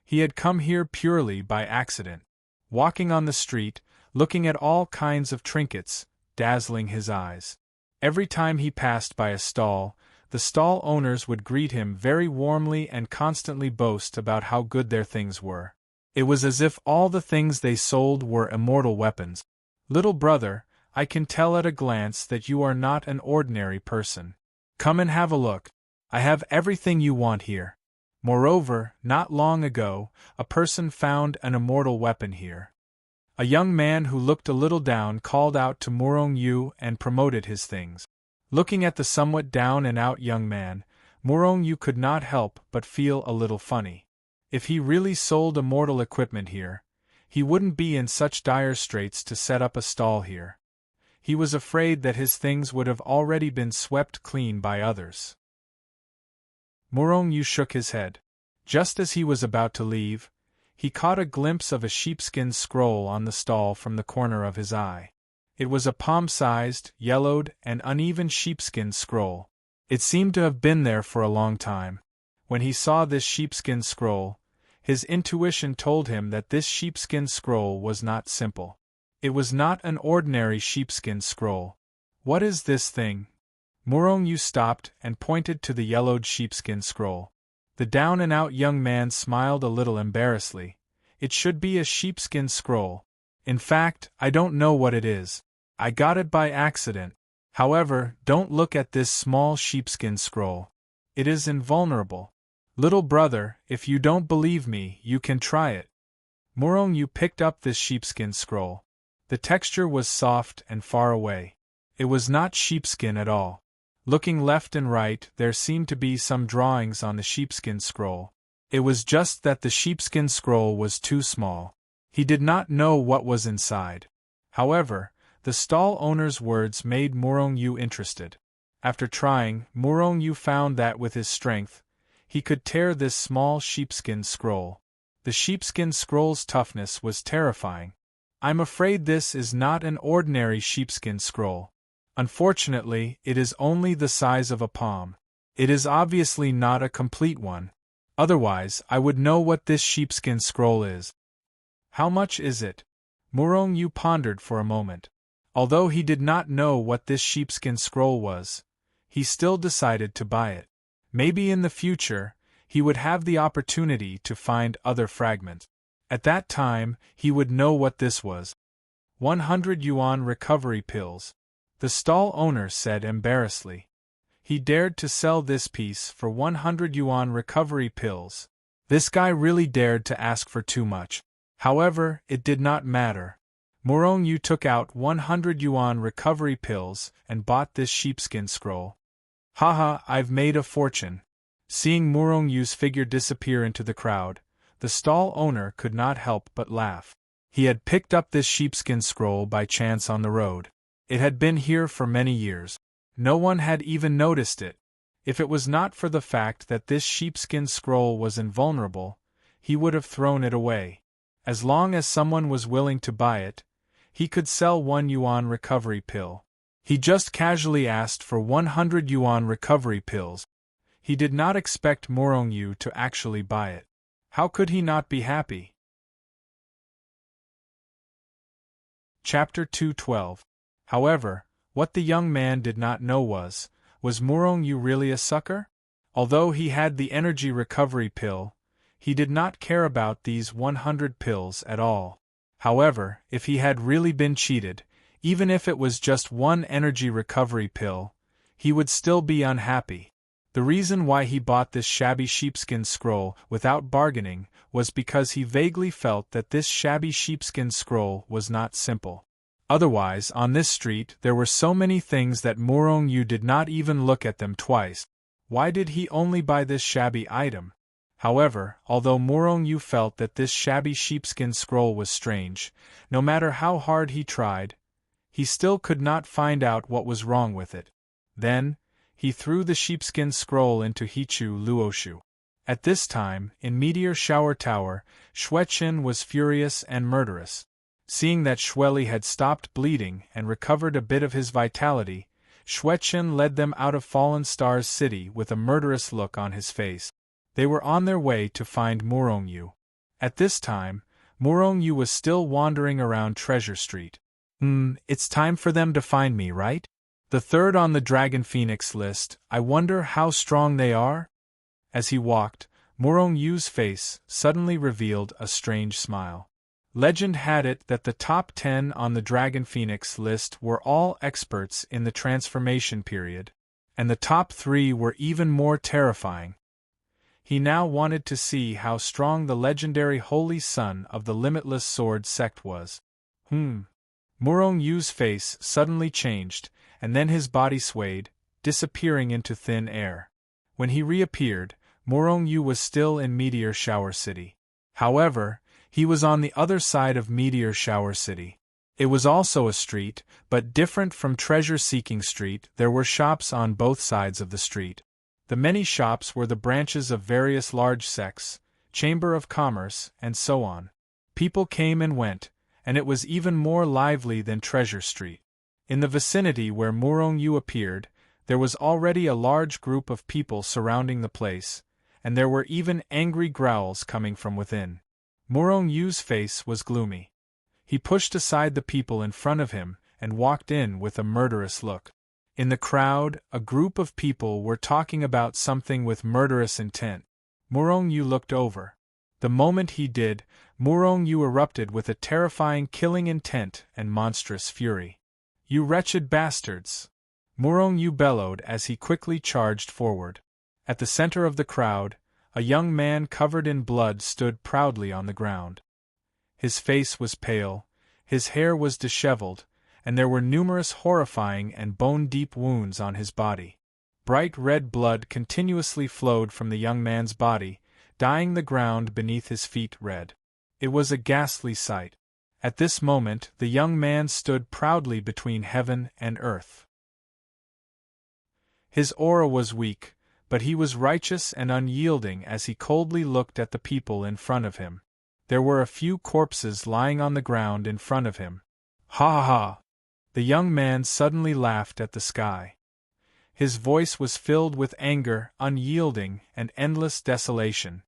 He had come here purely by accident. Walking on the street, looking at all kinds of trinkets, dazzling his eyes. Every time he passed by a stall, the stall owners would greet him very warmly and constantly boast about how good their things were. It was as if all the things they sold were immortal weapons. Little brother, I can tell at a glance that you are not an ordinary person. Come and have a look. I have everything you want here. Moreover, not long ago, a person found an immortal weapon here. A young man who looked a little down called out to Murong Yu and promoted his things. Looking at the somewhat down-and-out young man, Murong Yu could not help but feel a little funny. If he really sold immortal equipment here, he wouldn't be in such dire straits to set up a stall here. He was afraid that his things would have already been swept clean by others. Murong Yu shook his head. Just as he was about to leave, he caught a glimpse of a sheepskin scroll on the stall from the corner of his eye. It was a palm-sized, yellowed, and uneven sheepskin scroll. It seemed to have been there for a long time. When he saw this sheepskin scroll, his intuition told him that this sheepskin scroll was not simple. It was not an ordinary sheepskin scroll. What is this thing? Murong Yu stopped and pointed to the yellowed sheepskin scroll. The down-and-out young man smiled a little embarrassedly. It should be a sheepskin scroll. In fact, I don't know what it is. I got it by accident. However, don't look at this small sheepskin scroll. It is invulnerable. Little brother, if you don't believe me, you can try it. Murong Yu picked up this sheepskin scroll. The texture was soft and far away. It was not sheepskin at all. Looking left and right, there seemed to be some drawings on the sheepskin scroll. It was just that the sheepskin scroll was too small. He did not know what was inside. However, the stall owner's words made Murong Yu interested. After trying, Murong Yu found that with his strength, he could tear this small sheepskin scroll. The sheepskin scroll's toughness was terrifying. I'm afraid this is not an ordinary sheepskin scroll. Unfortunately, it is only the size of a palm. It is obviously not a complete one. Otherwise, I would know what this sheepskin scroll is. How much is it? Murong Yu pondered for a moment. Although he did not know what this sheepskin scroll was, he still decided to buy it. Maybe in the future, he would have the opportunity to find other fragments. At that time, he would know what this was. 100 yuan recovery pills, the stall owner said embarrassedly. He dared to sell this piece for 100 yuan recovery pills. This guy really dared to ask for too much. However, it did not matter. Murong Yu took out 100 yuan recovery pills and bought this sheepskin scroll. Haha, I've made a fortune. Seeing Murong Yu's figure disappear into the crowd, the stall owner could not help but laugh. He had picked up this sheepskin scroll by chance on the road. It had been here for many years. No one had even noticed it. If it was not for the fact that this sheepskin scroll was invulnerable, he would have thrown it away. As long as someone was willing to buy it, he could sell 1 yuan recovery pill. He just casually asked for 100 yuan recovery pills. He did not expect Murong Yu to actually buy it. How could he not be happy? Chapter 212. However, what the young man did not know was Murong Yu really a sucker? Although he had the energy recovery pill, he did not care about these 100 pills at all. However, if he had really been cheated, even if it was just one energy recovery pill, he would still be unhappy. The reason why he bought this shabby sheepskin scroll without bargaining was because he vaguely felt that this shabby sheepskin scroll was not simple. Otherwise, on this street there were so many things that Murong Yu did not even look at them twice. Why did he only buy this shabby item? However, although Murong Yu felt that this shabby sheepskin scroll was strange, no matter how hard he tried, he still could not find out what was wrong with it. Then, he threw the sheepskin scroll into Hichu Luoshu. At this time, in Meteor Shower Tower, Xueqin was furious and murderous. Seeing that Xueli had stopped bleeding and recovered a bit of his vitality, Xueqin led them out of Fallen Stars City with a murderous look on his face. They were on their way to find Murong Yu. At this time, Murong Yu was still wandering around Treasure Street. It's time for them to find me, right? The third on the Dragon Phoenix list, I wonder how strong they are? As he walked, Morong Yu's face suddenly revealed a strange smile. Legend had it that the top 10 on the Dragon Phoenix list were all experts in the transformation period, and the top 3 were even more terrifying. He now wanted to see how strong the legendary Holy Son of the Limitless Sword sect was. Morong Yu's face suddenly changed, and then his body swayed, disappearing into thin air. When he reappeared, Morong Yu was still in Meteor Shower City. However, he was on the other side of Meteor Shower City. It was also a street, but different from Treasure Seeking Street. There were shops on both sides of the street. The many shops were the branches of various large sects, Chamber of Commerce, and so on. People came and went, and it was even more lively than Treasure Street. In the vicinity where Morong Yu appeared, there was already a large group of people surrounding the place, and there were even angry growls coming from within. Morong Yu's face was gloomy. He pushed aside the people in front of him and walked in with a murderous look. In the crowd, a group of people were talking about something with murderous intent. Morong Yu looked over. The moment he did, Morong Yu erupted with a terrifying killing intent and monstrous fury. "You wretched bastards!" Morong Yu bellowed as he quickly charged forward. At the center of the crowd, a young man covered in blood stood proudly on the ground. His face was pale, his hair was disheveled, and there were numerous horrifying and bone-deep wounds on his body. Bright red blood continuously flowed from the young man's body, dyeing the ground beneath his feet red. It was a ghastly sight. At this moment, the young man stood proudly between heaven and earth. His aura was weak, but he was righteous and unyielding as he coldly looked at the people in front of him. There were a few corpses lying on the ground in front of him. Ha ha ha! The young man suddenly laughed at the sky. His voice was filled with anger, unyielding, and endless desolation.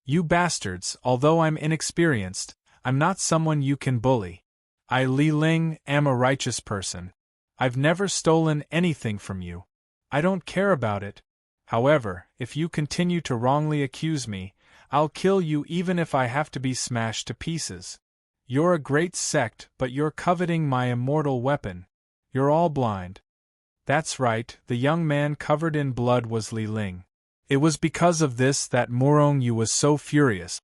"You bastards, although I'm inexperienced, I'm not someone you can bully. I, Li Ling, am a righteous person. I've never stolen anything from you. I don't care about it. However, if you continue to wrongly accuse me, I'll kill you even if I have to be smashed to pieces. You're a great sect, but you're coveting my immortal weapon. You're all blind." That's right, the young man covered in blood was Li Ling. It was because of this that Morong Yu was so furious.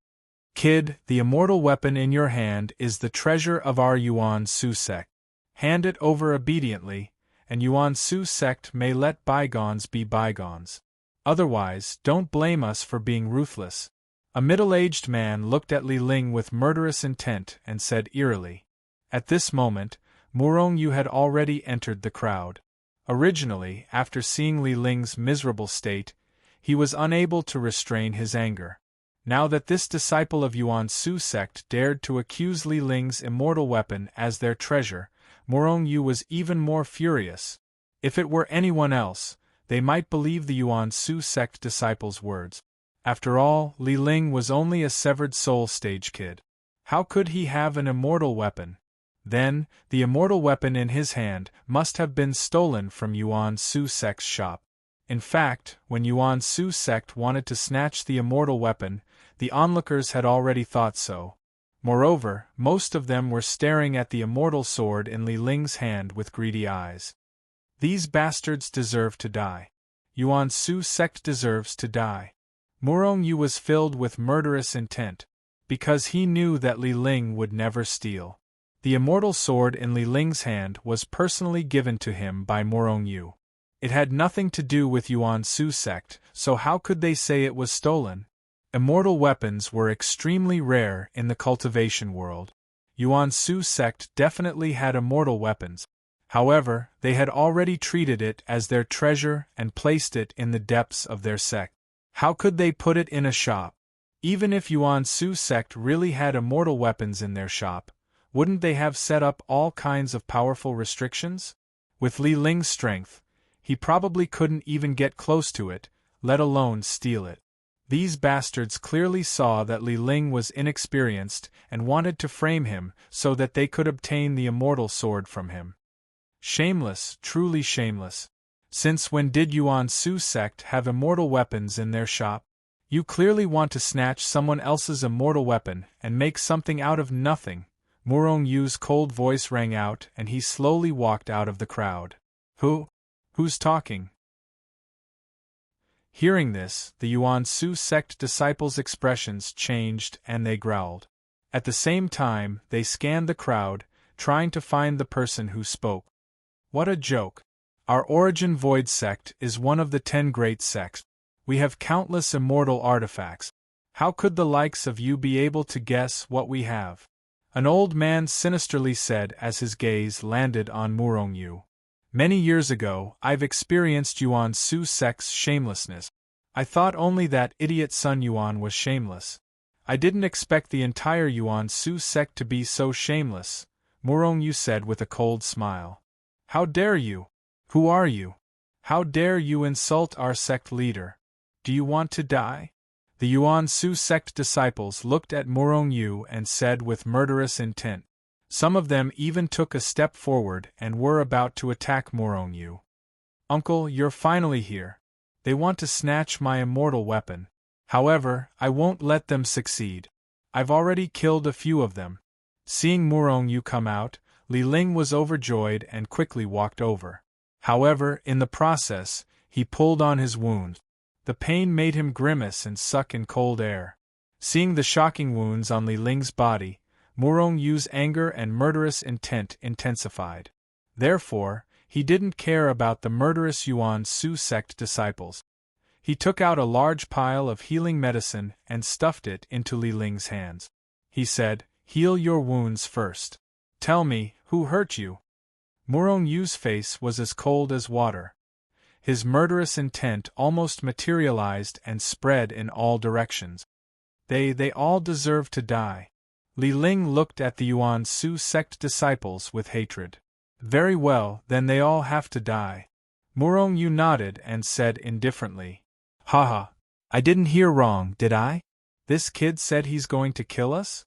"Kid, the immortal weapon in your hand is the treasure of our Yuan Su sect. Hand it over obediently, and Yuan Su sect may let bygones be bygones. Otherwise, don't blame us for being ruthless." A middle-aged man looked at Li Ling with murderous intent and said eerily. At this moment, Morong Yu had already entered the crowd. Originally, after seeing Li Ling's miserable state, he was unable to restrain his anger. Now that this disciple of Yuan Su sect dared to accuse Li Ling's immortal weapon as their treasure, Morong Yu was even more furious. If it were anyone else, they might believe the Yuan Su sect disciples' words. After all, Li Ling was only a severed soul stage kid. How could he have an immortal weapon? Then, the immortal weapon in his hand must have been stolen from Yuan Su sect's shop. In fact, when Yuan Su sect wanted to snatch the immortal weapon, the onlookers had already thought so. Moreover, most of them were staring at the immortal sword in Li Ling's hand with greedy eyes. These bastards deserve to die. Yuan Su sect deserves to die. Morong Yu was filled with murderous intent, because he knew that Li Ling would never steal. The immortal sword in Li Ling's hand was personally given to him by Morong Yu. It had nothing to do with Yuan Su sect, so how could they say it was stolen? Immortal weapons were extremely rare in the cultivation world. Yuan Su sect definitely had immortal weapons. However, they had already treated it as their treasure and placed it in the depths of their sect. How could they put it in a shop? Even if Yuan Su sect really had immortal weapons in their shop, wouldn't they have set up all kinds of powerful restrictions? With Li Ling's strength, he probably couldn't even get close to it, let alone steal it. These bastards clearly saw that Li Ling was inexperienced and wanted to frame him so that they could obtain the immortal sword from him. Shameless, truly shameless. Since when did Yuan Su sect have immortal weapons in their shop? You clearly want to snatch someone else's immortal weapon and make something out of nothing. Murong Yu's cold voice rang out and he slowly walked out of the crowd. Who's talking? Hearing this, the Yuan Su sect disciples' expressions changed and they growled. At the same time, they scanned the crowd, trying to find the person who spoke. What a joke! Our Origin Void sect is one of the 10 great sects. We have countless immortal artifacts. How could the likes of you be able to guess what we have? An old man sinisterly said as his gaze landed on Murong Yu. Many years ago, I've experienced Yuan Su sect's shamelessness. I thought only that idiot Sun Yuan was shameless. I didn't expect the entire Yuan Su sect to be so shameless, Murong Yu said with a cold smile. How dare you? Who are you? How dare you insult our sect leader? Do you want to die? The Yuan Su sect disciples looked at Murong Yu and said with murderous intent. Some of them even took a step forward and were about to attack Murong Yu. Uncle, you're finally here. They want to snatch my immortal weapon. However, I won't let them succeed. I've already killed a few of them. Seeing Murong Yu come out, Li Ling was overjoyed and quickly walked over. However, in the process, he pulled on his wound. The pain made him grimace and suck in cold air. Seeing the shocking wounds on Li Ling's body, Murong Yu's anger and murderous intent intensified. Therefore, he didn't care about the murderous Yuan Su sect disciples. He took out a large pile of healing medicine and stuffed it into Li Ling's hands. He said, "Heal your wounds first. Tell me, who hurt you?" Murong Yu's face was as cold as water. His murderous intent almost materialized and spread in all directions. They all deserve to die. Li Ling looked at the Yuan Su sect disciples with hatred. Very well, then they all have to die. Murong Yu nodded and said indifferently. Haha, I didn't hear wrong, did I? This kid said he's going to kill us?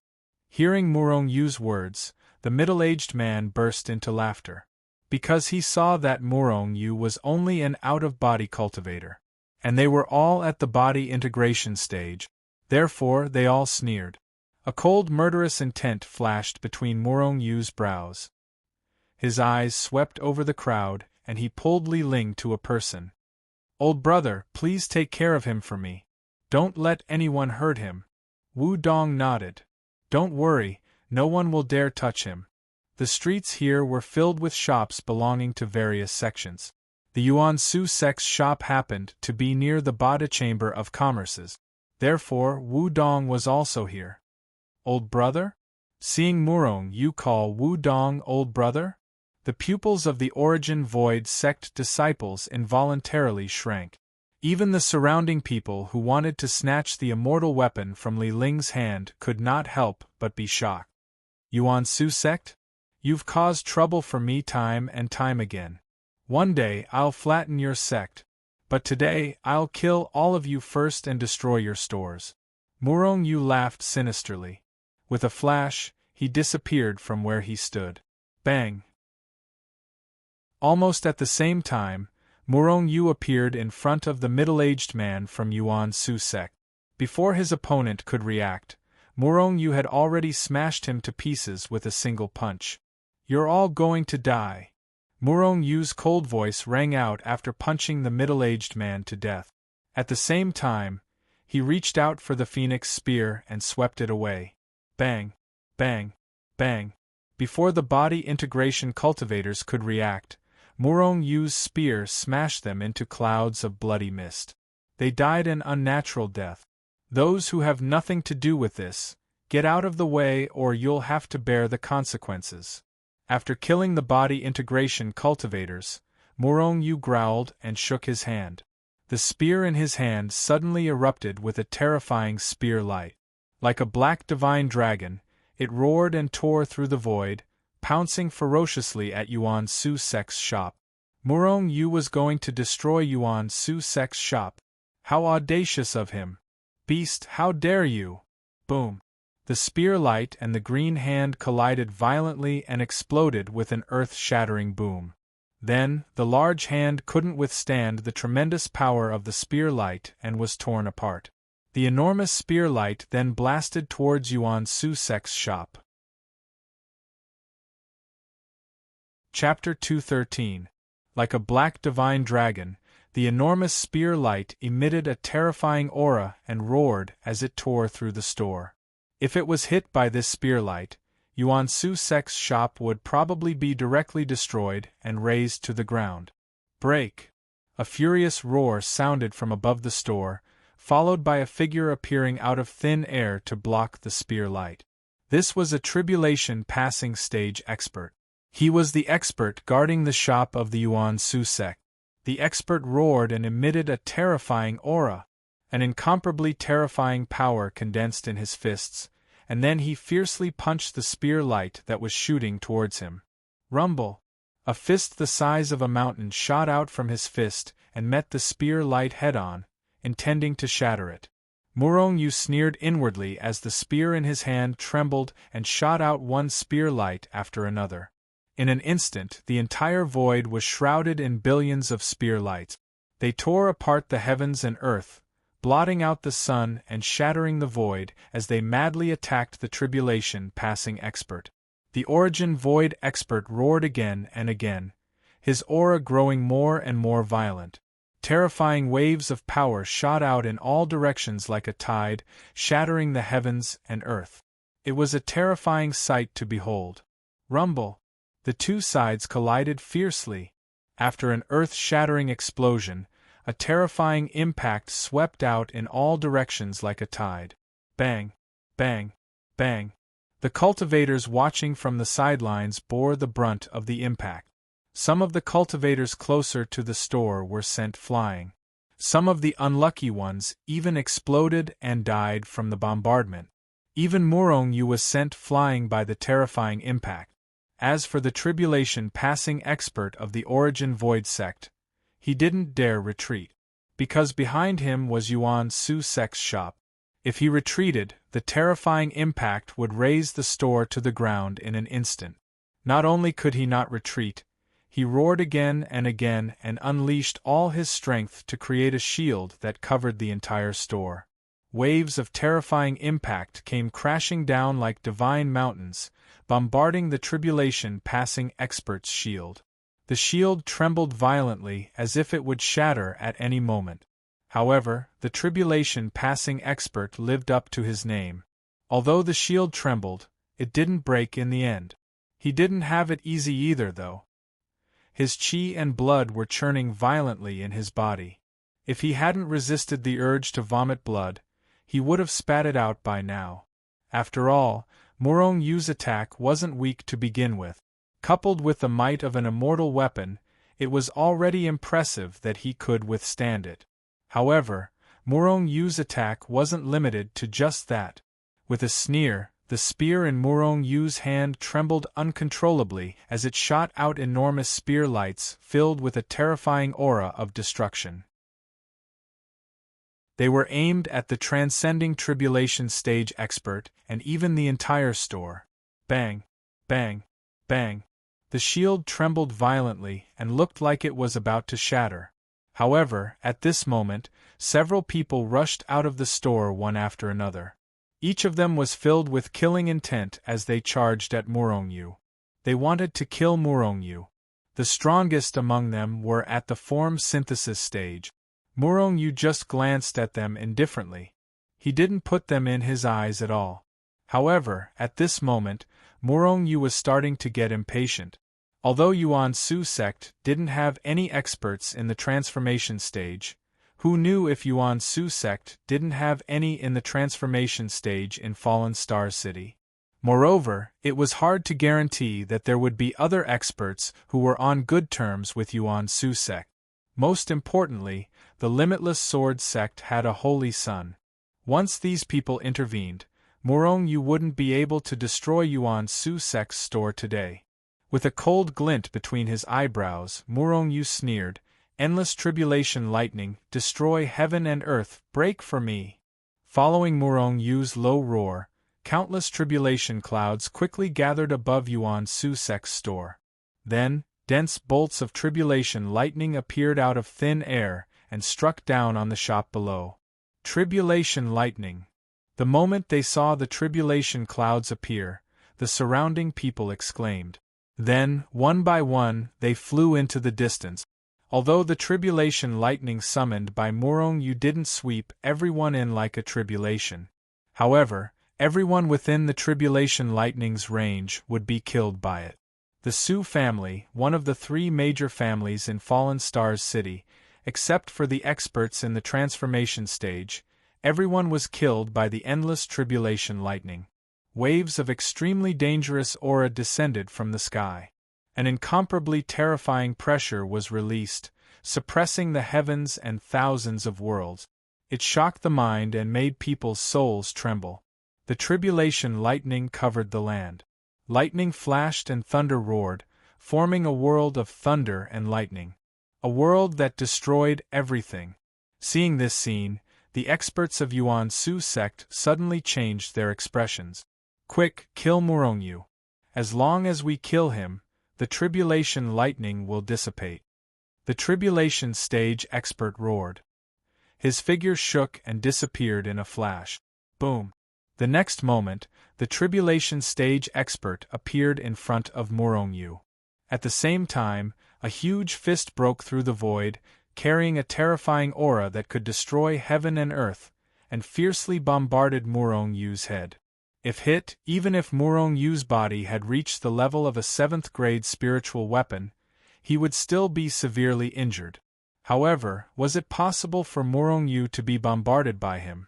Hearing Murong Yu's words, the middle-aged man burst into laughter. Because he saw that Murong Yu was only an out-of-body cultivator. And they were all at the body integration stage. Therefore, they all sneered. A cold murderous intent flashed between Murong Yu's brows. His eyes swept over the crowd, and he pulled Li Ling to a person. Old brother, please take care of him for me. Don't let anyone hurt him. Wu Dong nodded. Don't worry, no one will dare touch him. The streets here were filled with shops belonging to various sections. The Yuan Su sect's shop happened to be near the Bada Chamber of Commerce's. Therefore, Wu Dong was also here. Old brother? Seeing Murong Yu call Wu Dong old brother? The pupils of the Origin Void sect disciples involuntarily shrank. Even the surrounding people who wanted to snatch the immortal weapon from Li Ling's hand could not help but be shocked. Yuan Su sect? You've caused trouble for me time and time again. One day I'll flatten your sect. But today I'll kill all of you first and destroy your stores. Murong Yu laughed sinisterly. With a flash, he disappeared from where he stood. Bang! Almost at the same time, Murong Yu appeared in front of the middle-aged man from Yuan Su sect. Before his opponent could react, Murong Yu had already smashed him to pieces with a single punch. You're all going to die. Murong Yu's cold voice rang out after punching the middle-aged man to death. At the same time, he reached out for the phoenix spear and swept it away. Bang! Bang! Bang! Before the body integration cultivators could react, Murong Yu's spear smashed them into clouds of bloody mist. They died an unnatural death. Those who have nothing to do with this, get out of the way or you'll have to bear the consequences. After killing the body integration cultivators, Murong Yu growled and shook his hand. The spear in his hand suddenly erupted with a terrifying spear light. Like a black divine dragon, it roared and tore through the void, pouncing ferociously at Yuan Su sect's shop. Murong Yu was going to destroy Yuan Su sect's shop. How audacious of him! Beast, how dare you! Boom! The spear light and the green hand collided violently and exploded with an earth-shattering boom. Then, the large hand couldn't withstand the tremendous power of the spear light and was torn apart. The enormous spear light then blasted towards Yuan Su-sek's shop. Chapter 213. Like a black divine dragon, the enormous spear light emitted a terrifying aura and roared as it tore through the store. If it was hit by this spear light, Yuan Su-sek's shop would probably be directly destroyed and razed to the ground. Break! A furious roar sounded from above the store, followed by a figure appearing out of thin air to block the spear light. This was a tribulation passing stage expert. He was the expert guarding the shop of the Yuan Su-sek. The expert roared and emitted a terrifying aura, an incomparably terrifying power condensed in his fists, and then he fiercely punched the spear light that was shooting towards him. Rumble! A fist the size of a mountain shot out from his fist and met the spear light head-on, intending to shatter it. Murong-yu sneered inwardly as the spear in his hand trembled and shot out one spear light after another. In an instant, the entire void was shrouded in billions of spear lights. They tore apart the heavens and earth, blotting out the sun and shattering the void as they madly attacked the tribulation-passing expert. The origin void expert roared again and again, his aura growing more and more violent. Terrifying waves of power shot out in all directions like a tide, shattering the heavens and earth. It was a terrifying sight to behold. Rumble! The two sides collided fiercely. After an earth-shattering explosion, a terrifying impact swept out in all directions like a tide. Bang! Bang! Bang! The cultivators watching from the sidelines bore the brunt of the impact. Some of the cultivators closer to the store were sent flying. Some of the unlucky ones even exploded and died from the bombardment. Even Murong-yu was sent flying by the terrifying impact. As for the tribulation-passing expert of the Origin Void sect, he didn't dare retreat, because behind him was Yuan Su-sek's shop. If he retreated, the terrifying impact would raze the store to the ground in an instant. Not only could he not retreat, he roared again and unleashed all his strength to create a shield that covered the entire store. Waves of terrifying impact came crashing down like divine mountains, bombarding the tribulation-passing expert's shield. The shield trembled violently as if it would shatter at any moment. However, the tribulation-passing expert lived up to his name. Although the shield trembled, it didn't break in the end. He didn't have it easy either, though. His chi and blood were churning violently in his body. If he hadn't resisted the urge to vomit blood, he would have spat it out by now. After all, Murong-yu's attack wasn't weak to begin with. Coupled with the might of an immortal weapon, it was already impressive that he could withstand it. However, Murong-yu's attack wasn't limited to just that. With a sneer, the spear in Murong-yu's hand trembled uncontrollably as it shot out enormous spear lights filled with a terrifying aura of destruction. They were aimed at the transcending tribulation stage expert and even the entire store. Bang! Bang! Bang! The shield trembled violently and looked like it was about to shatter. However, at this moment, several people rushed out of the store one after another. Each of them was filled with killing intent as they charged at Murong-yu. They wanted to kill Murong-yu. The strongest among them were at the form synthesis stage. Murong-yu just glanced at them indifferently. He didn't put them in his eyes at all. However, at this moment, Murong-yu was starting to get impatient. Although Yuan Su-sect didn't have any experts in the transformation stage, who knew if Yuan Su-sect didn't have any in the transformation stage in Fallen Star City? Moreover, it was hard to guarantee that there would be other experts who were on good terms with Yuan Su-sect. Most importantly, the Limitless Sword sect had a holy son. Once these people intervened, Murong-yu wouldn't be able to destroy Yuan Su-sect's store today. With a cold glint between his eyebrows, Murong-yu sneered, "Endless tribulation lightning, destroy heaven and earth, break for me." Following Murong-yu's low roar, countless tribulation clouds quickly gathered above Yuan Su-sect's store. Then, dense bolts of tribulation lightning appeared out of thin air and struck down on the shop below. Tribulation lightning. The moment they saw the tribulation clouds appear, the surrounding people exclaimed. Then, one by one, they flew into the distance. Although the tribulation lightning summoned by Murong Yu didn't sweep everyone in like a tribulation. However, everyone within the tribulation lightning's range would be killed by it. The Su family, one of the 3 major families in Fallen Stars City, except for the experts in the transformation stage, everyone was killed by the endless tribulation lightning. Waves of extremely dangerous aura descended from the sky. An incomparably terrifying pressure was released, suppressing the heavens and thousands of worlds. It shocked the mind and made people's souls tremble. The tribulation lightning covered the land. Lightning flashed and thunder roared, forming a world of thunder and lightning. A world that destroyed everything. Seeing this scene, the experts of Yuan Su sect suddenly changed their expressions. Quick, kill Murong Yu. As long as we kill him, the tribulation lightning will dissipate. The tribulation stage expert roared. His figure shook and disappeared in a flash. Boom. The next moment, the tribulation stage expert appeared in front of Murong Yu. At the same time, a huge fist broke through the void, carrying a terrifying aura that could destroy heaven and earth, and fiercely bombarded Murong Yu's head. If hit, even if Murong Yu's body had reached the level of a 7th-grade spiritual weapon, he would still be severely injured. However, was it possible for Murong Yu to be bombarded by him?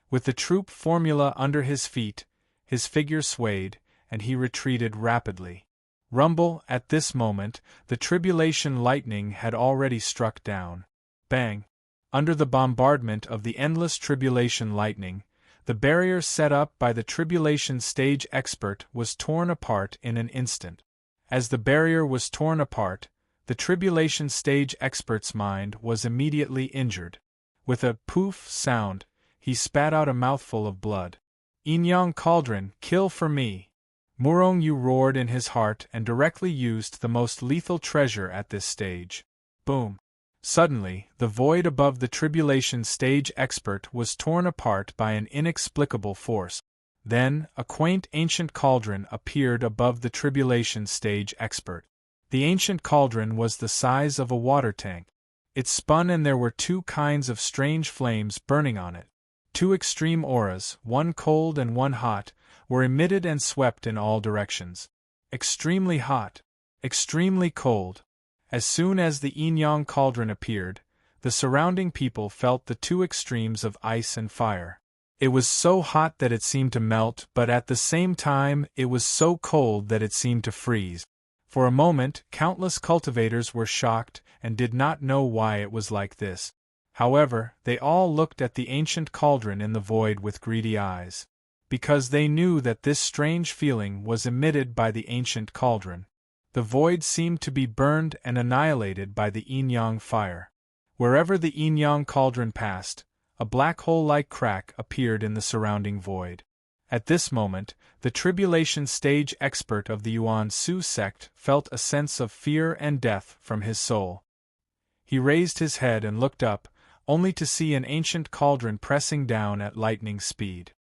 With the troop formula under his feet, his figure swayed, and he retreated rapidly. Rumble, at this moment, the tribulation lightning had already struck down. Bang! Under the bombardment of the endless tribulation lightning, the barrier set up by the tribulation stage expert was torn apart in an instant. As the barrier was torn apart, the tribulation stage expert's mind was immediately injured. With a poof sound, he spat out a mouthful of blood. Yin-Yang Cauldron, kill for me! Murong Yu roared in his heart and directly used the most lethal treasure at this stage. Boom! Suddenly, the void above the tribulation stage expert was torn apart by an inexplicable force. Then, a quaint ancient cauldron appeared above the tribulation stage expert. The ancient cauldron was the size of a water tank. It spun and there were 2 kinds of strange flames burning on it. 2 extreme auras, one cold and one hot, were emitted and swept in all directions. Extremely hot. Extremely cold. As soon as the yin-yang cauldron appeared, the surrounding people felt the 2 extremes of ice and fire. It was so hot that it seemed to melt, but at the same time it was so cold that it seemed to freeze. For a moment, countless cultivators were shocked and did not know why it was like this. However, they all looked at the ancient cauldron in the void with greedy eyes. Because they knew that this strange feeling was emitted by the ancient cauldron. The void seemed to be burned and annihilated by the yin-yang fire. Wherever the yin-yang cauldron passed, a black hole-like crack appeared in the surrounding void. At this moment, the tribulation stage expert of the Yuan Su sect felt a sense of fear and death from his soul. He raised his head and looked up, only to see an ancient cauldron pressing down at lightning speed.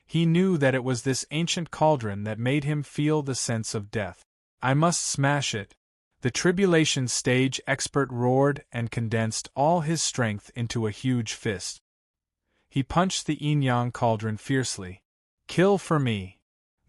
He knew that it was this ancient cauldron that made him feel the sense of death. I must smash it. The tribulation stage expert roared and condensed all his strength into a huge fist. He punched the yin-yang cauldron fiercely. Kill for me!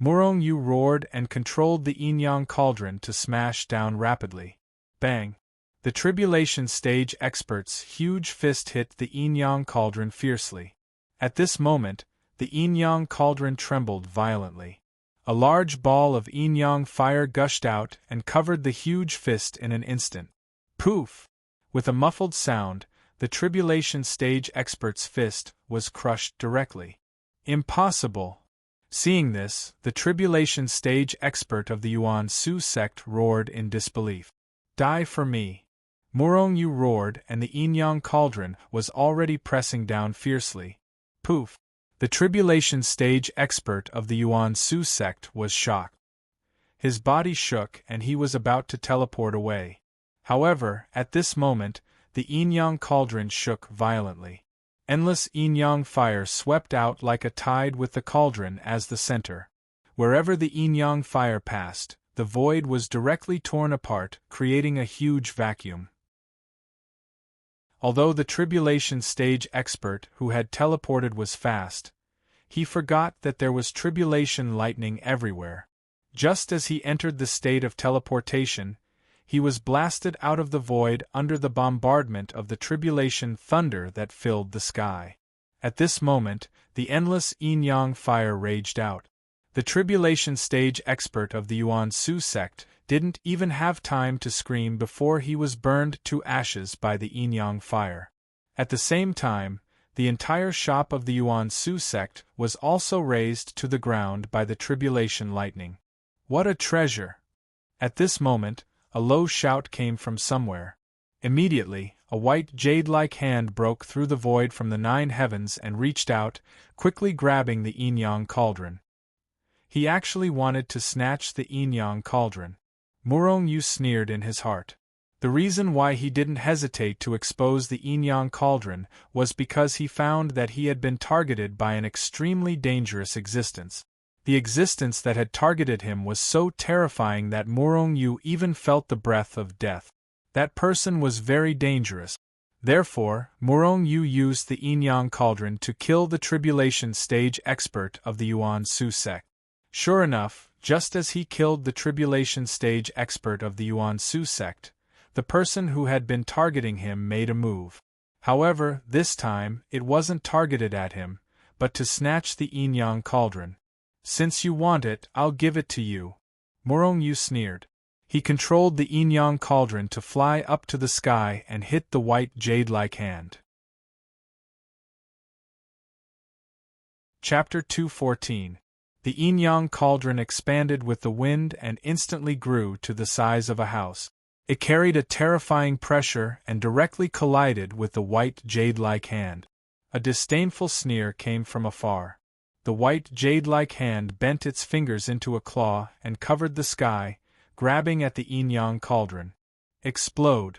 Murong Yu roared and controlled the yin-yang cauldron to smash down rapidly. Bang! The tribulation stage expert's huge fist hit the yin-yang cauldron fiercely. At this moment, the yin-yang cauldron trembled violently. A large ball of yin-yang fire gushed out and covered the huge fist in an instant. Poof! With a muffled sound, the tribulation stage expert's fist was crushed directly. Impossible! Seeing this, the tribulation stage expert of the Yuan Su sect roared in disbelief. Die for me! Murong Yu roared and the yin-yang cauldron was already pressing down fiercely. Poof! The tribulation stage expert of the Yuan Su sect was shocked. His body shook and he was about to teleport away. However, at this moment, the yin-yang cauldron shook violently. Endless yin-yang fire swept out like a tide with the cauldron as the center. Wherever the yin-yang fire passed, the void was directly torn apart, creating a huge vacuum. Although the tribulation stage expert who had teleported was fast, he forgot that there was tribulation lightning everywhere. Just as he entered the state of teleportation, he was blasted out of the void under the bombardment of the tribulation thunder that filled the sky. At this moment, the endless yin-yang fire raged out. The tribulation stage expert of the Yuan Su sect didn't even have time to scream before he was burned to ashes by the yin-yang fire. At the same time, the entire shop of the Yuan Su sect was also razed to the ground by the tribulation lightning. What a treasure! At this moment, a low shout came from somewhere. Immediately, a white jade-like hand broke through the void from the 9 heavens and reached out, quickly grabbing the yin-yang cauldron. He actually wanted to snatch the yin-yang cauldron. Murong Yu sneered in his heart. The reason why he didn't hesitate to expose the yin-yang cauldron was because he found that he had been targeted by an extremely dangerous existence. The existence that had targeted him was so terrifying that Murong Yu even felt the breath of death. That person was very dangerous. Therefore, Murong Yu used the yin-yang cauldron to kill the tribulation stage expert of the Yuan Su sect. Sure enough, just as he killed the tribulation stage expert of the Yuan Su sect, the person who had been targeting him made a move. However, this time, it wasn't targeted at him, but to snatch the yin-yang cauldron. Since you want it, I'll give it to you. Murong Yu sneered. He controlled the yin-yang cauldron to fly up to the sky and hit the white jade-like hand. Chapter 214. The yin-yang cauldron expanded with the wind and instantly grew to the size of a house. It carried a terrifying pressure and directly collided with the white jade-like hand. A disdainful sneer came from afar. The white jade-like hand bent its fingers into a claw and covered the sky, grabbing at the yin-yang cauldron. Explode!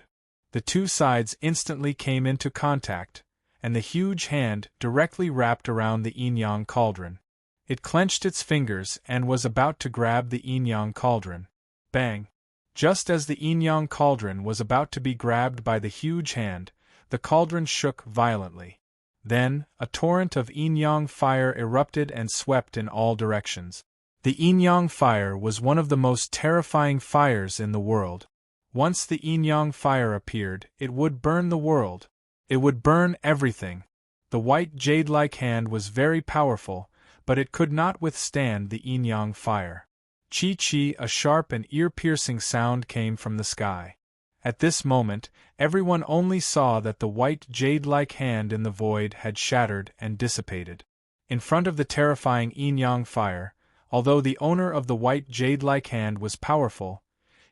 The two sides instantly came into contact, and the huge hand directly wrapped around the yin-yang cauldron. It clenched its fingers and was about to grab the yin-yang cauldron. Bang! Just as the yin-yang cauldron was about to be grabbed by the huge hand, the cauldron shook violently. Then, a torrent of yin-yang fire erupted and swept in all directions. The yin-yang fire was one of the most terrifying fires in the world. Once the yin-yang fire appeared, it would burn the world. It would burn everything. The white jade-like hand was very powerful, but it could not withstand the yin-yang fire. Chi-chi, a sharp and ear-piercing sound came from the sky. At this moment, everyone only saw that the white jade-like hand in the void had shattered and dissipated. In front of the terrifying yin-yang fire, although the owner of the white jade-like hand was powerful,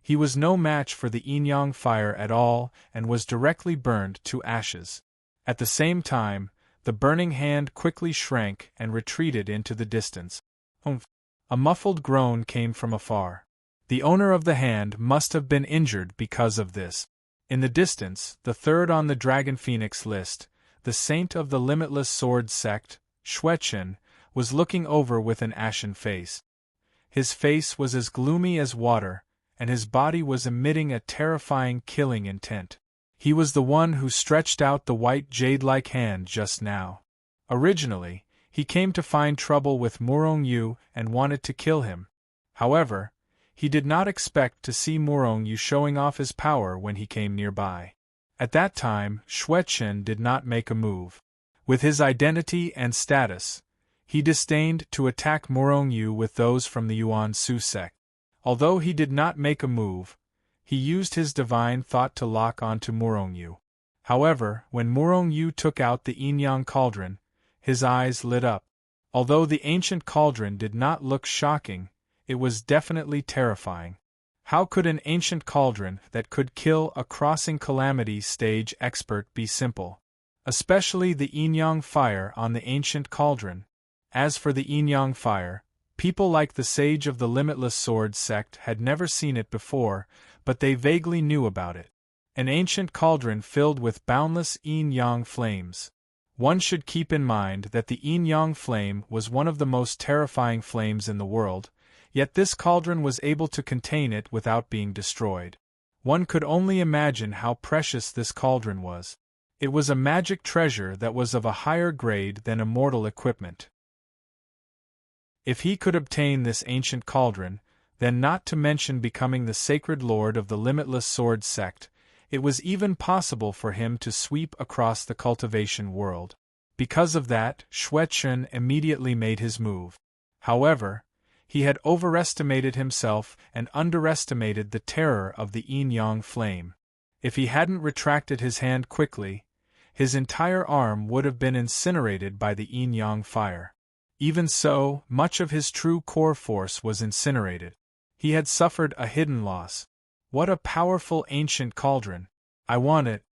he was no match for the yin-yang fire at all and was directly burned to ashes. At the same time, the burning hand quickly shrank and retreated into the distance. Humph! A muffled groan came from afar. The owner of the hand must have been injured because of this. In the distance, the third on the Dragon Phoenix list, the saint of the Limitless Sword sect, Xueqin, was looking over with an ashen face. His face was as gloomy as water, and his body was emitting a terrifying killing intent. He was the one who stretched out the white jade-like hand just now. Originally, he came to find trouble with Murong Yu and wanted to kill him. However, he did not expect to see Murong Yu showing off his power when he came nearby. At that time, Xueqin did not make a move. With his identity and status, he disdained to attack Murong Yu with those from the Yuan Su sect. Although he did not make a move, he used his divine thought to lock onto Murong Yu. However, when Murong Yu took out the yin-yang cauldron, his eyes lit up. Although the ancient cauldron did not look shocking, it was definitely terrifying. How could an ancient cauldron that could kill a crossing calamity stage expert be simple? Especially the yin-yang fire on the ancient cauldron. As for the yin-yang fire, People like the sage of the Limitless Sword sect had never seen it before, but they vaguely knew about it. An ancient cauldron filled with boundless yin-yang flames. One should keep in mind that the yin-yang flame was one of the most terrifying flames in the world, yet this cauldron was able to contain it without being destroyed. One could only imagine how precious this cauldron was. It was a magic treasure that was of a higher grade than immortal equipment. If he could obtain this ancient cauldron, then not to mention becoming the sacred lord of the Limitless Sword sect, it was even possible for him to sweep across the cultivation world. Because of that, Xue Chen immediately made his move. However, he had overestimated himself and underestimated the terror of the yin-yang flame. If he hadn't retracted his hand quickly, his entire arm would have been incinerated by the yin-yang fire. Even so, much of his true core force was incinerated. He had suffered a hidden loss. What a powerful ancient cauldron! I want it.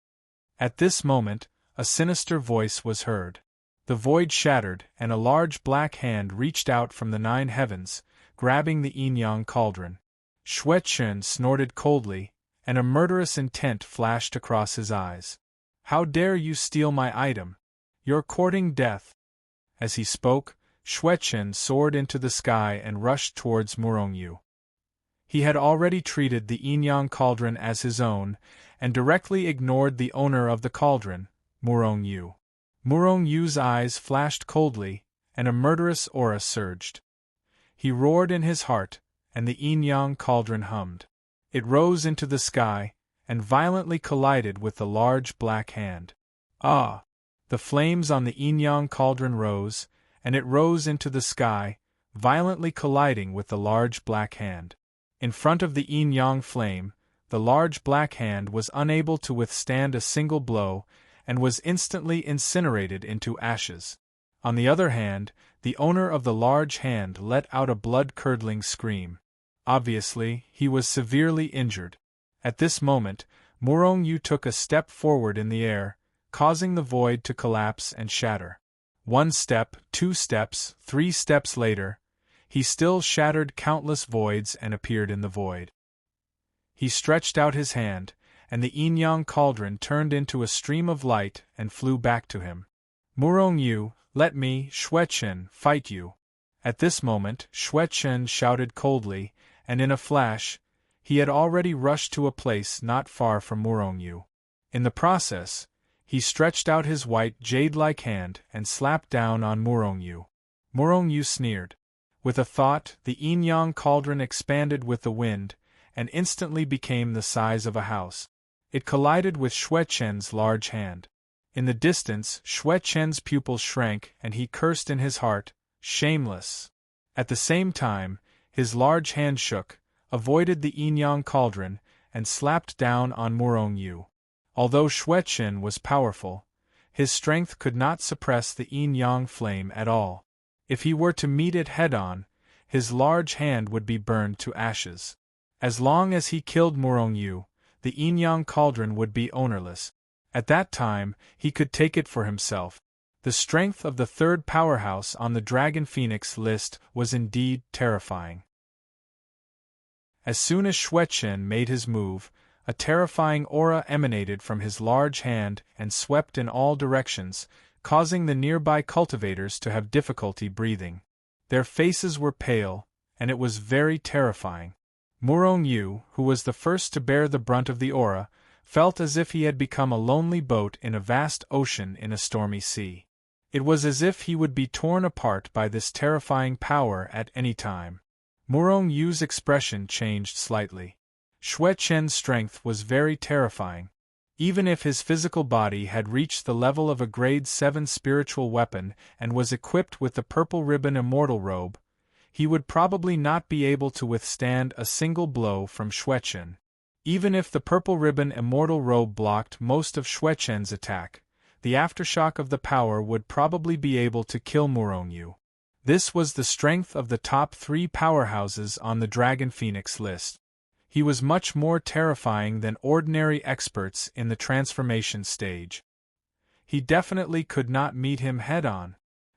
At this moment, a sinister voice was heard. The void shattered, and a large black hand reached out from the 9 heavens, grabbing the yin-yang cauldron. Xue Chen snorted coldly, and a murderous intent flashed across his eyes. How dare you steal my item? You're courting death. As he spoke, Xue Chen soared into the sky and rushed towards Murongyu. He had already treated the yin-yang cauldron as his own, and directly ignored the owner of the cauldron, Murongyu. Murongyu's eyes flashed coldly, and a murderous aura surged. He roared in his heart, and the yin-yang cauldron hummed. It rose into the sky, and violently collided with the large black hand. Ah! The flames on the yin-yang cauldron rose, and it rose into the sky, violently colliding with the large black hand. In front of the yin-yang flame, the large black hand was unable to withstand a single blow, and was instantly incinerated into ashes. On the other hand, the owner of the large hand let out a blood-curdling scream. Obviously, he was severely injured. At this moment, Murongyu took a step forward in the air, causing the void to collapse and shatter. 1 step, 2 steps, 3 steps later, he still shattered countless voids and appeared in the void. He stretched out his hand, and the yin-yang cauldron turned into a stream of light and flew back to him. Murongyu, let me, Xue Chen, fight you. At this moment, Xue Chen shouted coldly, and in a flash, he had already rushed to a place not far from Murongyu. In the process, he stretched out his white jade-like hand and slapped down on Murongyu. Murongyu sneered. With a thought, the yin-yang cauldron expanded with the wind, and instantly became the size of a house. It collided with Xue Chen's large hand. In the distance, Xue Chen's pupils shrank and he cursed in his heart, shameless. At the same time, his large hand shook, avoided the yin-yang cauldron, and slapped down on Murongyu. Although Xue Chen was powerful, his strength could not suppress the yin-yang flame at all. If he were to meet it head-on, his large hand would be burned to ashes. As long as he killed Murongyu, the yin-yang cauldron would be ownerless. At that time, he could take it for himself. The strength of the 3rd powerhouse on the Dragon Phoenix list was indeed terrifying. As soon as Xue Chen made his move, a terrifying aura emanated from his large hand and swept in all directions, causing the nearby cultivators to have difficulty breathing. Their faces were pale, and it was very terrifying. Murongyu, who was the first to bear the brunt of the aura, felt as if he had become a lonely boat in a vast ocean in a stormy sea. It was as if he would be torn apart by this terrifying power at any time. Murongyu's expression changed slightly. Xue Chen's strength was very terrifying. Even if his physical body had reached the level of a grade 7 spiritual weapon and was equipped with the purple ribbon immortal robe, he would probably not be able to withstand a single blow from Xue Chen. Even if the purple ribbon immortal robe blocked most of Xue Chen's attack, the aftershock of the power would probably be able to kill Murongyu. This was the strength of the top 3 powerhouses on the Dragon Phoenix list. He was much more terrifying than ordinary experts in the transformation stage. He definitely could not meet him head-on.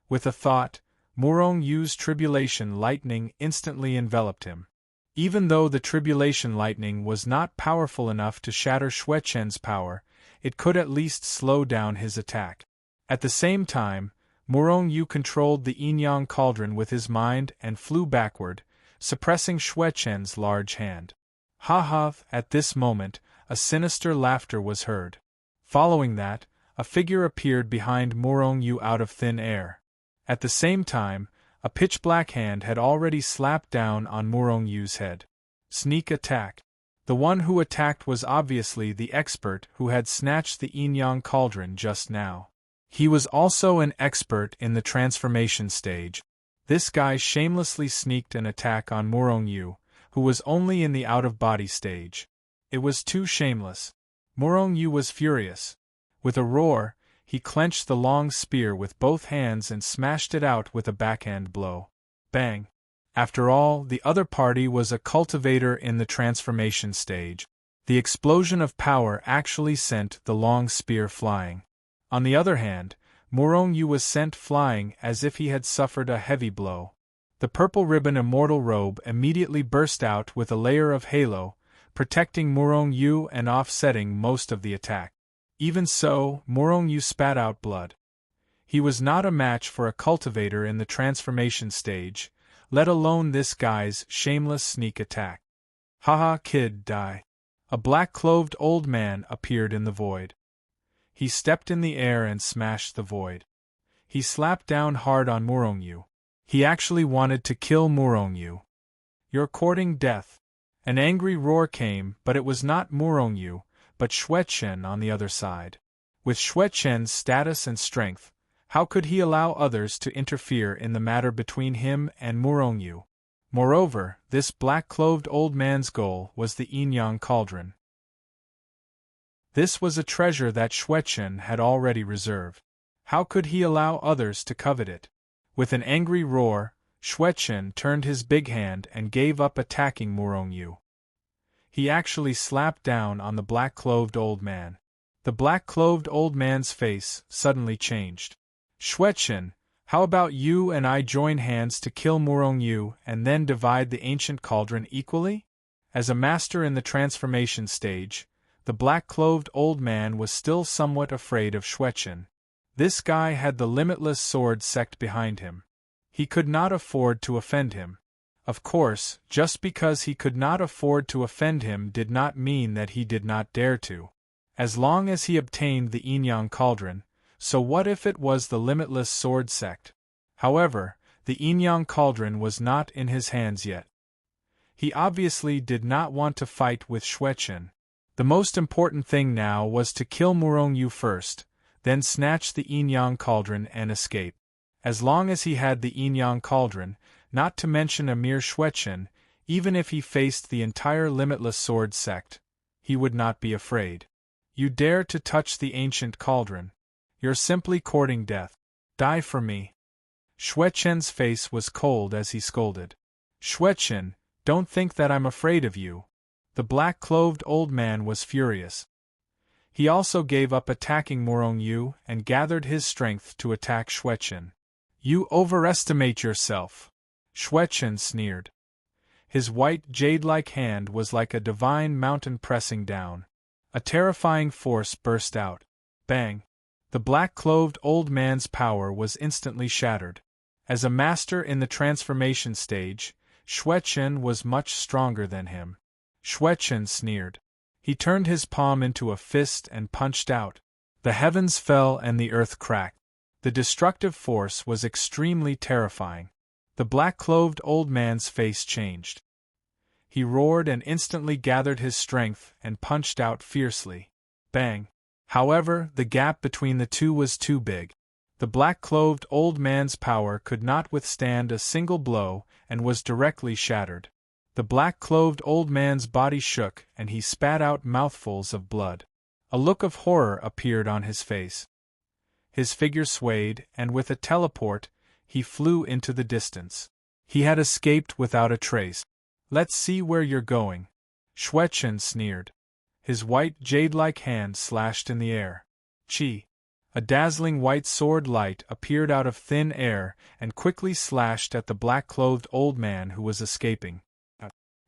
With a thought, Murong Yu's tribulation lightning instantly enveloped him. Even though the tribulation lightning was not powerful enough to shatter Xue Chen's power, it could at least slow down his attack. At the same time, Murong Yu controlled the yin-yang cauldron with his mind and flew backward, suppressing Xue Chen's large hand. Ha ha! At this moment, a sinister laughter was heard. Following that, a figure appeared behind Murong Yu out of thin air. At the same time, a pitch-black hand had already slapped down on Murong Yu's head. Sneak attack. The one who attacked was obviously the expert who had snatched the yin-yang cauldron just now. He was also an expert in the transformation stage. This guy shamelessly sneaked an attack on Murong Yu, who was only in the out-of-body stage. It was too shameless. Murong Yu was furious. With a roar, he clenched the long spear with both hands and smashed it out with a backhand blow. Bang! After all, the other party was a cultivator in the transformation stage. The explosion of power actually sent the long spear flying. On the other hand, Murong Yu was sent flying as if he had suffered a heavy blow. The purple ribbon immortal robe immediately burst out with a layer of halo, protecting Murong Yu and offsetting most of the attack. Even so, Murong Yu spat out blood. He was not a match for a cultivator in the transformation stage, let alone this guy's shameless sneak attack. Haha, kid, die. A black-clothed old man appeared in the void. He stepped in the air and smashed the void. He slapped down hard on Murong Yu. He actually wanted to kill Murong Yu. You're courting death. An angry roar came, but it was not Murong Yu, but Xue Chen on the other side. With Xue Chen's status and strength, how could he allow others to interfere in the matter between him and Murong Yu? Moreover, this black-clothed old man's goal was the yin-yang cauldron. This was a treasure that Xue Chen had already reserved. How could he allow others to covet it? With an angry roar, Xue Chen turned his big hand and gave up attacking Murong Yu. He actually slapped down on the black-clothed old man. The black-clothed old man's face suddenly changed. Xue Chen, how about you and I join hands to kill Murong Yu and then divide the ancient cauldron equally? As a master in the transformation stage, the black-clothed old man was still somewhat afraid of Xue Chen. This guy had the limitless sword sect behind him. He could not afford to offend him. Of course, just because he could not afford to offend him did not mean that he did not dare to. As long as he obtained the yin-yang cauldron, so what if it was the limitless sword sect? However, the yin-yang cauldron was not in his hands yet. He obviously did not want to fight with Xue Chen. The most important thing now was to kill Murong Yu first, then snatch the yin-yang cauldron and escape. As long as he had the yin-yang cauldron, not to mention a mere Xue Chen, even if he faced the entire limitless sword sect, he would not be afraid. You dare to touch the ancient cauldron. You're simply courting death. Die for me. Xue Chen's face was cold as he scolded. Xue Chen, don't think that I'm afraid of you. The black-clothed old man was furious. He also gave up attacking Murong Yu and gathered his strength to attack Xue Chen. You overestimate yourself. Xue Chen sneered. His white jade-like hand was like a divine mountain pressing down. A terrifying force burst out. Bang! The black-clothed old man's power was instantly shattered. As a master in the transformation stage, Xue Chen was much stronger than him. Xue Chen sneered. He turned his palm into a fist and punched out. The heavens fell and the earth cracked. The destructive force was extremely terrifying. The black-clothed old man's face changed. He roared and instantly gathered his strength and punched out fiercely. Bang! However, the gap between the two was too big. The black-clothed old man's power could not withstand a single blow and was directly shattered. The black-clothed old man's body shook and he spat out mouthfuls of blood. A look of horror appeared on his face. His figure swayed, and with a teleport, he flew into the distance. He had escaped without a trace. Let's see where you're going. Xue Chen sneered. His white jade-like hand slashed in the air. Chi! A dazzling white sword light appeared out of thin air and quickly slashed at the black-clothed old man who was escaping.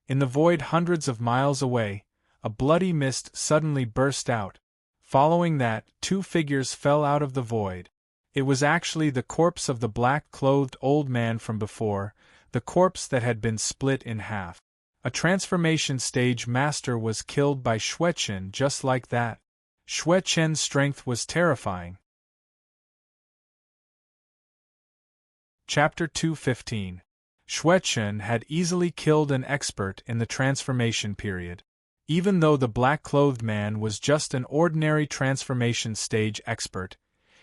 In the void hundreds of miles away, a bloody mist suddenly burst out. Following that, two figures fell out of the void. It was actually the corpse of the black-clothed old man from before, the corpse that had been split in half. A transformation stage master was killed by Xuechen just like that. Xuechen's strength was terrifying. Chapter 2:15. Xuechen had easily killed an expert in the transformation period. Even though the black-clothed man was just an ordinary transformation stage expert,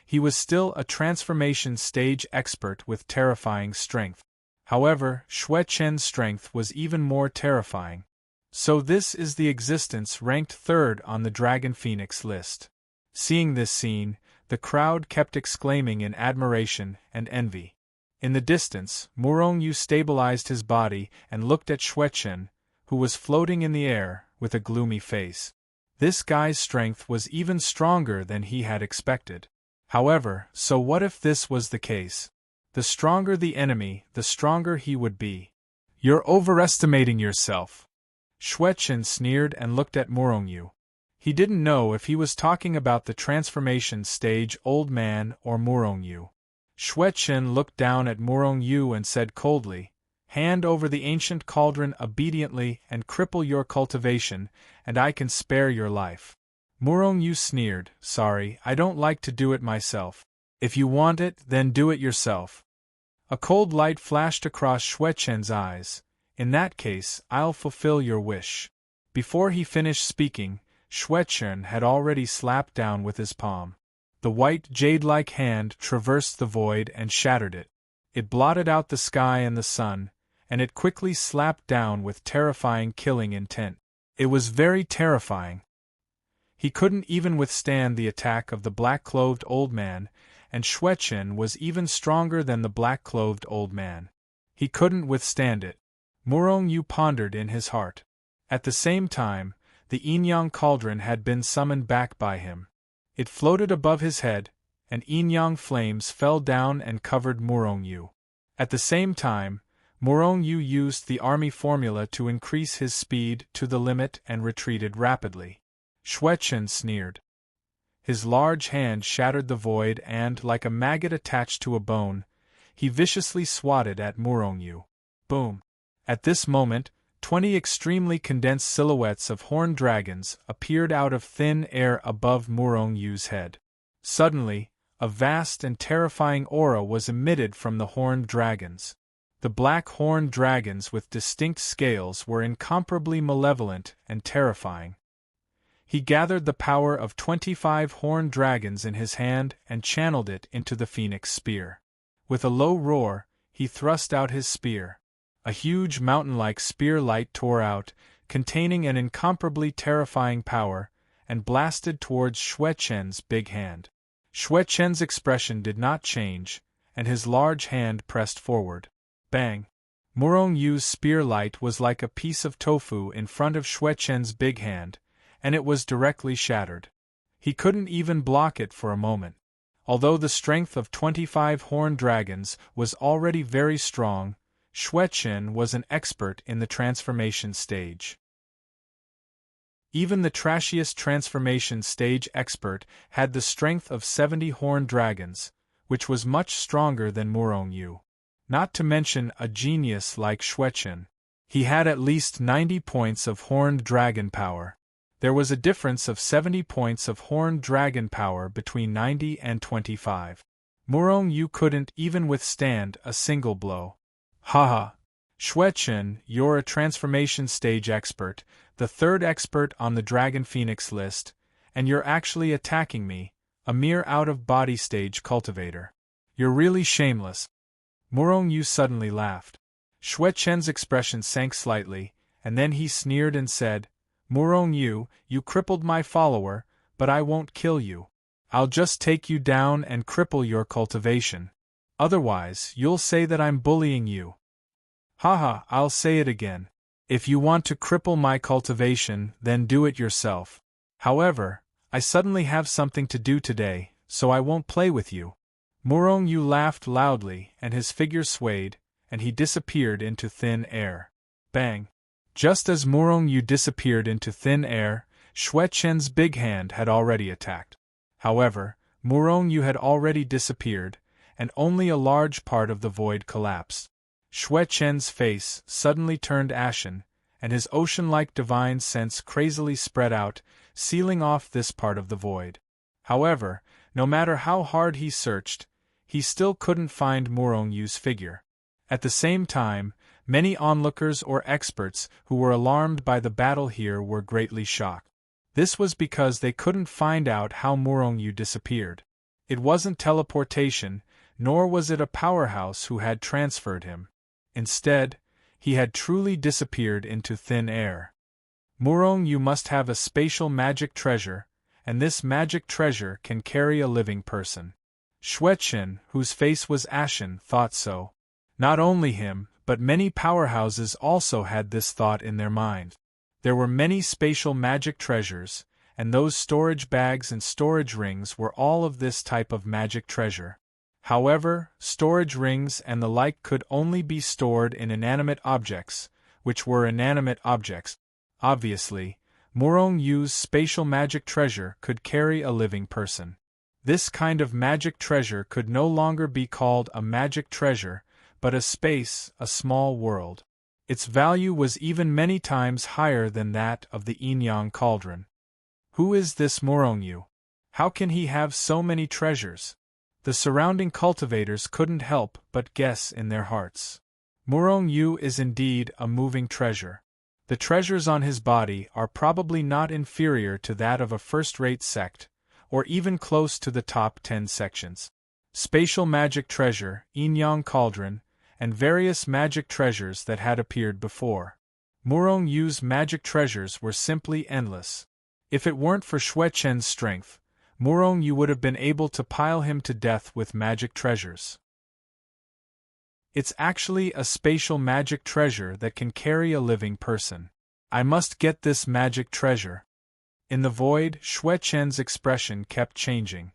he was still a transformation stage expert with terrifying strength. However, Xuechen's strength was even more terrifying. So this is the existence ranked third on the Dragon Phoenix list. Seeing this scene, the crowd kept exclaiming in admiration and envy. In the distance, Murongyu stabilized his body and looked at Xuechen, who was floating in the air, with a gloomy face. This guy's strength was even stronger than he had expected. However, so what if this was the case? The stronger the enemy, the stronger he would be. You're overestimating yourself. Xuechen sneered and looked at Murongyu. He didn't know if he was talking about the transformation stage old man or Murongyu. Xuechen looked down at Murongyu and said coldly, "Hand over the ancient cauldron obediently and cripple your cultivation, and I can spare your life." Murongyu sneered, "Sorry, I don't like to do it myself. If you want it, then do it yourself." A cold light flashed across Xuechen's eyes. "In that case, I'll fulfill your wish." Before he finished speaking, Xuechen had already slapped down with his palm. The white jade-like hand traversed the void and shattered it. It blotted out the sky and the sun, and it quickly slapped down with terrifying killing intent. It was very terrifying. He couldn't even withstand the attack of the black-clothed old man, and Xuechen was even stronger than the black-clothed old man. He couldn't withstand it. Murongyu pondered in his heart. At the same time, the yin-yang cauldron had been summoned back by him. It floated above his head, and yin-yang flames fell down and covered Murongyu. At the same time, Murongyu used the army formula to increase his speed to the limit and retreated rapidly. Xuechen sneered. His large hand shattered the void and, like a maggot attached to a bone, he viciously swatted at Murongyu. Boom! At this moment, 20 extremely condensed silhouettes of horned dragons appeared out of thin air above Murongyu's head. Suddenly, a vast and terrifying aura was emitted from the horned dragons. The black horned dragons with distinct scales were incomparably malevolent and terrifying. He gathered the power of 25 horned dragons in his hand and channeled it into the phoenix spear. With a low roar, he thrust out his spear. A huge mountain-like spear light tore out, containing an incomparably terrifying power, and blasted towards Xuechen's big hand. Xuechen's expression did not change, and his large hand pressed forward. Bang! Murongyu's spear light was like a piece of tofu in front of Xuechen's big hand, and it was directly shattered. He couldn't even block it for a moment. Although the strength of 25 horned dragons was already very strong, Xuechen was an expert in the transformation stage. Even the trashiest transformation stage expert had the strength of 70 horned dragons, which was much stronger than Murongyu. Not to mention a genius like Xuechen. He had at least 90 points of horned dragon power. There was a difference of 70 points of horned dragon power between 90 and 25. Murongyu couldn't even withstand a single blow. Haha! Xuechen, you're a transformation stage expert, the third expert on the Dragon Phoenix list, and you're actually attacking me, a mere out-of-body stage cultivator. You're really shameless. Murongyu suddenly laughed. Xuechen's expression sank slightly, and then he sneered and said, "Murongyu, you crippled my follower, but I won't kill you. I'll just take you down and cripple your cultivation. Otherwise, you'll say that I'm bullying you." Haha, I'll say it again. If you want to cripple my cultivation, then do it yourself. However, I suddenly have something to do today, so I won't play with you." Murong Yu laughed loudly, and his figure swayed, and he disappeared into thin air. Bang! Just as Murong Yu disappeared into thin air, Xue Chen's big hand had already attacked. However, Murong Yu had already disappeared, and only a large part of the void collapsed. Xue Chen's face suddenly turned ashen, and his ocean-like divine sense crazily spread out, sealing off this part of the void. However, no matter how hard he searched, he still couldn't find Murong Yu's figure. At the same time, many onlookers or experts who were alarmed by the battle here were greatly shocked. This was because they couldn't find out how Murong Yu disappeared. It wasn't teleportation, nor was it a powerhouse who had transferred him. Instead, he had truly disappeared into thin air. Murong Yu must have a spatial magic treasure, and this magic treasure can carry a living person. Xue Chen, whose face was ashen, thought so. Not only him, but many powerhouses also had this thought in their mind. There were many spatial magic treasures, and those storage bags and storage rings were all of this type of magic treasure. However, storage rings and the like could only be stored in inanimate objects, which were inanimate objects. Obviously, Murong Yu's spatial magic treasure could carry a living person. This kind of magic treasure could no longer be called a magic treasure, but a space, a small world. Its value was even many times higher than that of the Yin-Yang cauldron. Who is this Murong Yu? How can he have so many treasures? The surrounding cultivators couldn't help but guess in their hearts. Murong Yu is indeed a moving treasure. The treasures on his body are probably not inferior to that of a first-rate sect, or even close to the top 10 sections. Spatial magic treasure, Yin-Yang cauldron, and various magic treasures that had appeared before. Murong Yu's magic treasures were simply endless. If it weren't for Xue Chen's strength, Murong Yu would have been able to pile him to death with magic treasures. It's actually a spatial magic treasure that can carry a living person. I must get this magic treasure. In the void, Xue Chen's expression kept changing.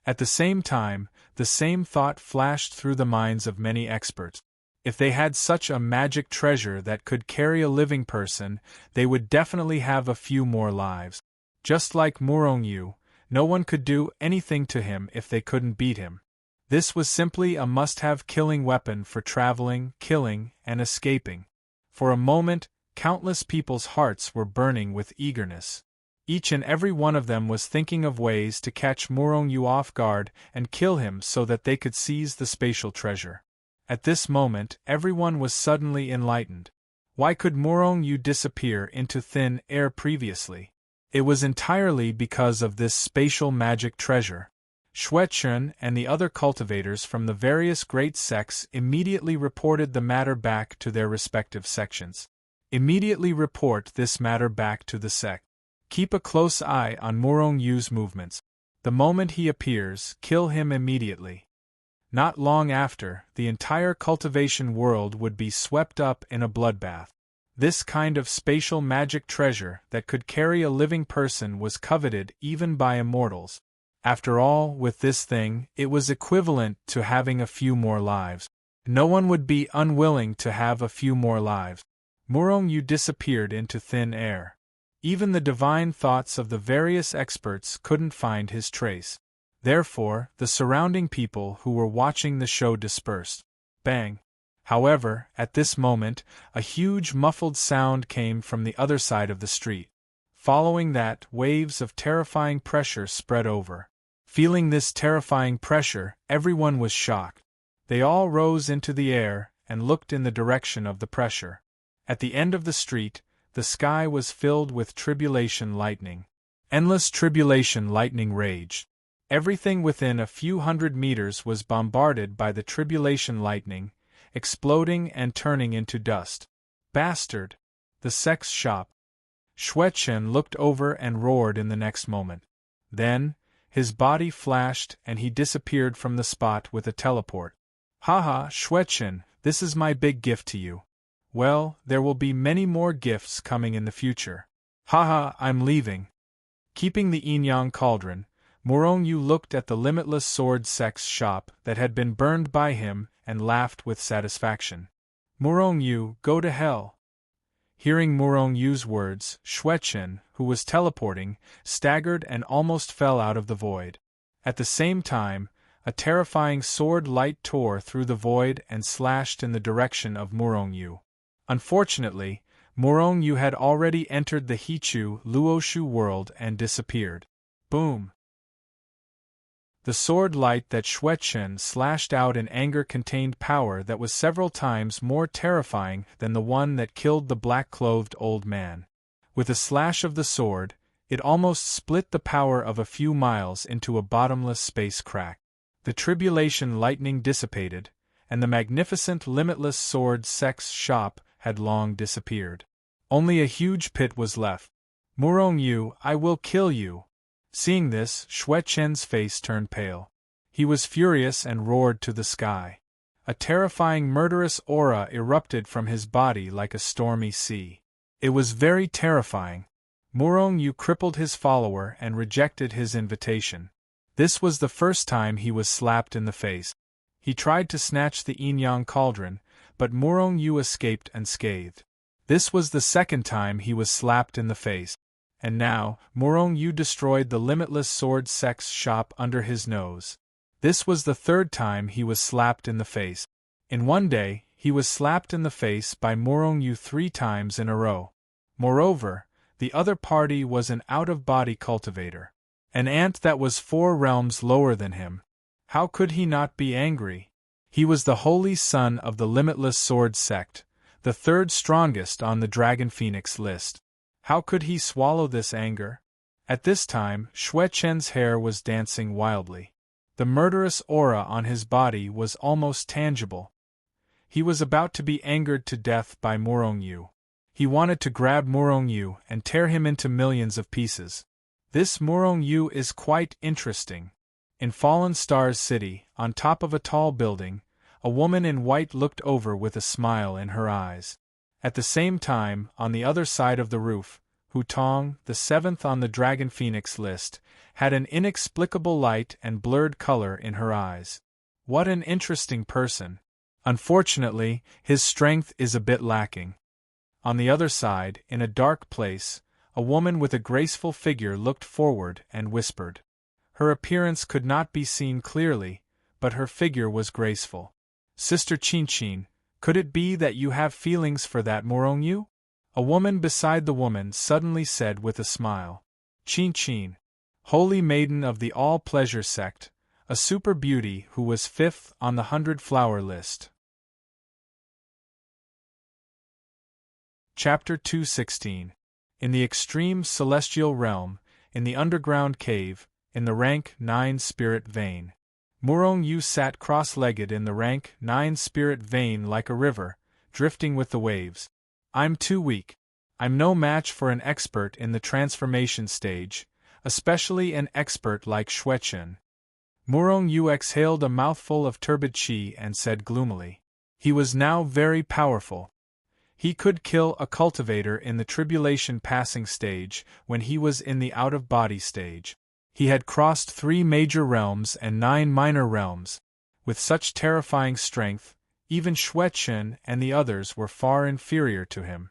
At the same time, the same thought flashed through the minds of many experts. If they had such a magic treasure that could carry a living person, they would definitely have a few more lives. Just like Murong Yu, no one could do anything to him if they couldn't beat him. This was simply a must-have killing weapon for traveling, killing, and escaping. For a moment, countless people's hearts were burning with eagerness. Each and every one of them was thinking of ways to catch Murong Yu off guard and kill him so that they could seize the spatial treasure. At this moment, everyone was suddenly enlightened. Why could Murong Yu disappear into thin air previously? It was entirely because of this spatial magic treasure. Xue Chen and the other cultivators from the various great sects immediately reported the matter back to their respective sections. Immediately report this matter back to the sect. Keep a close eye on Murong Yu's movements. The moment he appears, kill him immediately. Not long after, the entire cultivation world would be swept up in a bloodbath. This kind of spatial magic treasure that could carry a living person was coveted even by immortals. After all, with this thing, it was equivalent to having a few more lives. No one would be unwilling to have a few more lives. Murong Yu disappeared into thin air. Even the divine thoughts of the various experts couldn't find his trace. Therefore, the surrounding people who were watching the show dispersed. Bang! However, at this moment, a huge muffled sound came from the other side of the street. Following that, waves of terrifying pressure spread over. Feeling this terrifying pressure, everyone was shocked. They all rose into the air and looked in the direction of the pressure. At the end of the street, the sky was filled with tribulation lightning. Endless tribulation lightning raged. Everything within a few hundred meters was bombarded by the tribulation lightning, exploding and turning into dust. Bastard! The sex shop. Xue Chen looked over and roared in the next moment. Then, his body flashed and he disappeared from the spot with a teleport. Haha, Xue Chen, this is my big gift to you. Well, there will be many more gifts coming in the future. Haha, I'm leaving. Keeping the Yin-Yang cauldron, Morong Yu looked at the limitless sword sect's shop that had been burned by him and laughed with satisfaction. Morong Yu, go to hell. Hearing Morong Yu's words, Xuechen, who was teleporting, staggered and almost fell out of the void. At the same time, a terrifying sword light tore through the void and slashed in the direction of Morong Yu. Unfortunately, Morong Yu had already entered the Hichu Luoshu world and disappeared. Boom! The sword light that Xuechen slashed out in anger contained power that was several times more terrifying than the one that killed the black-clothed old man. With a slash of the sword, it almost split the power of a few miles into a bottomless space crack. The tribulation lightning dissipated, and the magnificent limitless sword sect's shop had long disappeared. Only a huge pit was left. Morong Yu, I will kill you. Seeing this, Xuechen's face turned pale. He was furious and roared to the sky. A terrifying murderous aura erupted from his body like a stormy sea. It was very terrifying. Morong Yu crippled his follower and rejected his invitation. This was the first time he was slapped in the face. He tried to snatch the yin-yang cauldron, but Morong Yu escaped unscathed. This was the second time he was slapped in the face. And now, Morong Yu destroyed the limitless sword sect's shop under his nose. This was the third time he was slapped in the face. In one day, he was slapped in the face by Morong Yu 3 times in a row. Moreover, the other party was an out-of-body cultivator. An ant that was 4 realms lower than him. How could he not be angry? He was the holy son of the limitless sword sect, the 3rd strongest on the Dragon Phoenix list. How could he swallow this anger? At this time, Xuechen's hair was dancing wildly. The murderous aura on his body was almost tangible. He was about to be angered to death by Morong Yu. He wanted to grab Morong Yu and tear him into millions of pieces. This Morong Yu is quite interesting. In Fallen Stars City, on top of a tall building, a woman in white looked over with a smile in her eyes. At the same time, on the other side of the roof, Hutong, the 7th on the Dragon Phoenix list, had an inexplicable light and blurred color in her eyes. What an interesting person. Unfortunately, his strength is a bit lacking. On the other side, in a dark place, a woman with a graceful figure looked forward and whispered. Her appearance could not be seen clearly, but her figure was graceful. Sister Qinchin, could it be that you have feelings for that Morong Yu? A woman beside the woman suddenly said with a smile. Qinchin, holy maiden of the all-pleasure sect, a super beauty who was 5th on the 100-flower list. Chapter 216. In the extreme celestial realm, in the underground cave, in the rank 9 spirit vein. Morong Yu sat cross-legged in the rank 9 spirit vein like a river, drifting with the waves. I'm too weak. I'm no match for an expert in the transformation stage, especially an expert like Xuechen. Morong Yu exhaled a mouthful of turbid qi and said gloomily. He was now very powerful. He could kill a cultivator in the tribulation passing stage when he was in the out-of-body stage. He had crossed 3 major realms and 9 minor realms. With such terrifying strength, even Xuechen and the others were far inferior to him.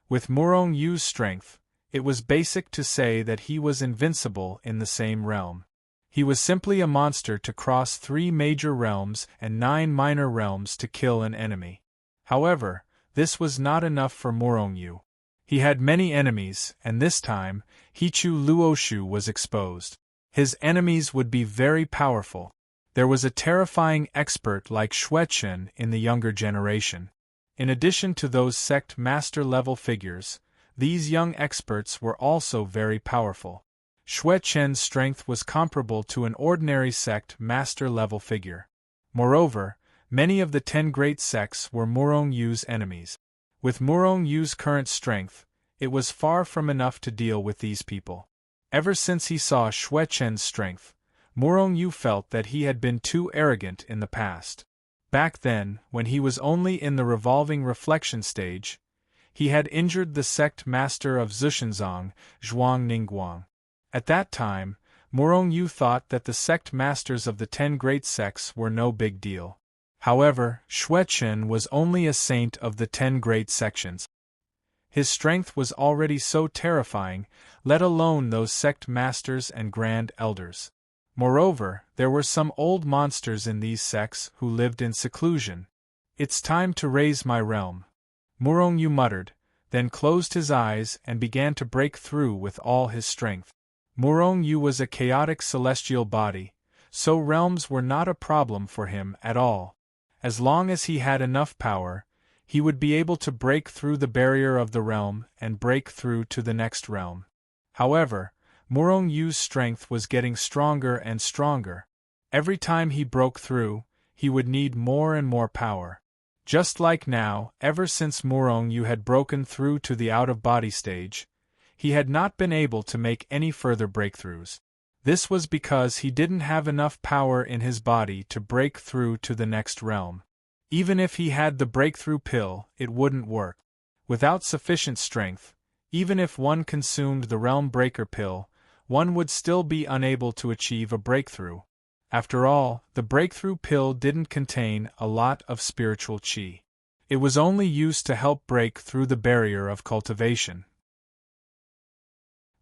With Morong Yu's strength, it was basic to say that he was invincible in the same realm. He was simply a monster to cross 3 major realms and 9 minor realms to kill an enemy. However, this was not enough for Morong Yu. He had many enemies, and this time, Hichu Luoshu was exposed. His enemies would be very powerful. There was a terrifying expert like Xuechen in the younger generation. In addition to those sect master-level figures, these young experts were also very powerful. Xuechen's strength was comparable to an ordinary sect master-level figure. Moreover, many of the 10 great sects were Morong Yu's enemies. With Morong Yu's current strength, it was far from enough to deal with these people. Ever since he saw Xuechen's strength, Morong Yu felt that he had been too arrogant in the past. Back then, when he was only in the revolving reflection stage, he had injured the sect master of Zhushenzong, Zhuang Ningguang. At that time, Murong Yu thought that the sect masters of the 10 great sects were no big deal. However, Xue Chen was only a saint of the 10 great sections. His strength was already so terrifying, let alone those sect masters and grand elders. Moreover, there were some old monsters in these sects who lived in seclusion. "It's time to raise my realm," Murong Yu muttered, then closed his eyes and began to break through with all his strength. Murong Yu was a chaotic celestial body, so realms were not a problem for him at all. As long as he had enough power, he would be able to break through the barrier of the realm and break through to the next realm. However, Murong Yu's strength was getting stronger and stronger. Every time he broke through, he would need more and more power. Just like now, ever since Murong Yu had broken through to the out-of-body stage, he had not been able to make any further breakthroughs. This was because he didn't have enough power in his body to break through to the next realm. Even if he had the breakthrough pill, it wouldn't work. Without sufficient strength, even if one consumed the realm breaker pill, one would still be unable to achieve a breakthrough. After all, the breakthrough pill didn't contain a lot of spiritual qi. It was only used to help break through the barrier of cultivation.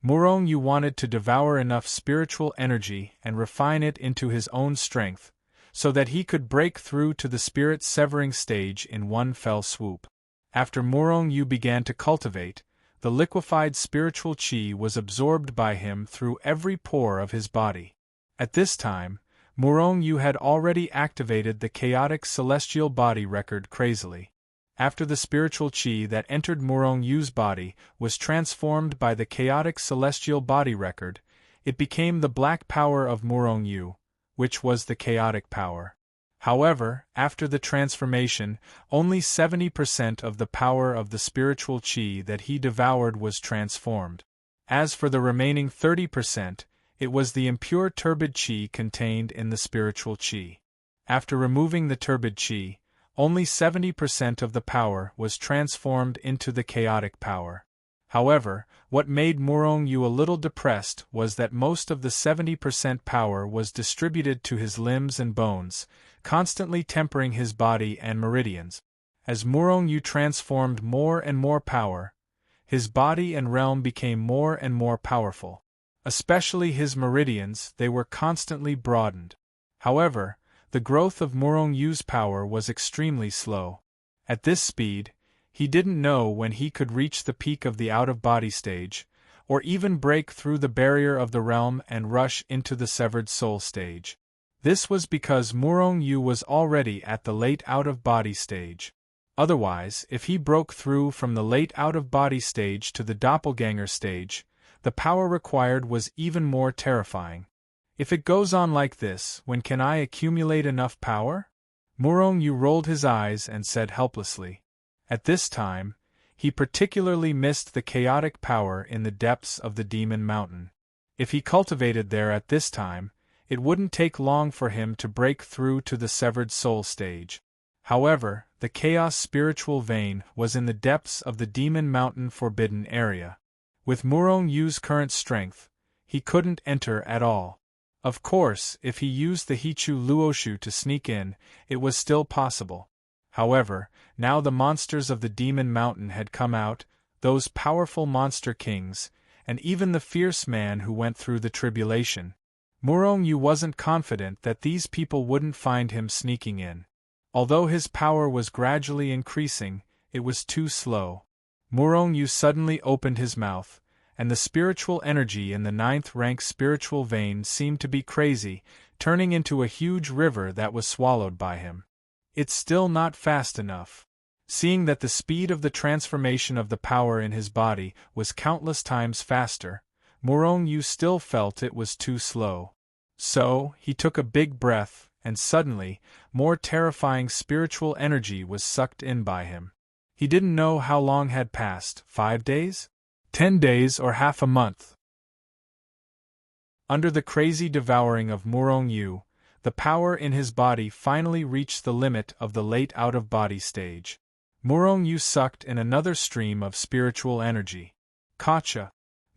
Murong Yu wanted to devour enough spiritual energy and refine it into his own strength, so that he could break through to the spirit-severing stage in one fell swoop. After Murong Yu began to cultivate, the liquefied spiritual qi was absorbed by him through every pore of his body. At this time, Murong Yu had already activated the chaotic celestial body record crazily. After the spiritual qi that entered Murong Yu's body was transformed by the chaotic celestial body record, it became the black power of Murong Yu, which was the chaotic power. However, after the transformation, only 70% of the power of the spiritual qi that he devoured was transformed. As for the remaining 30%, it was the impure turbid qi contained in the spiritual qi. After removing the turbid qi, only 70% of the power was transformed into the chaotic power. However, what made Murong Yu a little depressed was that most of the 70% power was distributed to his limbs and bones, constantly tempering his body and meridians. As Murong Yu transformed more and more power, his body and realm became more and more powerful. Especially his meridians, they were constantly broadened. However, the growth of Murong Yu's power was extremely slow. At this speed, he didn't know when he could reach the peak of the out-of-body stage, or even break through the barrier of the realm and rush into the severed soul stage. This was because Murong Yu was already at the late out-of-body stage. Otherwise, if he broke through from the late out-of-body stage to the doppelganger stage, the power required was even more terrifying. If it goes on like this, when can I accumulate enough power? Murong Yu rolled his eyes and said helplessly. At this time, he particularly missed the chaotic power in the depths of the Demon Mountain. If he cultivated there at this time, it wouldn't take long for him to break through to the severed soul stage. However, the chaos spiritual vein was in the depths of the Demon Mountain forbidden area. With Murong Yu's current strength, he couldn't enter at all. Of course, if he used the Hichu Luoshu to sneak in, it was still possible. However, now the monsters of the Demon Mountain had come out, those powerful monster kings, and even the fierce man who went through the tribulation. Murong Yu wasn't confident that these people wouldn't find him sneaking in. Although his power was gradually increasing, it was too slow. Murong Yu suddenly opened his mouth, and the spiritual energy in the 9th rank spiritual vein seemed to be crazy, turning into a huge river that was swallowed by him. It's still not fast enough. Seeing that the speed of the transformation of the power in his body was countless times faster, Murong Yu still felt it was too slow. So, he took a big breath, and suddenly, more terrifying spiritual energy was sucked in by him. He didn't know how long had passed, 5 days? 10 days or half a month. Under the crazy devouring of Murong Yu, the power in his body finally reached the limit of the late out-of-body stage. Murong Yu sucked in another stream of spiritual energy. Kacha!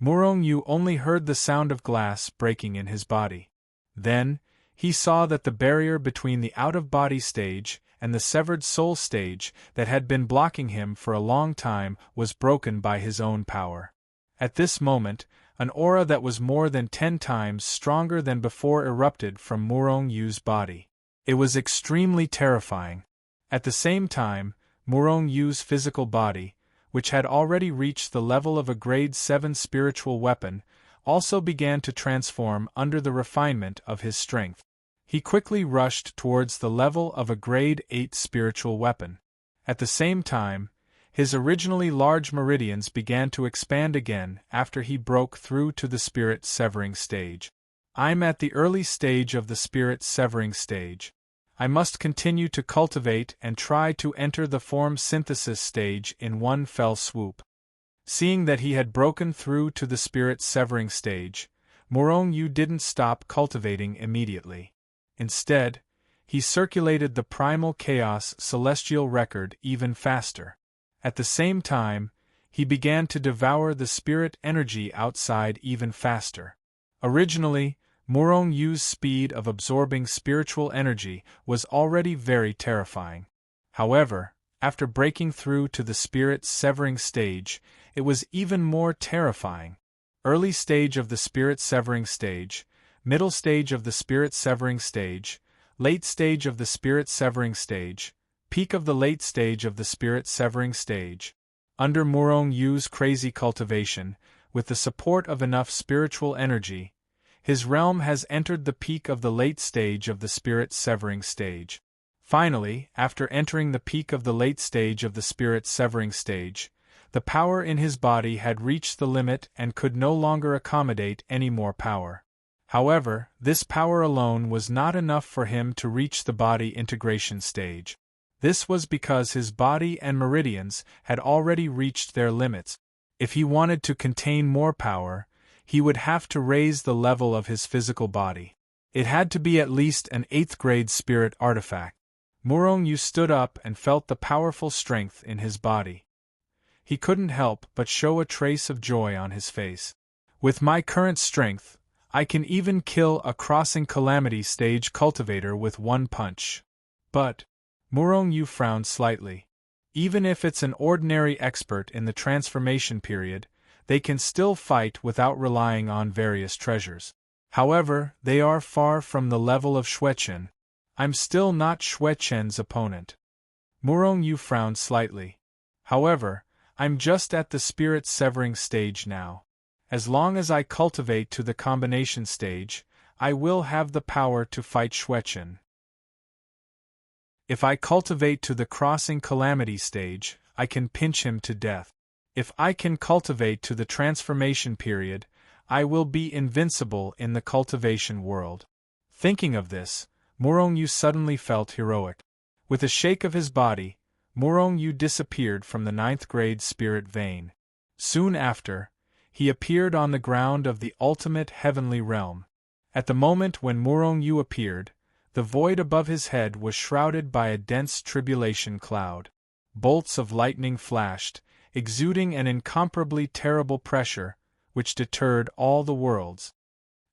Murong Yu only heard the sound of glass breaking in his body. Then, he saw that the barrier between the out-of-body stage and the severed soul stage that had been blocking him for a long time was broken by his own power. At this moment, an aura that was more than 10 times stronger than before erupted from Murong Yu's body. It was extremely terrifying. At the same time, Murong Yu's physical body, which had already reached the level of a grade 7 spiritual weapon, also began to transform under the refinement of his strength. He quickly rushed towards the level of a grade 8 spiritual weapon. At the same time, his originally large meridians began to expand again after he broke through to the spirit severing stage. I'm at the early stage of the spirit severing stage. I must continue to cultivate and try to enter the form synthesis stage in one fell swoop. Seeing that he had broken through to the spirit severing stage, Murong Yu didn't stop cultivating immediately. Instead, he circulated the primal chaos celestial record even faster. At the same time, he began to devour the spirit energy outside even faster. Originally, Murong Yu's speed of absorbing spiritual energy was already very terrifying. However, after breaking through to the spirit severing stage, it was even more terrifying. Early stage of the spirit severing stage, middle stage of the spirit severing stage, late stage of the spirit severing stage, peak of the late stage of the spirit severing stage. Under Murong Yu's crazy cultivation, with the support of enough spiritual energy, his realm has entered the peak of the late stage of the spirit severing stage. Finally, after entering the peak of the late stage of the spirit severing stage, the power in his body had reached the limit and could no longer accommodate any more power. However, this power alone was not enough for him to reach the body integration stage. This was because his body and meridians had already reached their limits. If he wanted to contain more power, he would have to raise the level of his physical body. It had to be at least an 8th grade spirit artifact. Murong Yu stood up and felt the powerful strength in his body. He couldn't help but show a trace of joy on his face. With my current strength, I can even kill a crossing calamity stage cultivator with one punch. But, Murong Yu frowned slightly. Even if it's an ordinary expert in the transformation period, they can still fight without relying on various treasures. However, they are far from the level of Xuechen. I'm still not Xuechen's opponent. Murong Yu frowned slightly. However, I'm just at the spirit severing stage now. As long as I cultivate to the combination stage, I will have the power to fight Xuechen. If I cultivate to the crossing calamity stage, I can pinch him to death. If I can cultivate to the transformation period, I will be invincible in the cultivation world. Thinking of this, Murong Yu suddenly felt heroic. With a shake of his body, Murong Yu disappeared from the 9th grade spirit vein. Soon after, he appeared on the ground of the ultimate heavenly realm. At the moment when Murong Yu appeared, the void above his head was shrouded by a dense tribulation cloud. Bolts of lightning flashed, exuding an incomparably terrible pressure, which deterred all the worlds.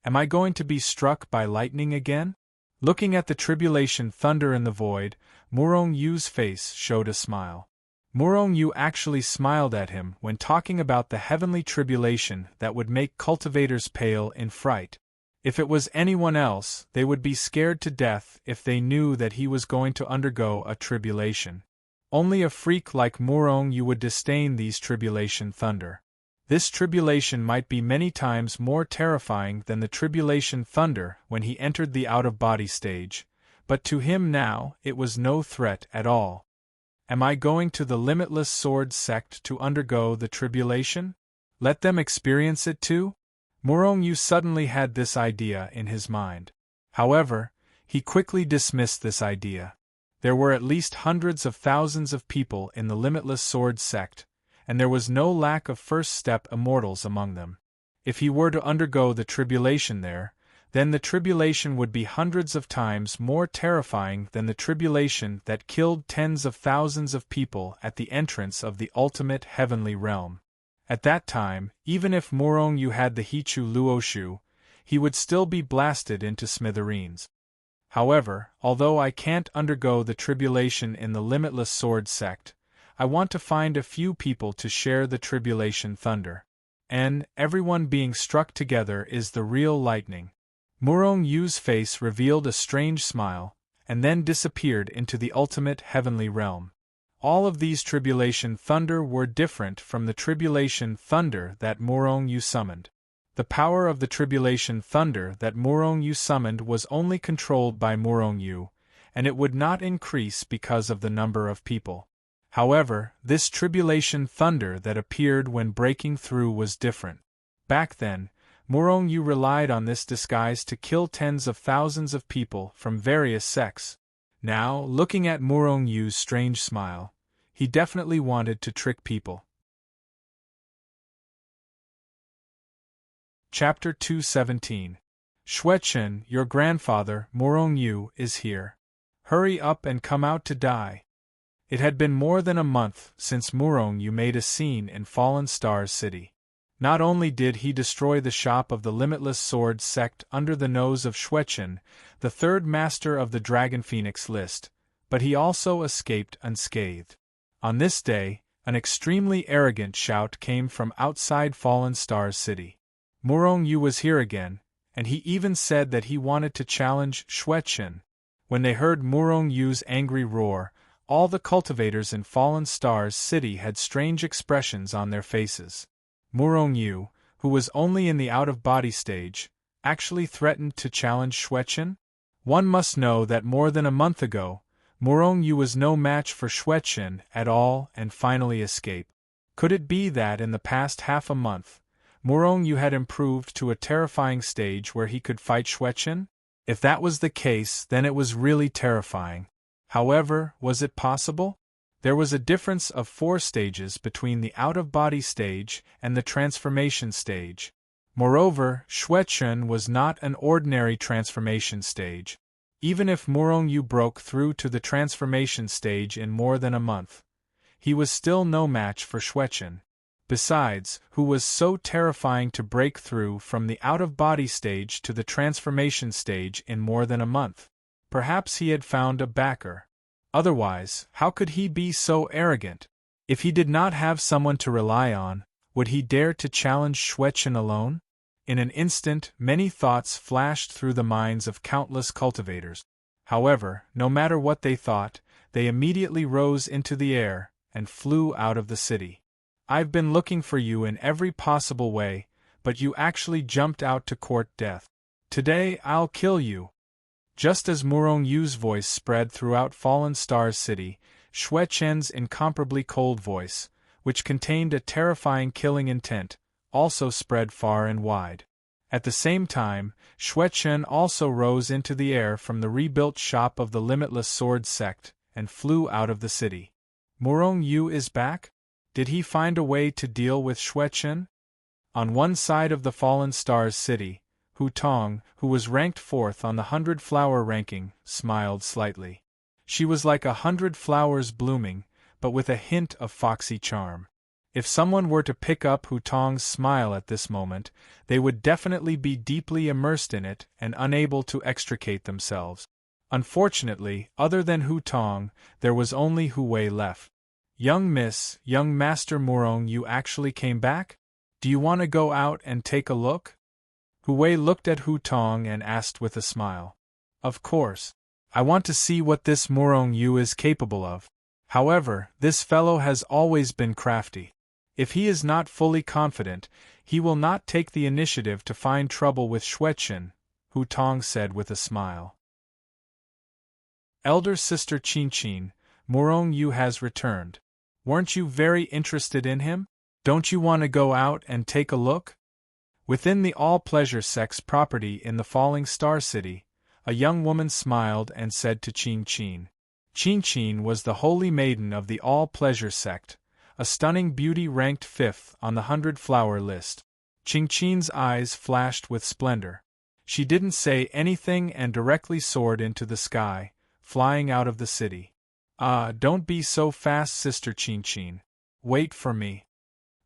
Am I going to be struck by lightning again? Looking at the tribulation thunder in the void, Murong Yu's face showed a smile. Murong Yu actually smiled at him when talking about the heavenly tribulation that would make cultivators pale in fright. If it was anyone else, they would be scared to death if they knew that he was going to undergo a tribulation. Only a freak like Murong Yu would disdain these tribulation thunder. This tribulation might be many times more terrifying than the tribulation thunder when he entered the out-of-body stage, but to him now it was no threat at all. Am I going to the Limitless Sword sect to undergo the tribulation? Let them experience it too? Murong Yu suddenly had this idea in his mind. However, he quickly dismissed this idea. There were at least hundreds of thousands of people in the Limitless Sword sect, and there was no lack of first-step immortals among them. If he were to undergo the tribulation there, then the tribulation would be hundreds of times more terrifying than the tribulation that killed tens of thousands of people at the entrance of the ultimate heavenly realm. At that time, even if Morongyu had the Hichu Luoshu, he would still be blasted into smithereens. However, although I can't undergo the tribulation in the limitless sword sect, I want to find a few people to share the tribulation thunder. And everyone being struck together is the real lightning. Murongyu's face revealed a strange smile, and then disappeared into the ultimate heavenly realm. All of these tribulation thunder were different from the tribulation thunder that Morongyu summoned. The power of the tribulation thunder that Morongyu summoned was only controlled by Morongyu, and it would not increase because of the number of people. However, this tribulation thunder that appeared when breaking through was different. Back then, Morongyu relied on this disguise to kill tens of thousands of people from various sects. Now, looking at Morongyu's strange smile, he definitely wanted to trick people. Chapter 217. Xuechen, your grandfather, Morongyu, is here. Hurry up and come out to die. It had been more than a month since Morongyu made a scene in Fallen Stars City. Not only did he destroy the shop of the Limitless Sword sect under the nose of Xuechen, the third master of the Dragon Phoenix list, but he also escaped unscathed. On this day, an extremely arrogant shout came from outside Fallen Stars City. Morongyu was here again, and he even said that he wanted to challenge Xuechen. When they heard Morongyu's angry roar, all the cultivators in Fallen Stars City had strange expressions on their faces. Morongyu, who was only in the out-of-body stage, actually threatened to challenge Xuechen? One must know that more than a month ago, Morongyu was no match for Xuechen at all and finally escaped. Could it be that in the past half a month, Morongyu had improved to a terrifying stage where he could fight Xuechen? If that was the case, then it was really terrifying. However, was it possible? There was a difference of 4 stages between the out-of-body stage and the transformation stage. Moreover, Xuechen was not an ordinary transformation stage. Even if Morongyu broke through to the transformation stage in more than a month, he was still no match for Xuechen. Besides, who was so terrifying to break through from the out-of-body stage to the transformation stage in more than a month? Perhaps he had found a backer. Otherwise, how could he be so arrogant? If he did not have someone to rely on, would he dare to challenge Xuechen alone? In an instant, many thoughts flashed through the minds of countless cultivators. However, no matter what they thought, they immediately rose into the air and flew out of the city. I've been looking for you in every possible way, but you actually jumped out to court death. Today I'll kill you. Just as Morongyu's voice spread throughout Fallen Stars City, Xuechen's incomparably cold voice, which contained a terrifying killing intent, also spread far and wide. At the same time, Xuechen also rose into the air from the rebuilt shop of the Limitless Sword sect, and flew out of the city. Morongyu is back? Did he find a way to deal with Xuechen? On one side of the Fallen Stars City, Hu Tong, who was ranked 4th on the 100 flower ranking, smiled slightly. She was like 100 flowers blooming, but with a hint of foxy charm. If someone were to pick up Hu Tong's smile at this moment, they would definitely be deeply immersed in it and unable to extricate themselves. Unfortunately, other than Hu Tong, there was only Hu Wei left. Young Master Morong, you actually came back? Do you want to go out and take a look? Hu Wei looked at Hu Tong and asked with a smile. Of course. I want to see what this Morong Yu is capable of. However, this fellow has always been crafty. If he is not fully confident, he will not take the initiative to find trouble with Xuechen, Hu Tong said with a smile. Elder sister Qin, Morong Yu has returned. Weren't you very interested in him? Don't you want to go out and take a look? Within the all-pleasure sex property in the Falling Star City, a young woman smiled and said to Qin. Qin was the holy maiden of the all-pleasure sect, a stunning beauty ranked 5th on the 100-flower list. Qin's eyes flashed with splendor. She didn't say anything and directly soared into the sky, flying out of the city. Ah, don't be so fast, Sister Qin. Wait for me.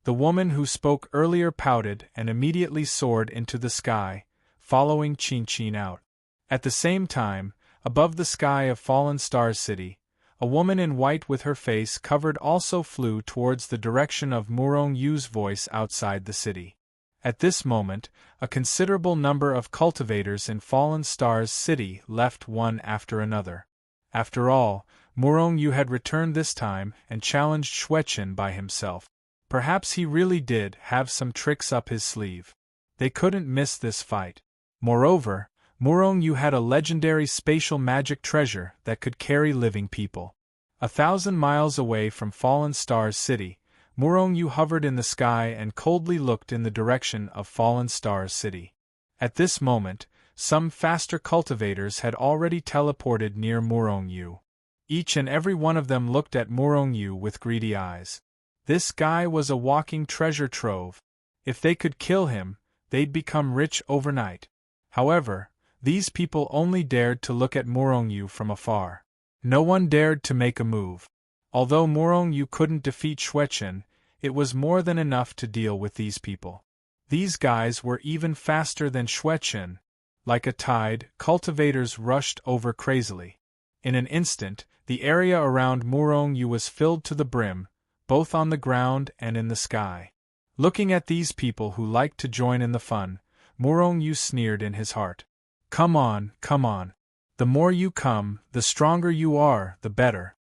The woman who spoke earlier pouted and immediately soared into the sky, following Qin Qin out. At the same time, above the sky of Fallen Stars City, a woman in white with her face covered also flew towards the direction of Murong Yu's voice outside the city. At this moment, a considerable number of cultivators in Fallen Stars City left one after another. After all, Murong Yu had returned this time and challenged Xueqin by himself. Perhaps he really did have some tricks up his sleeve. They couldn't miss this fight. Moreover, Murong Yu had a legendary spatial magic treasure that could carry living people. 1,000 miles away from Fallen Stars City, Murong Yu hovered in the sky and coldly looked in the direction of Fallen Stars City. At this moment, some faster cultivators had already teleported near Murong Yu. Each and every one of them looked at Murong Yu with greedy eyes. This guy was a walking treasure trove. If they could kill him, they'd become rich overnight. However, these people only dared to look at Murong Yu from afar. No one dared to make a move. Although Murong Yu couldn't defeat Xueqin, it was more than enough to deal with these people. These guys were even faster than Xueqin. Like a tide, cultivators rushed over crazily. In an instant, the area around Murong Yu was filled to the brim, both on the ground and in the sky. Looking at these people who liked to join in the fun, Murong Yu sneered in his heart. Come on, come on. The more you come, the stronger you are, the better.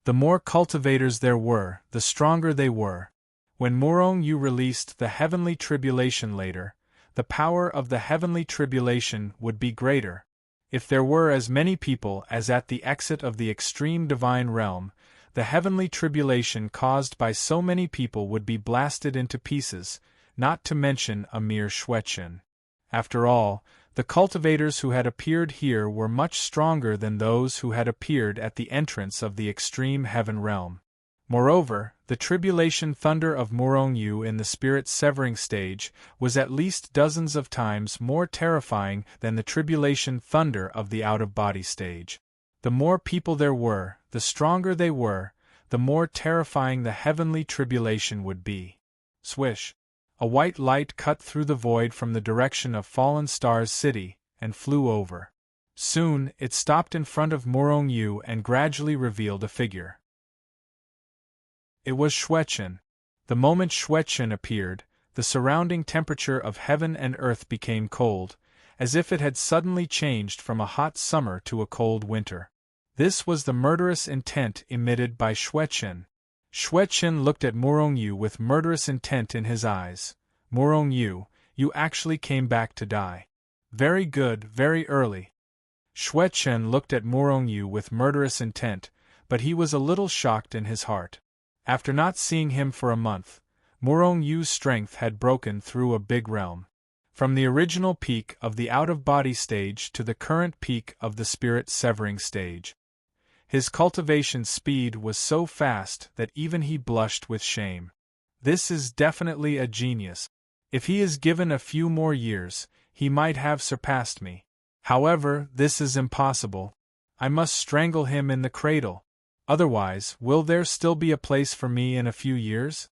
The more cultivators there were, the stronger they were. When Murong Yu released the heavenly tribulation later, the power of the heavenly tribulation would be greater. If there were as many people as at the exit of the extreme divine realm, the heavenly tribulation caused by so many people would be blasted into pieces, not to mention a mere Xueqin. After all, the cultivators who had appeared here were much stronger than those who had appeared at the entrance of the extreme heaven realm. Moreover, the tribulation thunder of Murong Yu in the spirit severing stage was at least dozens of times more terrifying than the tribulation thunder of the out-of-body stage. The more people there were, the stronger they were, the more terrifying the heavenly tribulation would be. Swish! A white light cut through the void from the direction of Fallen Stars City, and flew over. Soon, it stopped in front of Murong Yu and gradually revealed a figure. It was Xueqin. The moment Xueqin appeared, the surrounding temperature of heaven and earth became cold, as if it had suddenly changed from a hot summer to a cold winter. This was the murderous intent emitted by Xueqin. Xueqin looked at Murong Yu with murderous intent in his eyes. Murong Yu, you actually came back to die. Very good, very early. Xueqin looked at Murong Yu with murderous intent, but he was a little shocked in his heart. After not seeing him for a month, Murong Yu's strength had broken through a big realm. From the original peak of the out-of-body stage to the current peak of the spirit-severing stage. His cultivation speed was so fast that even he blushed with shame. This is definitely a genius. If he is given a few more years, he might have surpassed me. However, this is impossible. I must strangle him in the cradle. Otherwise, will there still be a place for me in a few years?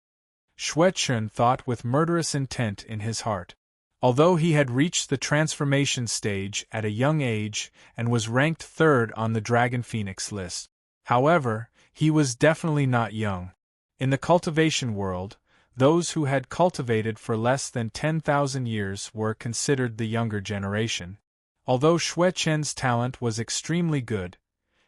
Xueqin thought with murderous intent in his heart. Although he had reached the transformation stage at a young age and was ranked 3rd on the Dragon Phoenix list. However, he was definitely not young. In the cultivation world, those who had cultivated for less than 10,000 years were considered the younger generation. Although Xueqin's talent was extremely good,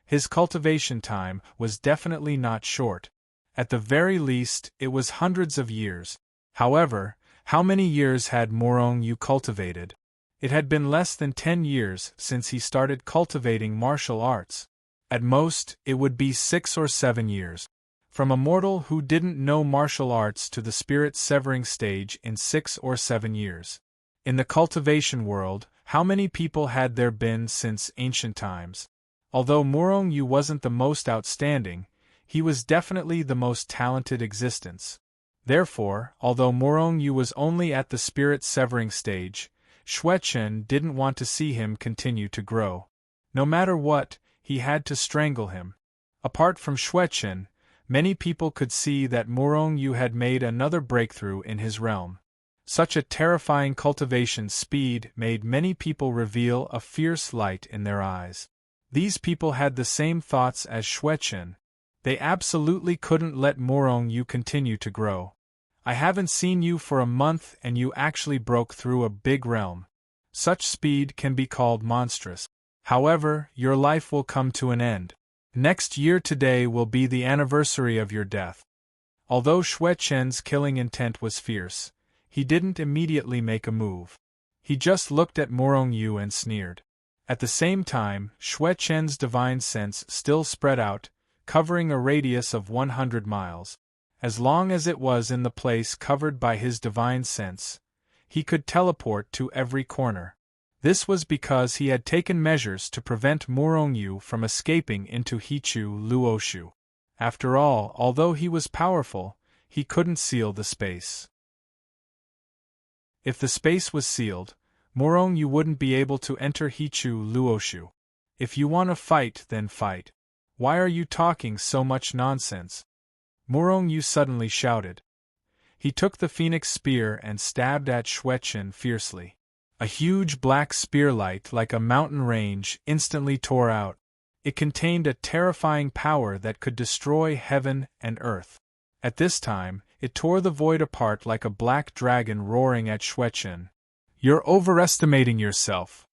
his cultivation time was definitely not short. At the very least, it was hundreds of years. However, how many years had Murong Yu cultivated? It had been less than 10 years since he started cultivating martial arts. At most, it would be 6 or 7 years. From a mortal who didn't know martial arts to the spirit-severing stage in 6 or 7 years. In the cultivation world, how many people had there been since ancient times? Although Murong Yu wasn't the most outstanding, he was definitely the most talented existence. Therefore, although Murong Yu was only at the spirit-severing stage, Xueqin didn't want to see him continue to grow. No matter what, he had to strangle him. Apart from Xueqin, Many people could see that Morong Yu had made another breakthrough in his realm. Such a terrifying cultivation speed made many people reveal a fierce light in their eyes. These people had the same thoughts as Xuechen. They absolutely couldn't let Morong Yu continue to grow. I haven't seen you for a month and you actually broke through a big realm. Such speed can be called monstrous. However, your life will come to an end. Next year today will be the anniversary of your death. Although Xuechen's killing intent was fierce, he didn't immediately make a move. He just looked at Morong Yu and sneered. At the same time, Xuechen's divine sense still spread out, covering a radius of 100 miles. As long as it was in the place covered by his divine sense, he could teleport to every corner. This was because he had taken measures to prevent Morong Yu from escaping into Hichu Luoshu. After all, although he was powerful, he couldn't seal the space. If the space was sealed, Morong Yu wouldn't be able to enter Hichu Luoshu. If you want to fight, then fight. Why are you talking so much nonsense? Morong Yu suddenly shouted. He took the phoenix spear and stabbed at Xuechen fiercely. A huge black spearlight like a mountain range instantly tore out. It contained a terrifying power that could destroy heaven and earth. At this time, it tore the void apart like a black dragon roaring at Xuechen. You're overestimating yourself.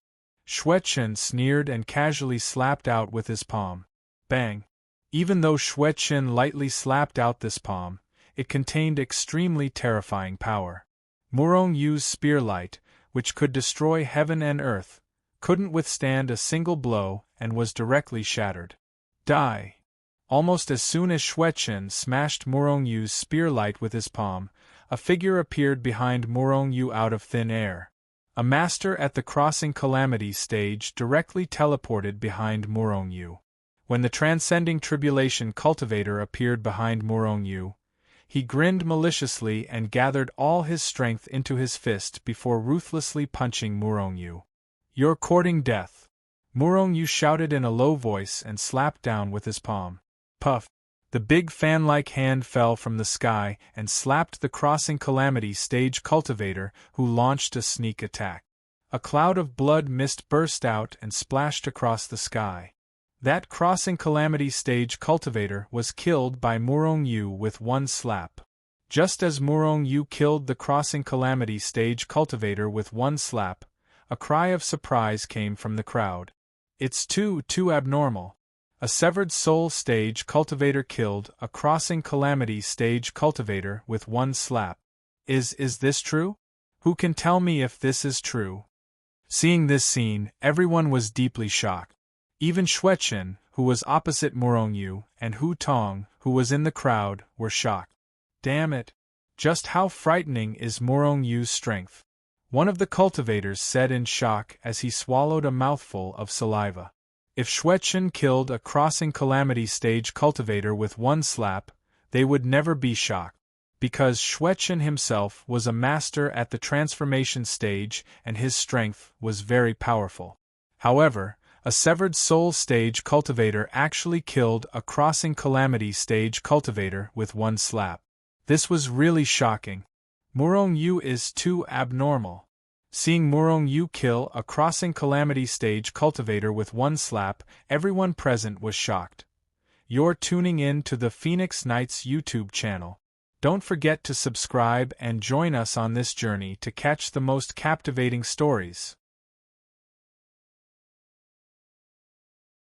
Xuechen sneered and casually slapped out with his palm. Bang! Even though Xuechen lightly slapped out this palm, it contained extremely terrifying power. Morong Yu's spearlight, which could destroy heaven and earth, couldn't withstand a single blow and was directly shattered. Die! Almost as soon as Xuechen smashed Morong Yu's spearlight with his palm, a figure appeared behind Morong Yu out of thin air. A master at the Crossing Calamity stage directly teleported behind Morong Yu. When the Transcending Tribulation cultivator appeared behind Morong Yu, he grinned maliciously and gathered all his strength into his fist before ruthlessly punching Morong Yu. You're courting death. Morong Yu shouted in a low voice and slapped down with his palm. Puff! The big fan-like hand fell from the sky and slapped the Crossing Calamity stage cultivator, who launched a sneak attack. A cloud of blood mist burst out and splashed across the sky. That Crossing Calamity stage cultivator was killed by Morong Yu with one slap. Just as Morong Yu killed the Crossing Calamity stage cultivator with one slap, a cry of surprise came from the crowd. It's too abnormal. A Severed Soul stage cultivator killed a Crossing Calamity stage cultivator with one slap. Is this true? Who can tell me if this is true? Seeing this scene, everyone was deeply shocked. Even Xuechen, who was opposite Morong Yu, and Hu Tong, who was in the crowd, were shocked. Damn it! Just how frightening is Morong Yu's strength? One of the cultivators said in shock as he swallowed a mouthful of saliva. If Xuechen killed a Crossing Calamity stage cultivator with one slap, they would never be shocked. Because Xuechen himself was a master at the transformation stage and his strength was very powerful. However, a Severed Soul stage cultivator actually killed a Crossing Calamity stage cultivator with one slap. This was really shocking. Morong Yu is too abnormal. Seeing Morong Yu kill a Crossing Calamity stage cultivator with one slap, everyone present was shocked. You're tuning in to the Phoenix Knights YouTube channel. Don't forget to subscribe and join us on this journey to catch the most captivating stories.